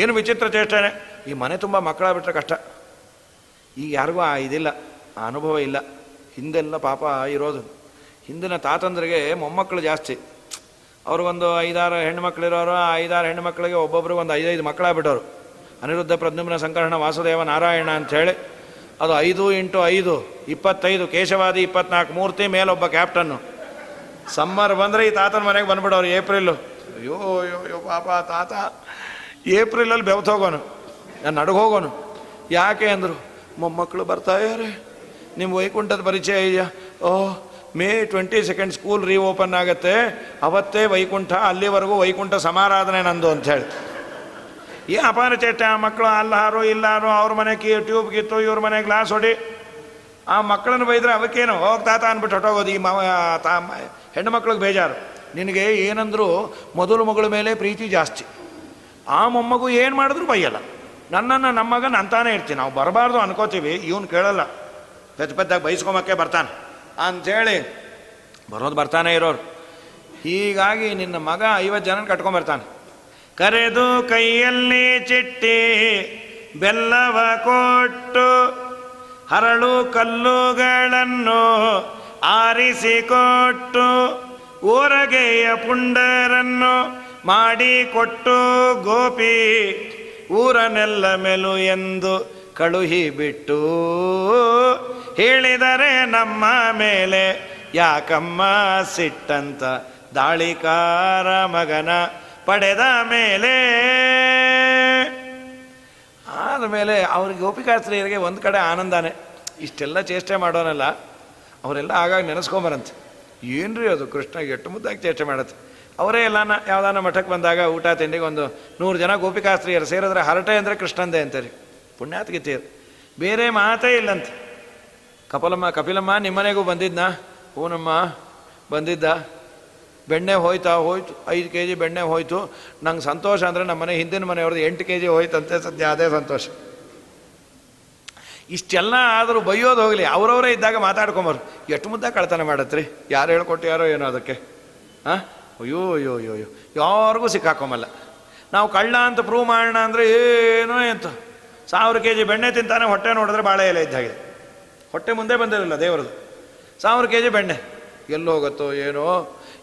ಏನು ವಿಚಿತ್ರ ಚೇಷ್ಟನೆ. ಈ ಮನೆ ತುಂಬ ಮಕ್ಕಳಾಗ್ಬಿಟ್ರೆ ಕಷ್ಟ. ಈಗ ಯಾರಿಗೂ ಇದಿಲ್ಲ, ಆ ಅನುಭವ ಇಲ್ಲ. ಹಿಂದೆಲ್ಲ ಪಾಪ ಇರೋದು. ಹಿಂದಿನ ತಾತಂದ್ರಿಗೆ ಮೊಮ್ಮಕ್ಕಳು ಜಾಸ್ತಿ. ಅವ್ರಿಗೊಂದು 5-6 ಹೆಣ್ಣುಮಕ್ಳಿರೋರು. ಆ 5-6 ಹೆಣ್ಣುಮಕ್ಕಳಿಗೆ ಒಬ್ಬೊಬ್ರಿಗೆ ಒಂದು 5-5 ಮಕ್ಕಳಾಗ್ಬಿಟ್ಟವರು. ಅನಿರುದ್ಧ, ಪ್ರದ್ಯುಮ್ನ, ಸಂಕರ್ಷಣ, ವಾಸುದೇವ, ನಾರಾಯಣ ಅಂಥೇಳಿ. ಅದು 5 × 5 25, ಕೇಶವಾದಿ 24 ಮೂರ್ತಿ, ಮೇಲೊಬ್ಬ ಕ್ಯಾಪ್ಟನ್ನು. ಸಮ್ಮರ್ ಬಂದರೆ ಈ ತಾತನ ಮನೆಗೆ ಬಂದ್ಬಿಡೋರು. ಏಪ್ರಿಲ್ಲು, ಅಯ್ಯೋ ಅಯ್ಯೋ ಅಯ್ಯೋ ಪಾಪ ತಾತ ಏಪ್ರಿಲಲ್ಲಿ ಬೆವ್ತು ಹೋಗೋನು, ನಾನು ನಡುಗೋಗೋನು. ಯಾಕೆ ಅಂದರು, ಮೊಮ್ಮಕ್ಕಳು ಬರ್ತಾಯಾರೆ, ನಿಮ್ಮ ವೈಕುಂಠದ ಪರಿಚಯ ಇದೆಯಾ? ಓಹ್, May 22 ಸ್ಕೂಲ್ ರೀಓಪನ್ ಆಗುತ್ತೆ, ಅವತ್ತೇ ವೈಕುಂಠ, ಅಲ್ಲಿವರೆಗೂ ವೈಕುಂಠ ಸಮಾರಾಧನೆ ನಂದು ಅಂಥೇಳಿ. ಈ ಅಪಾರ ಚೇಷ್ಟೆ. ಆ ಮಕ್ಕಳು ಅಲ್ಲಾರು ಇಲ್ಲಾರು, ಅವ್ರ ಮನೆ ಟ್ಯೂಬ್ ಕಿತ್ತು, ಇವ್ರ ಮನೆ ಗ್ಲಾಸ್ ಹೊಡಿ. ಆ ಮಕ್ಕಳನ್ನು ಬೈದರೆ ಅವಕ್ಕೇನು ಹೋಗಿ ತಾತ ಅಂದ್ಬಿಟ್ಟು ಹೊಟ್ಟೋಗೋದು. ಈ ಹೆಣ್ಣು ಮಕ್ಳಿಗೆ ಬೇಜಾರು. ನಿನಗೆ ಏನಂದ್ರು ಮೊದಲು ಮಗಳ ಮೇಲೆ ಪ್ರೀತಿ ಜಾಸ್ತಿ. ಆ ಮೊಮ್ಮಗು ಏನು ಮಾಡಿದ್ರು ಬೈಯಲ್ಲ. ನನ್ನನ್ನು ನಮ್ಮ ಮಗನ ಅಂತಾನೆ ಇರ್ತೀನಿ. ನಾವು ಬರಬಾರ್ದು ಅನ್ಕೋತೀವಿ, ಇವನು ಕೇಳಲ್ಲ. ಪೆದ್ದಾಗಿ ಬೈಸ್ಕೊಂಬಕ್ಕೆ ಬರ್ತಾನೆ ಅಂಥೇಳಿ ಬರೋದು ಬರ್ತಾನೆ ಇರೋರು. ಹೀಗಾಗಿ ನಿನ್ನ ಮಗ 50 ಜನ ಕಟ್ಕೊಂಬರ್ತಾನೆ. ಕರೆದು ಕೈಯಲ್ಲಿ ಚಿಟ್ಟಿ ಬೆಲ್ಲವ ಕೊಟ್ಟು ಹರಳು ಕಲ್ಲುಗಳನ್ನು ಆರಿಸಿಕೊಟ್ಟು ಊರಗೆಯ ಪುಂಡರನ್ನು ಮಾಡಿಕೊಟ್ಟು ಗೋಪಿ ಊರನೆಲ್ಲ ಮೆಲು ಎಂದು ಕಳುಹಿಬಿಟ್ಟು ಹೇಳಿದರೆ ನಮ್ಮ ಮೇಲೆ ಯಾಕಮ್ಮ ಸಿಟ್ಟಂತ ದಾಳಿಕಾರ ಮಗನ ಪಡೆದ ಮೇಲೆ. ಆದಮೇಲೆ ಅವ್ರಿಗೆ ಗೋಪಿಕಾಸ್ತ್ರೀಯರಿಗೆ ಒಂದು ಕಡೆ ಆನಂದನೇ. ಇಷ್ಟೆಲ್ಲ ಚೇಷ್ಟೆ ಮಾಡೋನಲ್ಲ, ಅವರೆಲ್ಲ ಆಗಾಗ ನೆನೆಸ್ಕೊಂಬರಂತೆ. ಏನ್ರಿ ಅದು ಕೃಷ್ಣ ಎಷ್ಟು ಮುದ್ದಾಗಿ ಚೇಷ್ಟೆ ಮಾಡತ್ತೆ. ಅವರೇ ಎಲ್ಲಾನ ಯಾವ್ದಾನ ಮಠಕ್ಕೆ ಬಂದಾಗ ಊಟ ತಿಂಡಿಗೆ ಒಂದು 100 ಜನ ಗೋಪಿಕಾಸ್ತ್ರೀಯರು ಸೇರಿದ್ರೆ ಹರಟೆ ಅಂದರೆ ಕೃಷ್ಣಂದೇ ಅಂತಾರೆ. ಪುಣ್ಯಾತ್ಗಿತೀರು, ಬೇರೆ ಮಾತೇ ಇಲ್ಲಂತೆ. ಕಪಿಲಮ್ಮ ನಿಮ್ಮನೆಗೂ ಬಂದಿದ್ನಾ? ಹೂನಮ್ಮ ಬಂದಿದ್ದ. ಬೆಣ್ಣೆ ಹೋಯ್ತು 5 kg ಬೆಣ್ಣೆ ಹೋಯ್ತು. ನಂಗೆ ಸಂತೋಷ ಅಂದರೆ ನಮ್ಮನೆ ಹಿಂದಿನ ಮನೆಯವ್ರದ್ದು 8 kg ಹೋಯ್ತಂತೆ. ಸದ್ಯ ಅದೇ ಸಂತೋಷ. ಇಷ್ಟೆಲ್ಲ ಆದರೂ ಬೈಯೋದು ಹೋಗಲಿ, ಅವರವರೇ ಇದ್ದಾಗ ಮಾತಾಡ್ಕೊಂಬರು. ಎಷ್ಟು ಮುದ್ದ ಕಳ್ತನ ಮಾಡತ್ರಿ, ಯಾರು ಹೇಳ್ಕೊಟ್ಯಾರೋ ಏನೋ ಅದಕ್ಕೆ. ಅಯ್ಯೋ ಅಯ್ಯೋ ಅಯ್ಯೋ ಅಯ್ಯೋ, ಯಾರಿಗೂ ಸಿಕ್ಕಾಕೊಂಬಲ್ಲ. ನಾವು ಕಳ್ಳ ಅಂತ ಪ್ರೂವ್ ಮಾಡೋಣ ಅಂದರೆ ಏನೋ ಎಂತ 1000 kg ಬೆಣ್ಣೆ ತಿಂತಾನೆ, ಹೊಟ್ಟೆ ನೋಡಿದ್ರೆ ಬಾಳೆ ಎಲೆ ಇದ್ದಾಗಿದೆ. ಹೊಟ್ಟೆ ಮುಂದೆ ಬಂದಿರಲಿಲ್ಲ ದೇವರದು. 1000 kg ಬೆಣ್ಣೆ ಎಲ್ಲಿ ಹೋಗುತ್ತೋ ಏನೋ.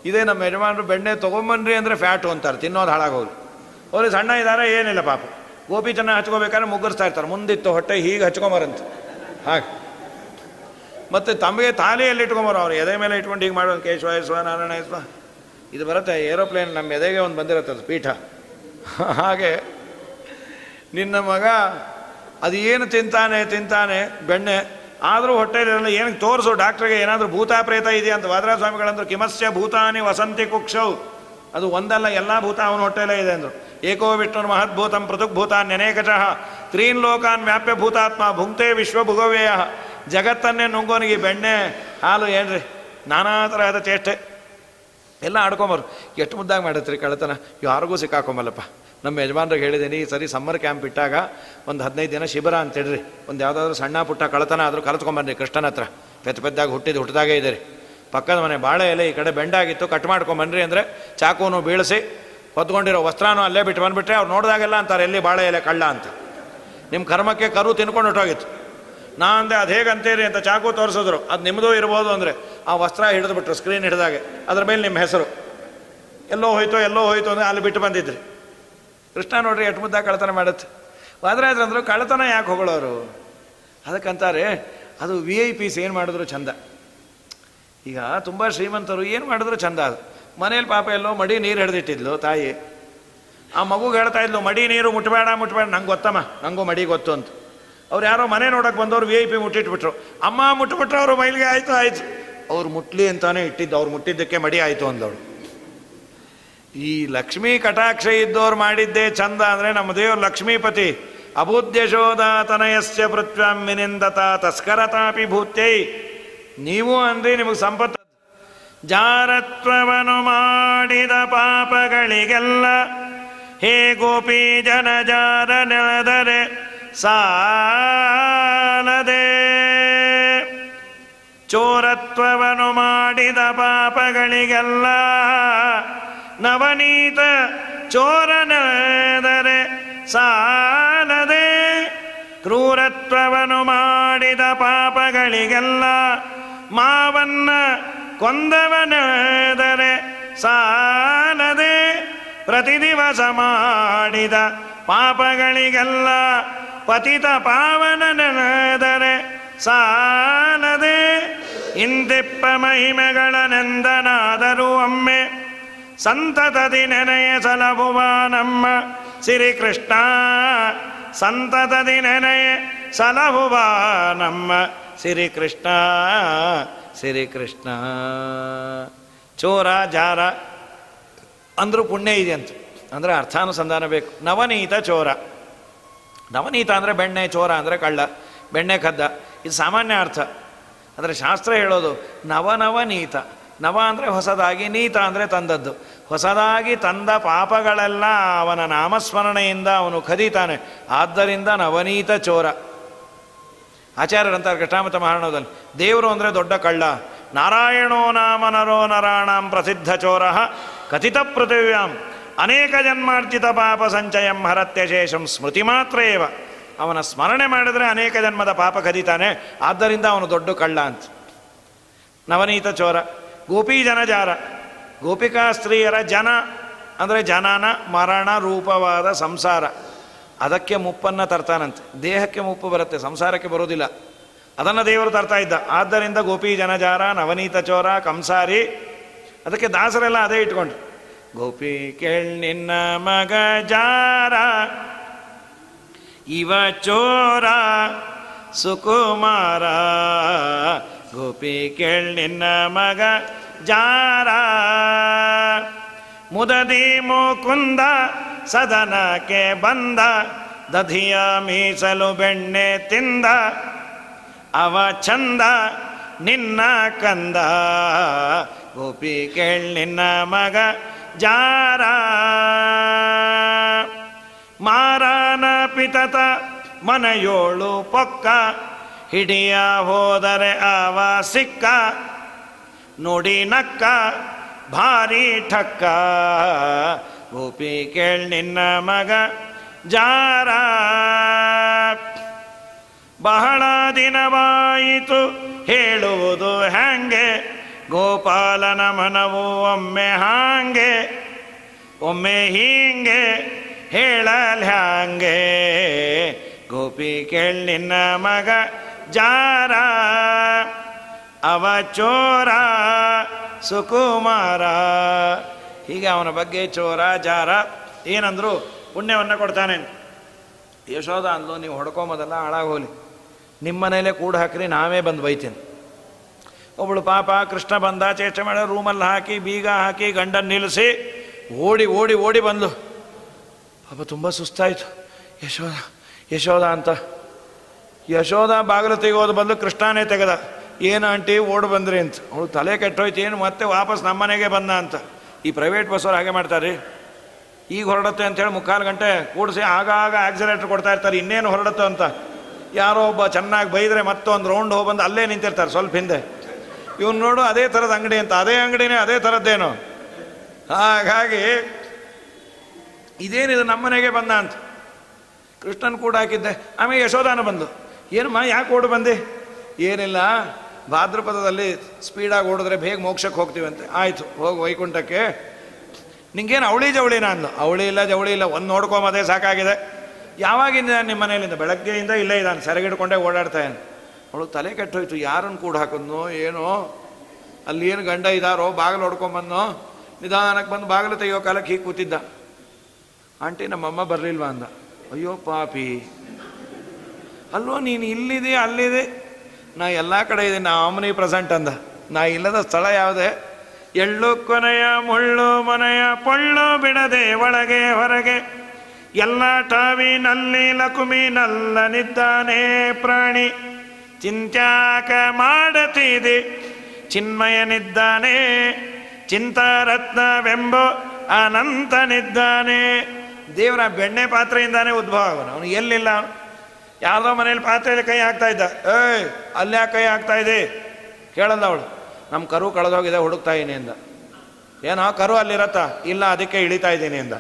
ಇದೇ ನಮ್ಮ ಯಜಮಾನರು ಬೆಣ್ಣೆ ತೊಗೊಂಬನ್ರಿ ಅಂದರೆ ಫ್ಯಾಟು ಅಂತಾರೆ, ತಿನ್ನೋದು ಹಾಳಾಗೋದು. ಅವ್ರಿಗೆ ಸಣ್ಣ ಇದ್ದಾರೆ, ಏನಿಲ್ಲ ಪಾಪ. ಗೋಪಿ ಚೆನ್ನಾಗಿ ಹಚ್ಕೋಬೇಕಾದ್ರೆ ಮುಗ್ಗರಿಸ್ತಾ ಇರ್ತಾರೆ. ಮುಂದಿತ್ತು ಹೊಟ್ಟೆ ಹೀಗೆ ಹಚ್ಕೊಂಬರಂತೆ ಹಾಗೆ. ಮತ್ತು ತಮಗೆ ತಾಲಿಯಲ್ಲಿ ಇಟ್ಕೊಂಬರೋ, ಅವ್ರು ಎದೆ ಮೇಲೆ ಇಟ್ಕೊಂಡು ಹೀಗೆ ಮಾಡೋದು. ಕೇಶವಾಯಸ್ವ ನಾರಾಯಣಸ್ವ ಇದು ಬರುತ್ತೆ. ಏರೋಪ್ಲೇನ್ ನಮ್ಮ ಎದೆಗೆ ಒಂದು ಬಂದಿರುತ್ತೆ, ಅದು ಪೀಠ. ಹಾಗೆ ನಿನ್ನ ಮಗ ಅದು ಏನು ತಿಂತಾನೆ ಬೆಣ್ಣೆ, ಆದರೂ ಹೊಟ್ಟೆಲಿರಲ್ಲ. ಏನಕ್ಕೆ ತೋರಿಸು ಡಾಕ್ಟ್ರಿಗೆ, ಏನಾದರೂ ಭೂತ ಪ್ರೇತ ಇದೆಯಾ ಅಂತ. ವಾದರಾಜ ಸ್ವಾಮಿಗಳಂದ್ರು ಕಿಮಸ್ಯ ಭೂತಾನಿ ವಸಂತಿ ಕುಕ್ಷೌ. ಅದು ಒಂದಲ್ಲ, ಎಲ್ಲ ಭೂತ ಅವನ ಹೊಟ್ಟೆಲೇ ಇದೆ ಅಂದರು. ಏಕೋ ವಿಷ್ಣುರ್ ಮಹದ್ಭೂತಂ ಪೃಥುಗ್ಭೂತಾನ್ ಅನೇಕಶಃ ತ್ರೀನ್ ಲೋಕಾನ್ ವ್ಯಾಪ್ಯ ಭೂತಾತ್ಮ ಭುಂಕ್ತೆ ವಿಶ್ವಭುಗವ್ಯಯ. ಜಗತ್ತನ್ನೇ ನುಂಗೋನಿಗೆ ಬೆಣ್ಣೆ ಹಾಲು ಏನ್ರಿ, ನಾನಾ ತರಹದ ಚೇಷ್ಟೆ ಎಲ್ಲ ಆಡ್ಕೊಂಬರು. ಎಷ್ಟು ಮುದ್ದಾಗಿ ಮಾಡತ್ರಿ ಕಳ್ಳತನ. ಯಾರಿಗೂ ಸಿಕ್ಕಾಕೊಂಬಲ್ಲಪ್ಪ. ನಮ್ಮ ಯಜಮಾನ್ರಿಗೆ ಹೇಳಿದ್ದೀನಿ, ಈ ಸರಿ ಸಮ್ಮರ್ ಕ್ಯಾಂಪ್ ಇಟ್ಟಾಗ ಒಂದು 15 ದಿನ ಶಿಬಿರ ಅಂತೇಳ್ರಿ. ಒಂದು ಯಾವುದಾದ್ರೂ ಸಣ್ಣ ಪುಟ್ಟ ಕಳ್ಳತನ ಆದರೂ ಕಲಿತ್ಕೊಂಬನ್ರಿ ಕೃಷ್ಣನ ಹತ್ರ. ಪೆದ್ದಾಗಿ ಹುಟ್ಟಿದಾಗೇ ಇದ್ದೀರಿ. ಪಕ್ಕದ ಮನೆ ಬಾಳೆ ಎಲೆ ಈ ಕಡೆ ಬೆಂಡಾಗಿತ್ತು, ಕಟ್ ಮಾಡ್ಕೊಂಬನ್ರಿ ಅಂದರೆ ಚಾಕುನು ಬೀಳಿಸಿ ಹೊತ್ಕೊಂಡಿರೋ ವಸ್ತ್ರನೂ ಅಲ್ಲೇ ಬಿಟ್ಟು ಬಂದುಬಿಟ್ರೆ ಅವ್ರು ನೋಡಿದಾಗೆಲ್ಲ ಅಂತಾರೆ ಎಲ್ಲಿ ಬಾಳೆ ಎಲೆ ಕಳ್ಳ ಅಂತ. ನಿಮ್ಮ ಕರ್ಮಕ್ಕೆ ಕರು ತಿನ್ಕೊಂಡು ಹೊಟ್ಟೋಗಿತ್ತು. ನಾ ಅಂದೆ ಅದು ಹೇಗೆ ಅಂತೀರಿ ಅಂತ ಚಾಕು ತೋರಿಸಿದ್ರು. ಅದು ನಿಮ್ಮದು ಇರ್ಬೋದು ಅಂದರೆ ಆ ವಸ್ತ್ರ ಹಿಡಿದುಬಿಟ್ರು ಸ್ಕ್ರೀನ್ ಹಿಡಿದಾಗೆ. ಅದ್ರ ಮೇಲೆ ನಿಮ್ಮ ಹೆಸರು. ಎಲ್ಲೋ ಹೋಯ್ತು ಅಂದರೆ ಅಲ್ಲಿ ಬಿಟ್ಟು ಬಂದಿದ್ರಿ. ಕೃಷ್ಣ ನೋಡ್ರಿ ಎಷ್ಟು ಮುದ್ದ ಕಳ್ಳತನ ಮಾಡುತ್ತೆ. ವಾದರಾಜರಂದ್ರು ಕಳ್ಳತನ ಯಾಕೆ ಹೊಗಳೋರು? ಅದಕ್ಕಂತಾರೆ ಅದು VIPs ಏನು ಮಾಡಿದ್ರು ಚಂದ. ಈಗ ತುಂಬ ಶ್ರೀಮಂತರು ಏನು ಮಾಡಿದ್ರು ಚಂದ. ಅದು ಮನೇಲಿ ಪಾಪ ಎಲ್ಲೋ ಮಡಿ ನೀರು ಹಿಡ್ದಿಟ್ಟಿದ್ಲು ತಾಯಿ. ಆ ಮಗುಗೆ ಹೇಳ್ತಾ ಇದ್ಲು, ಮಡಿ ನೀರು ಮುಟ್ಬೇಡ. ನಂಗೆ ಗೊತ್ತಮ್ಮ, ನನಗೂ ಮಡಿ ಗೊತ್ತು ಅಂತ. ಅವ್ರು ಯಾರೋ ಮನೆ ನೋಡೋಕೆ ಬಂದವರು VIP ಮುಟ್ಟಿಟ್ಬಿಟ್ರು. ಅಮ್ಮ ಮುಟ್ಬಿಟ್ರು, ಅವರು ಮೈಲಿಗೆ ಆಯಿತು ಆಯಿತು. ಅವ್ರು ಮುಟ್ಲಿ ಅಂತಾನೆ ಇಟ್ಟಿದ್ದು, ಅವ್ರು ಮುಟ್ಟಿದ್ದಕ್ಕೆ ಮಡಿ ಆಯಿತು ಅಂದವಳು. ಈ ಲಕ್ಷ್ಮೀ ಕಟಾಕ್ಷ ಇದ್ದವ್ರು ಮಾಡಿದ್ದೇ ಚಂದ ಅಂದರೆ ನಮ್ಮ ದೇವರು ಲಕ್ಷ್ಮೀಪತಿ. ಅಬುದ್ಯಶೋಧ ತನಯಸ್ಯ ಪೃಥ್ವ್ಯಾಂ ವಿನಿಂದತ ತಸ್ಕರತಾಪಿ ಭೂತ್ಯೈ. ನೀವು ಅಂದರೆ ನಿಮಗೆ ಸಂಪತ್ತು. ಜಾರತ್ವವನ್ನು ಮಾಡಿದ ಪಾಪಗಳಿಗೆಲ್ಲ ಹೇ ಗೋಪಿ ಜನ ಜಾರ ನೆಳೆದರೆ ಸಾಲದೆ. ಚೋರತ್ವವನ್ನು ಮಾಡಿದ ಪಾಪಗಳಿಗೆಲ್ಲ ನವನೀತ ಚೋರ ನೆಳೆದರೆ ಸಾಲದೆ. ಕ್ರೂರತ್ವವನ್ನು ಮಾಡಿದ ಪಾಪಗಳಿಗೆಲ್ಲ ಮಾವನ್ನ ಕೊಂದವನೆದರೆ ಸಾಲದೆ. ಪ್ರತಿದಿವಸ ಮಾಡಿದ ಪಾಪಗಳಿಗೆಲ್ಲ ಪತಿತ ಪಾವನನೆದರೆ ಸಾಲದೆ. ಇಂತಿಪ್ಪ ಮಹಿಮೆಗಳನೆಂದನಾದರೂ ಒಮ್ಮೆ ಸಂತತದಿ ನೆನೆಯ ಸಲಹುವ ನಮ್ಮ ಶ್ರೀಕೃಷ್ಣ. ಸಂತತದಿ ನೆನೆಯ ಸಲಹುವ ನಮ್ಮ ಶ್ರೀಕೃಷ್ಣ. ಶ್ರೀಕೃಷ್ಣ. ಚೋರ ಜಾರ ಅಂದರೂ ಪುಣ್ಯ ಇದೆ ಅಂತ ಅಂದರೆ ಅರ್ಥಾನುಸಂಧಾನ ಬೇಕು. ನವನೀತ ಚೋರ. ನವನೀತ ಅಂದರೆ ಬೆಣ್ಣೆ, ಚೋರ ಅಂದರೆ ಕಳ್ಳ, ಬೆಣ್ಣೆ ಕದ್ದ. ಇದು ಸಾಮಾನ್ಯ ಅರ್ಥ. ಅಂದರೆ ಶಾಸ್ತ್ರ ಹೇಳೋದು ನವನವನೀತ. ನವ ಅಂದರೆ ಹೊಸದಾಗಿ, ನೀತ ಅಂದರೆ ತಂದದ್ದು. ಹೊಸದಾಗಿ ತಂದ ಪಾಪಗಳೆಲ್ಲ ಅವನ ನಾಮಸ್ಮರಣೆಯಿಂದ ಅವನು ಕದೀತಾನೆ. ಆದ್ದರಿಂದ ನವನೀತ ಚೋರ. ಆಚಾರ್ಯರಂತಾರೆ ಕೃಷ್ಣಾಮೃತ ಮಹಾರಾಣದಲ್ಲಿ, ದೇವರು ಅಂದರೆ ದೊಡ್ಡ ಕಳ್ಳ. ನಾರಾಯಣೋ ನಾಮ ನರೋ ನರಾಣಾಂ ಪ್ರಸಿದ್ಧ ಚೋರ ಕಥಿತ ಪೃಥಿವ್ಯಾಂ ಅನೇಕ ಜನ್ಮಾರ್ಜಿತ ಪಾಪ ಸಂಚಯಂ ಹರತ್ಯಶೇಷಂ ಸ್ಮೃತಿ ಮಾತ್ರ ಏವ. ಅವನ ಸ್ಮರಣೆ ಮಾಡಿದರೆ ಅನೇಕ ಜನ್ಮದ ಪಾಪ ಕದೀತಾನೆ. ಆದ್ದರಿಂದ ಅವನು ದೊಡ್ಡ ಕಳ್ಳ ಅಂತ. ನವನೀತ ಚೋರ. ಗೋಪೀ ಜನಜಾರ. ಗೋಪಿಕಾ ಸ್ತ್ರೀಯರ ಜನ ಅಂದರೆ ಜನನ ಮರಣ ರೂಪವಾದ ಸಂಸಾರ. ಅದಕ್ಕೆ ಮುಪ್ಪನ್ನು ತರ್ತಾನಂತೆ. ದೇಹಕ್ಕೆ ಮುಪ್ಪು ಬರುತ್ತೆ, ಸಂಸಾರಕ್ಕೆ ಬರೋದಿಲ್ಲ. ಅದನ್ನು ದೇವರು ತರ್ತಾ ಇದ್ದ. ಆದ್ದರಿಂದ ಗೋಪಿ ಜನಜಾರ, ನವನೀತ ಚೋರ, ಕಂಸಾರಿ. ಅದಕ್ಕೆ ದಾಸರೆಲ್ಲ ಅದೇ ಇಟ್ಕೊಂಡ್ರು. ಗೋಪಿ ಕೇಳ್ ನಿನ್ನ ಮಗ ಜಾರ, ಇವ ಚೋರ ಸುಕುಮಾರ. ಗೋಪಿ ಕೇಳ್ ನಿನ್ನ ಮಗ ಜಾರ, ಮುದದಿ ಮುಕುಂದ ಸದನಕ್ಕೆ ಬಂದ. ದಧಿಯ ಮೀಸಲು ಬೆಣ್ಣೆ ತಿಂದ, ಅವ ಚಂದ ನಿನ್ನ ಕಂದ. ಗೋಪಿ ಕೇಳ್ ನಿನ್ನ ಮಗ ಜಾರ. ಮಾರನ ಪಿತತ ಮನೆಯೋಳು ಪೊಕ್ಕ, ಹಿಡಿಯ ಹೋದರೆ ಅವ ಸಿಕ್ಕ. ನೋಡಿ ನಕ್ಕ ಭಾರಿ ಠಕ್ಕ. ಗೋಪಿ ಕೇಳ್ ನಿನ್ನ ಮಗ ಜಾರ. ಬಹಳ ದಿನವಾಯಿತು ಹೇಳುವುದು ಹ್ಯಾಂಗೆ, ಗೋಪಾಲನ ಮನವು ಒಮ್ಮೆ ಹಾಂಗೆ ಒಮ್ಮೆ ಹೀಂಗೆ ಹೇಳಲ್ ಹ್ಯಾಂಗೆ. ಗೋಪಿ ಕೇಳ್ ನಿನ್ನ ಮಗ ಜಾರ, ಅವ ಚೋರ ಸುಕುಮಾರ. ಹೀಗೆ ಅವನ ಬಗ್ಗೆ ಚೋರ ಜಾರ ಏನಂದ್ರು ಪುಣ್ಯವನ್ನು ಕೊಡ್ತಾನೆ. ಯಶೋಧ ಅಂದ್ಲು, ನೀವು ಹೊಡ್ಕೊಂಬೋದಲ್ಲ ಹಾಳಾಗೋಲಿ, ನಿಮ್ಮ ಮನೇಲೆ ಕೂಡ ಹಾಕ್ರಿ, ನಾವೇ ಬಂದು ಬೈತೀನಿ. ಒಬ್ಬಳು ಪಾಪ ಕೃಷ್ಣ ಬಂದ, ಚೇಷ್ಟೆ ಮಾಡ, ರೂಮಲ್ಲಿ ಹಾಕಿ ಬೀಗ ಹಾಕಿ ಗಂಡನ ನಿಲ್ಲಿಸಿ ಓಡಿ ಓಡಿ ಓಡಿ ಬಂದ್ಲು. ಪಾಪ ತುಂಬ ಸುಸ್ತಾಯಿತು. ಯಶೋಧ ಯಶೋಧ ಅಂತ. ಯಶೋಧ ಬಾಗಿಲು ತೆಗೋದು ಬದಲು ಕೃಷ್ಣನೇ ತೆಗೆದ. ಏನು ಆಂಟಿ ಓಡಿ ಬಂದ್ರಿ ಅಂತ. ಅವಳು ತಲೆ ಕೆಟ್ಟೋಯ್ತು, ಏನು ಮತ್ತೆ ವಾಪಸ್ ನಮ್ಮನೆಗೆ ಬಂದ ಅಂತ. ಈ ಪ್ರೈವೇಟ್ ಬಸ್ಸವ್ರು ಹಾಗೆ ಮಾಡ್ತಾರೆ. ಈಗ ಹೊರಡುತ್ತೆ ಅಂಥೇಳಿ 3/4 ಗಂಟೆ ಕೂಡಿಸಿ ಆಗಾಗ ಆಕ್ಸಿಲೇಟ್ರ್ ಕೊಡ್ತಾ ಇರ್ತಾರೆ, ಇನ್ನೇನು ಹೊರಡುತ್ತೆ ಅಂತ. ಯಾರೋ ಒಬ್ಬ ಚೆನ್ನಾಗಿ ಬೈದರೆ ಮತ್ತೊಂದು ರೌಂಡ್ ಹೋಗ್ಬಂದು ಅಲ್ಲೇ ನಿಂತಿರ್ತಾರೆ ಸ್ವಲ್ಪ ಹಿಂದೆ. ಇವನು ನೋಡು ಅದೇ ಥರದ ಅಂಗಡಿ ಅಂತ, ಅದೇ ಅಂಗಡಿನೇ ಅದೇ ಥರದ್ದೇನು. ಹಾಗಾಗಿ ಇದೇನಿದು ನಮ್ಮನೆಗೆ ಬಂದ ಅಂತ. ಕೃಷ್ಣನ್ ಕೂಡ ಹಾಕಿದ್ದೆ. ಆಮೇಲೆ ಯಶೋಧಾನ ಬಂದು, ಏನಮ್ಮ ಯಾಕೆ ಓಡು ಬಂದೆ? ಏನಿಲ್ಲ, ಭಾದ್ರಪದದಲ್ಲಿ ಸ್ಪೀಡಾಗಿ ಓಡಿದ್ರೆ ಬೇಗ ಮೋಕ್ಷಕ್ಕೆ ಹೋಗ್ತೀವಂತೆ. ಆಯಿತು ಹೋಗಿ ವೈಕುಂಠಕ್ಕೆ. ನಿಂಗೇನು ಅವಳಿ ಜವಳಿನ ಅಂದು. ಅವಳಿ ಇಲ್ಲ ಜವಳಿ ಇಲ್ಲ, ಒಂದು ನೋಡ್ಕೊಂಬದೇ ಸಾಕಾಗಿದೆ. ಯಾವಾಗಿಂದ ನಿಮ್ಮ ಮನೆಯಲ್ಲಿಂದ? ಬೆಳಗ್ಗೆಯಿಂದ ಇಲ್ಲೇ ಇದ್ದಾನೆ, ಸೆರಗಿಡ್ಕೊಂಡೇ ಓಡಾಡ್ತಾನೆ. ಅವಳು ತಲೆ ಕೆಟ್ಟೋಯ್ತು, ಯಾರನ್ನು ಕೂಡ ಹಾಕಿದ್ನೋ ಏನೋ, ಅಲ್ಲಿ ಏನು ಗಂಡ ಇದ್ದಾರೋ, ಬಾಗಿಲು ಹೊಡ್ಕೊಂಬಂದೋ. ನಿಧಾನಕ್ಕೆ ಬಂದು ಬಾಗಿಲು ತೆಗಿಯೋ ಕಾಲಕ್ಕೆ ಹೀಗೆ ಕೂತಿದ್ದ. ಆಂಟಿ ನಮ್ಮಮ್ಮ ಬರಲಿಲ್ವಾ ಅಂದ. ಅಯ್ಯೋ ಪಾಪಿ, ಅಲ್ವೋ ನೀನು ಇಲ್ಲಿದೆ ಅಲ್ಲಿದೆ, ನಾ ಎಲ್ಲ ಕಡೆ ಇದ್ದೀನಿ, ನಾ ಆಮ್ನಿ ಪ್ರೆಸೆಂಟ್ ಅಂದ. ನಾ ಇಲ್ಲದ ಸ್ಥಳ ಯಾವುದೇ? ಎಳ್ಳು ಕೊನೆಯ ಮುಳ್ಳು ಮನೆಯ ಪೊಳ್ಳು ಬಿಡದೆ ಒಳಗೆ ಹೊರಗೆ ಎಲ್ಲ ಟಾವಿನಲ್ಲಿ ಲಕುಮಿನಲ್ಲನಿದ್ದಾನೆ ಪ್ರಾಣಿ. ಚಿಂತ್ಯಾಕ ಮಾಡತಿದೆ ಚಿನ್ಮಯನಿದ್ದಾನೆ, ಚಿಂತಾರತ್ನವೆಂಬೋ ಅನಂತನಿದ್ದಾನೆ. ದೇವರ ಬೆಣ್ಣೆ ಪಾತ್ರೆಯಿಂದಾನೇ ಉದ್ಭವ ಅವನು. ಅವನು ಎಲ್ಲಿಲ್ಲ, ಯಾವುದೋ ಮನೇಲಿ ಪಾತ್ರೆಯಲ್ಲಿ ಕೈ ಹಾಕ್ತಾ ಇದ್ದ. ಅಲ್ಲೇ ಕೈ ಹಾಕ್ತಾ ಇದೆ ಕೇಳಲ್ಲ ಅವಳು. ನಮ್ಮ ಕರು ಕಳೆದೋಗಿದೆ ಹುಡುಕ್ತಾ ಇದೀನಿ ಅಂದ. ಏನೋ ಕರು ಅಲ್ಲಿರತ್ತಾ? ಇಲ್ಲ, ಅದಕ್ಕೆ ಇಳಿತಾ ಇದ್ದೀನಿ ಅಂದ.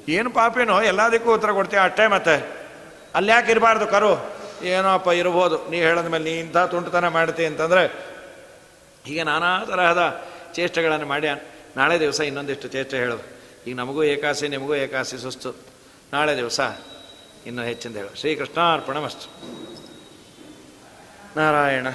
ಏನು ಪಾಪೇನೋ, ಎಲ್ಲದಕ್ಕೂ ಉತ್ತರ ಕೊಡ್ತೀಯ ಅಷ್ಟೇ. ಮತ್ತೆ ಅಲ್ಲಿ ಯಾಕೆ ಇರಬಾರ್ದು ಕರು? ಏನೋಪ್ಪ ಇರ್ಬೋದು, ನೀ ಹೇಳದ ಮೇಲೆ ನೀ ಇಂಥ ತುಂಟತನ ಮಾಡ್ತೀಯ ಅಂತಂದರೆ. ಹೀಗೆ ನಾನಾ ತರಹದ ಚೇಷ್ಟೆಗಳನ್ನು ಮಾಡ್ಯಾನ. ನಾಳೆ ದಿವಸ ಇನ್ನೊಂದಿಷ್ಟು ಚೇಷ್ಟೆ ಹೇಳೋದು. ಈಗ ನಮಗೂ ಏಕಾಸಿ, ನಿಮಗೂ ಏಕಾಸಿ ಸುಸ್ತು. ನಾಳೆ ದಿವಸ ಇನ್ನೂ ಹೆಚ್ಚಿಂದ ಹೇಳು. ಶ್ರೀಕೃಷ್ಣಾರ್ಪಣಮಸ್ತು. ನಾರಾಯಣ.